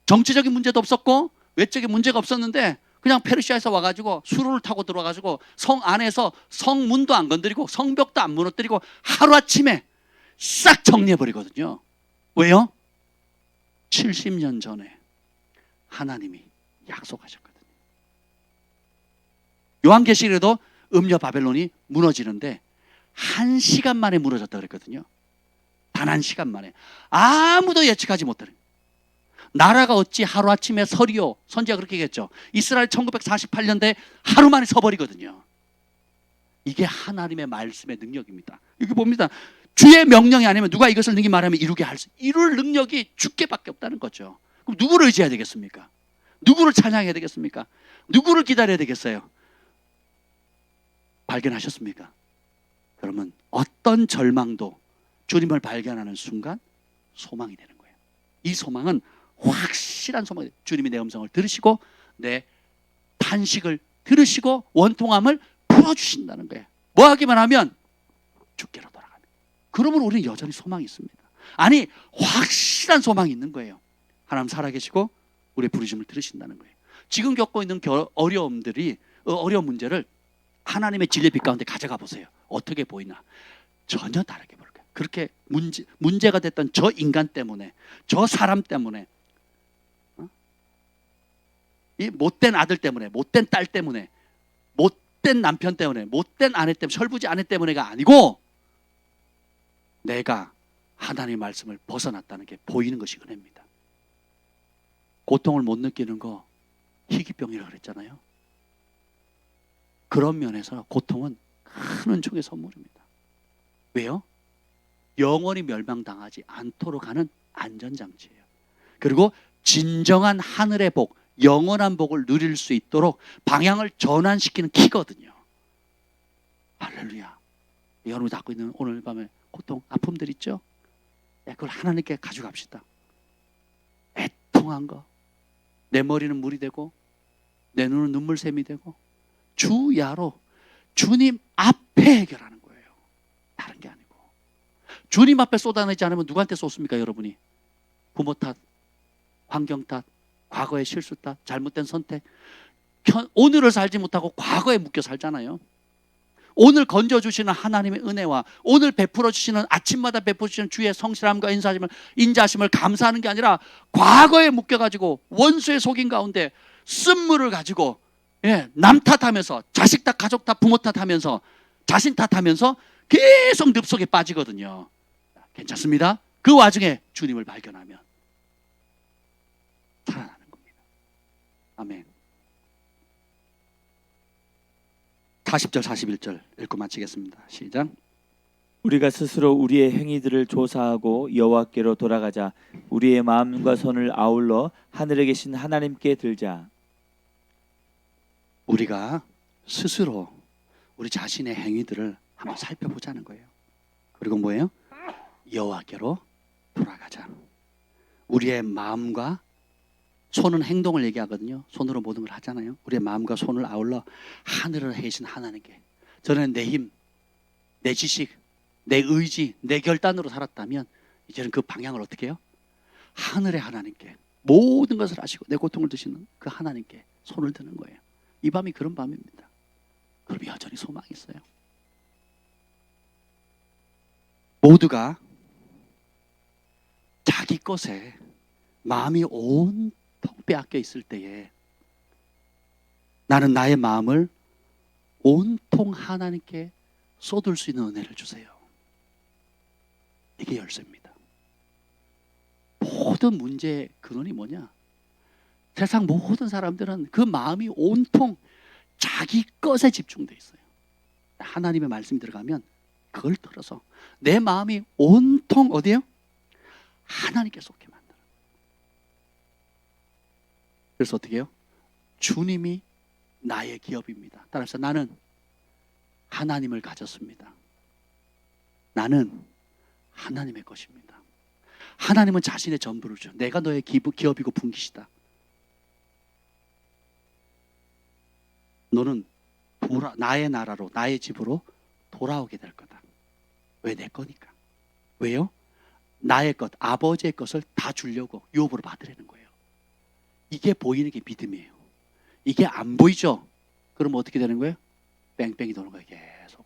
정치적인 문제도 없었고 외적인 문제가 없었는데 그냥 페르시아에서 와가지고 수로를 타고 들어와가지고 성 안에서 성문도 안 건드리고 성벽도 안 무너뜨리고 하루아침에 싹 정리해버리거든요. 왜요? 70년 전에 하나님이 약속하셨거든요. 요한계시록에도 음녀 바벨론이 무너지는데 1시간 만에 무너졌다 그랬거든요. 단 1시간 만에. 아무도 예측하지 못하는. 나라가 어찌 하루아침에 서리요. 선지가 그렇게 얘기했죠. 이스라엘 1948년대에 하루 만에 서버리거든요. 이게 하나님의 말씀의 능력입니다. 여기 봅니다. 주의 명령이 아니면 누가 이것을 능히 말하면 이룰 능력이 주께밖에 없다는 거죠. 그럼 누구를 의지해야 되겠습니까? 누구를 찬양해야 되겠습니까? 누구를 기다려야 되겠어요? 발견하셨습니까? 그러면 어떤 절망도 주님을 발견하는 순간 소망이 되는 거예요. 이 소망은 확실한 소망이에요. 주님이 내 음성을 들으시고 내 탄식을 들으시고 원통함을 풀어주신다는 거예요. 뭐 하기만 하면 주께로 돌아가는. 그러면 우리는 여전히 소망이 있습니다. 아니, 확실한 소망이 있는 거예요. 하나님 살아계시고 우리의 부르심을 들으신다는 거예요. 지금 겪고 있는 어려운 문제를 하나님의 진리의 빛 가운데 가져가 보세요. 어떻게 보이나? 전혀 다르게 보일 거예요. 그렇게 문제가 됐던 저 인간 때문에, 저 사람 때문에, 이 못된 아들 때문에, 못된 딸 때문에, 못된 남편 때문에, 못된 아내 때문에, 철부지 아내 때문에가 아니고 내가 하나님의 말씀을 벗어났다는 게 보이는 것이 은혜입니다. 고통을 못 느끼는 거 희귀병이라고 그랬잖아요. 그런 면에서 고통은 큰 은총의 선물입니다. 왜요? 영원히 멸망당하지 않도록 하는 안전장치예요. 그리고 진정한 하늘의 복, 영원한 복을 누릴 수 있도록 방향을 전환시키는 키거든요. 할렐루야. 여러분이 갖고 있는 오늘 밤에 고통, 아픔들 있죠? 그걸 하나님께 가져갑시다. 애통한 거, 내 머리는 물이 되고 내 눈은 눈물샘이 되고 주야로 주님 앞에 해결하는 거예요. 다른 게 아니고 주님 앞에 쏟아내지 않으면 누구한테 쏟습니까, 여러분이? 부모 탓, 환경 탓, 과거의 실수 탓, 잘못된 선택. 오늘을 살지 못하고 과거에 묶여 살잖아요. 오늘 건져주시는 하나님의 은혜와 오늘 베풀어 주시는, 아침마다 베풀어 주시는 주의 성실함과 인자심을 감사하는 게 아니라 과거에 묶여가지고 원수의 속임 가운데 쓴물을 가지고 남 탓하면서, 자식 탓, 가족 탓, 부모 탓하면서, 자신 탓하면서 계속 늪속에 빠지거든요. 괜찮습니다. 그 와중에 주님을 발견하면 살아나는 겁니다. 아멘. 40절 41절 읽고 마치겠습니다. 시작. 우리가 스스로 우리의 행위들을 조사하고 여호와께로 돌아가자. 우리의 마음과 손을 아울러 하늘에 계신 하나님께 들자. 우리가 스스로 우리 자신의 행위들을 한번 살펴보자는 거예요. 그리고 뭐예요? 여호와께로 돌아가자. 우리의 마음과 손은 행동을 얘기하거든요. 손으로 모든 걸 하잖아요. 우리의 마음과 손을 아울러 하늘을 계신 하나님께. 저는 내 힘, 내 지식, 내 의지, 내 결단으로 살았다면 이제는 그 방향을 어떻게 해요? 하늘의 하나님께, 모든 것을 아시고 내 고통을 드시는 그 하나님께 손을 드는 거예요. 이 밤이 그런 밤입니다. 그럼 여전히 소망이 있어요. 모두가 자기 것에 마음이 온통 빼앗겨 있을 때에 나는 나의 마음을 온통 하나님께 쏟을 수 있는 은혜를 주세요. 이게 열쇠입니다. 모든 문제의 근원이 뭐냐? 세상 모든 사람들은 그 마음이 온통 자기 것에 집중되어 있어요. 하나님의 말씀이 들어가면 그걸 들어서 내 마음이 온통 어디에요? 하나님께 쏟게 만들어요. 그래서 어떻게 해요? 주님이 나의 기업입니다. 따라서 나는 하나님을 가졌습니다. 나는 하나님의 것입니다. 하나님은 자신의 전부를 줘. 내가 너의 기업이고 분깃이다. 너는 나의 나라로, 나의 집으로 돌아오게 될 거다. 왜? 내 거니까. 왜요? 나의 것, 아버지의 것을 다 주려고 유업으로 받으려는 거예요. 이게 보이는 게 믿음이에요. 이게 안 보이죠? 그럼 어떻게 되는 거예요? 뺑뺑이 도는 거예요. 계속.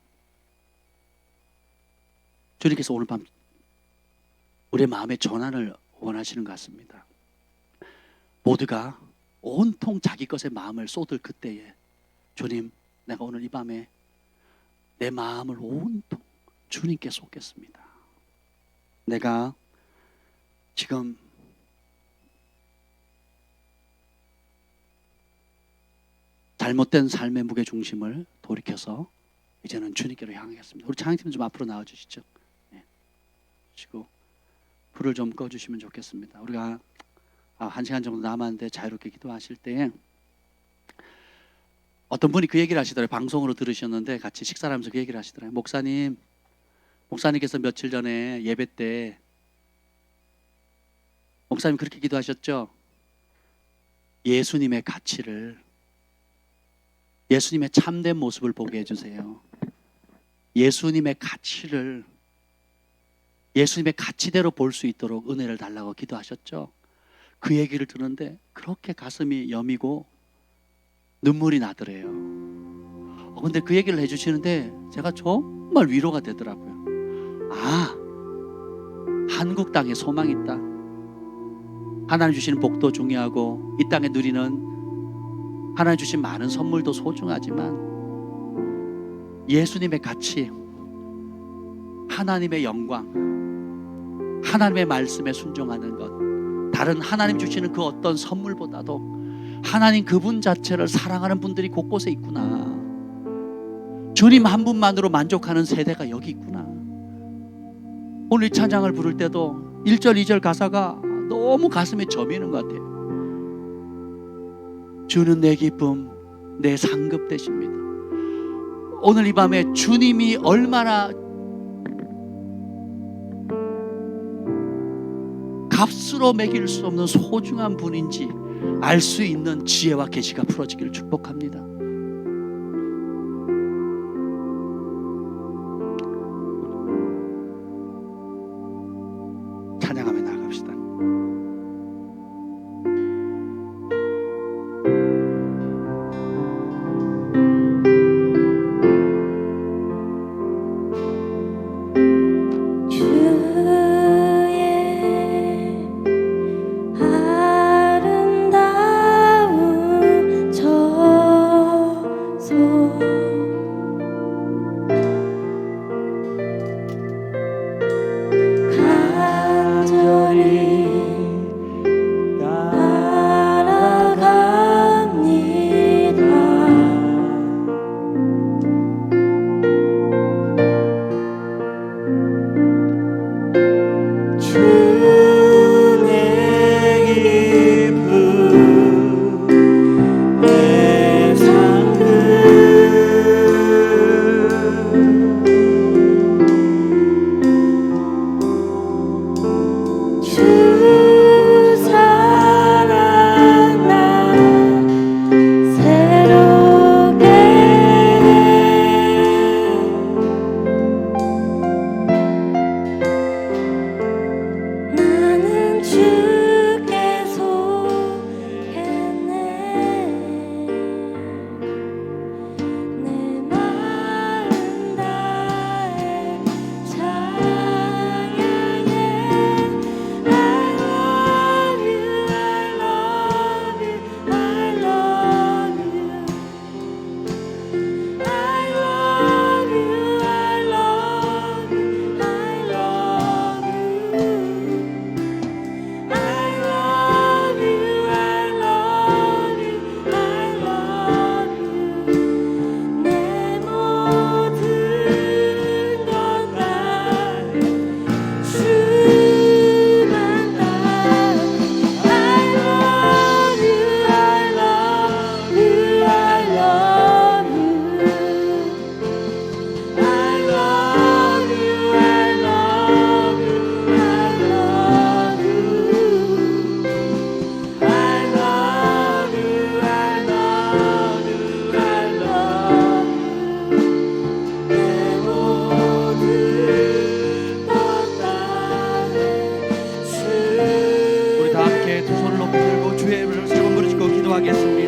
주님께서 오늘 밤 우리의 마음의 전환을 원하시는 것 같습니다. 모두가 온통 자기 것에 마음을 쏟을 그때에 주님, 내가 오늘 이 밤에 내 마음을 온통 주님께 쏟겠습니다. 내가 지금 잘못된 삶의 무게중심을 돌이켜서 이제는 주님께로 향하겠습니다. 우리 찬양팀 좀 앞으로 나와주시죠. 네. 그리고 불을 좀 꺼주시면 좋겠습니다. 우리가 1시간 정도 남았는데 자유롭게 기도하실 때 어떤 분이 그 얘기를 하시더라고요. 방송으로 들으셨는데 같이 식사를 하면서 그 얘기를 하시더라고요. 목사님께서 며칠 전에 예배 때 목사님 그렇게 기도하셨죠. 예수님의 가치를, 예수님의 참된 모습을 보게 해주세요. 예수님의 가치를 예수님의 가치대로 볼 수 있도록 은혜를 달라고 기도하셨죠. 그 얘기를 듣는데 그렇게 가슴이 여미고 눈물이 나더래요. 근데 그 얘기를 해주시는데 제가 정말 위로가 되더라고요. 한국 땅에 소망이 있다. 하나님 주시는 복도 중요하고 이 땅에 누리는 하나님 주신 많은 선물도 소중하지만 예수님의 가치, 하나님의 영광, 하나님의 말씀에 순종하는 것, 다른 하나님 주시는 그 어떤 선물보다도 하나님 그분 자체를 사랑하는 분들이 곳곳에 있구나. 주님 한 분만으로 만족하는 세대가 여기 있구나. 오늘 이 찬양을 부를 때도 1절 2절 가사가 너무 가슴에 저미는 것 같아요. 주는 내 기쁨, 내 상급 되십니다. 오늘 이 밤에 주님이 얼마나 값으로 매길 수 없는 소중한 분인지 알 수 있는 지혜와 계시가 풀어지기를 축복합니다. 기도하겠습니다.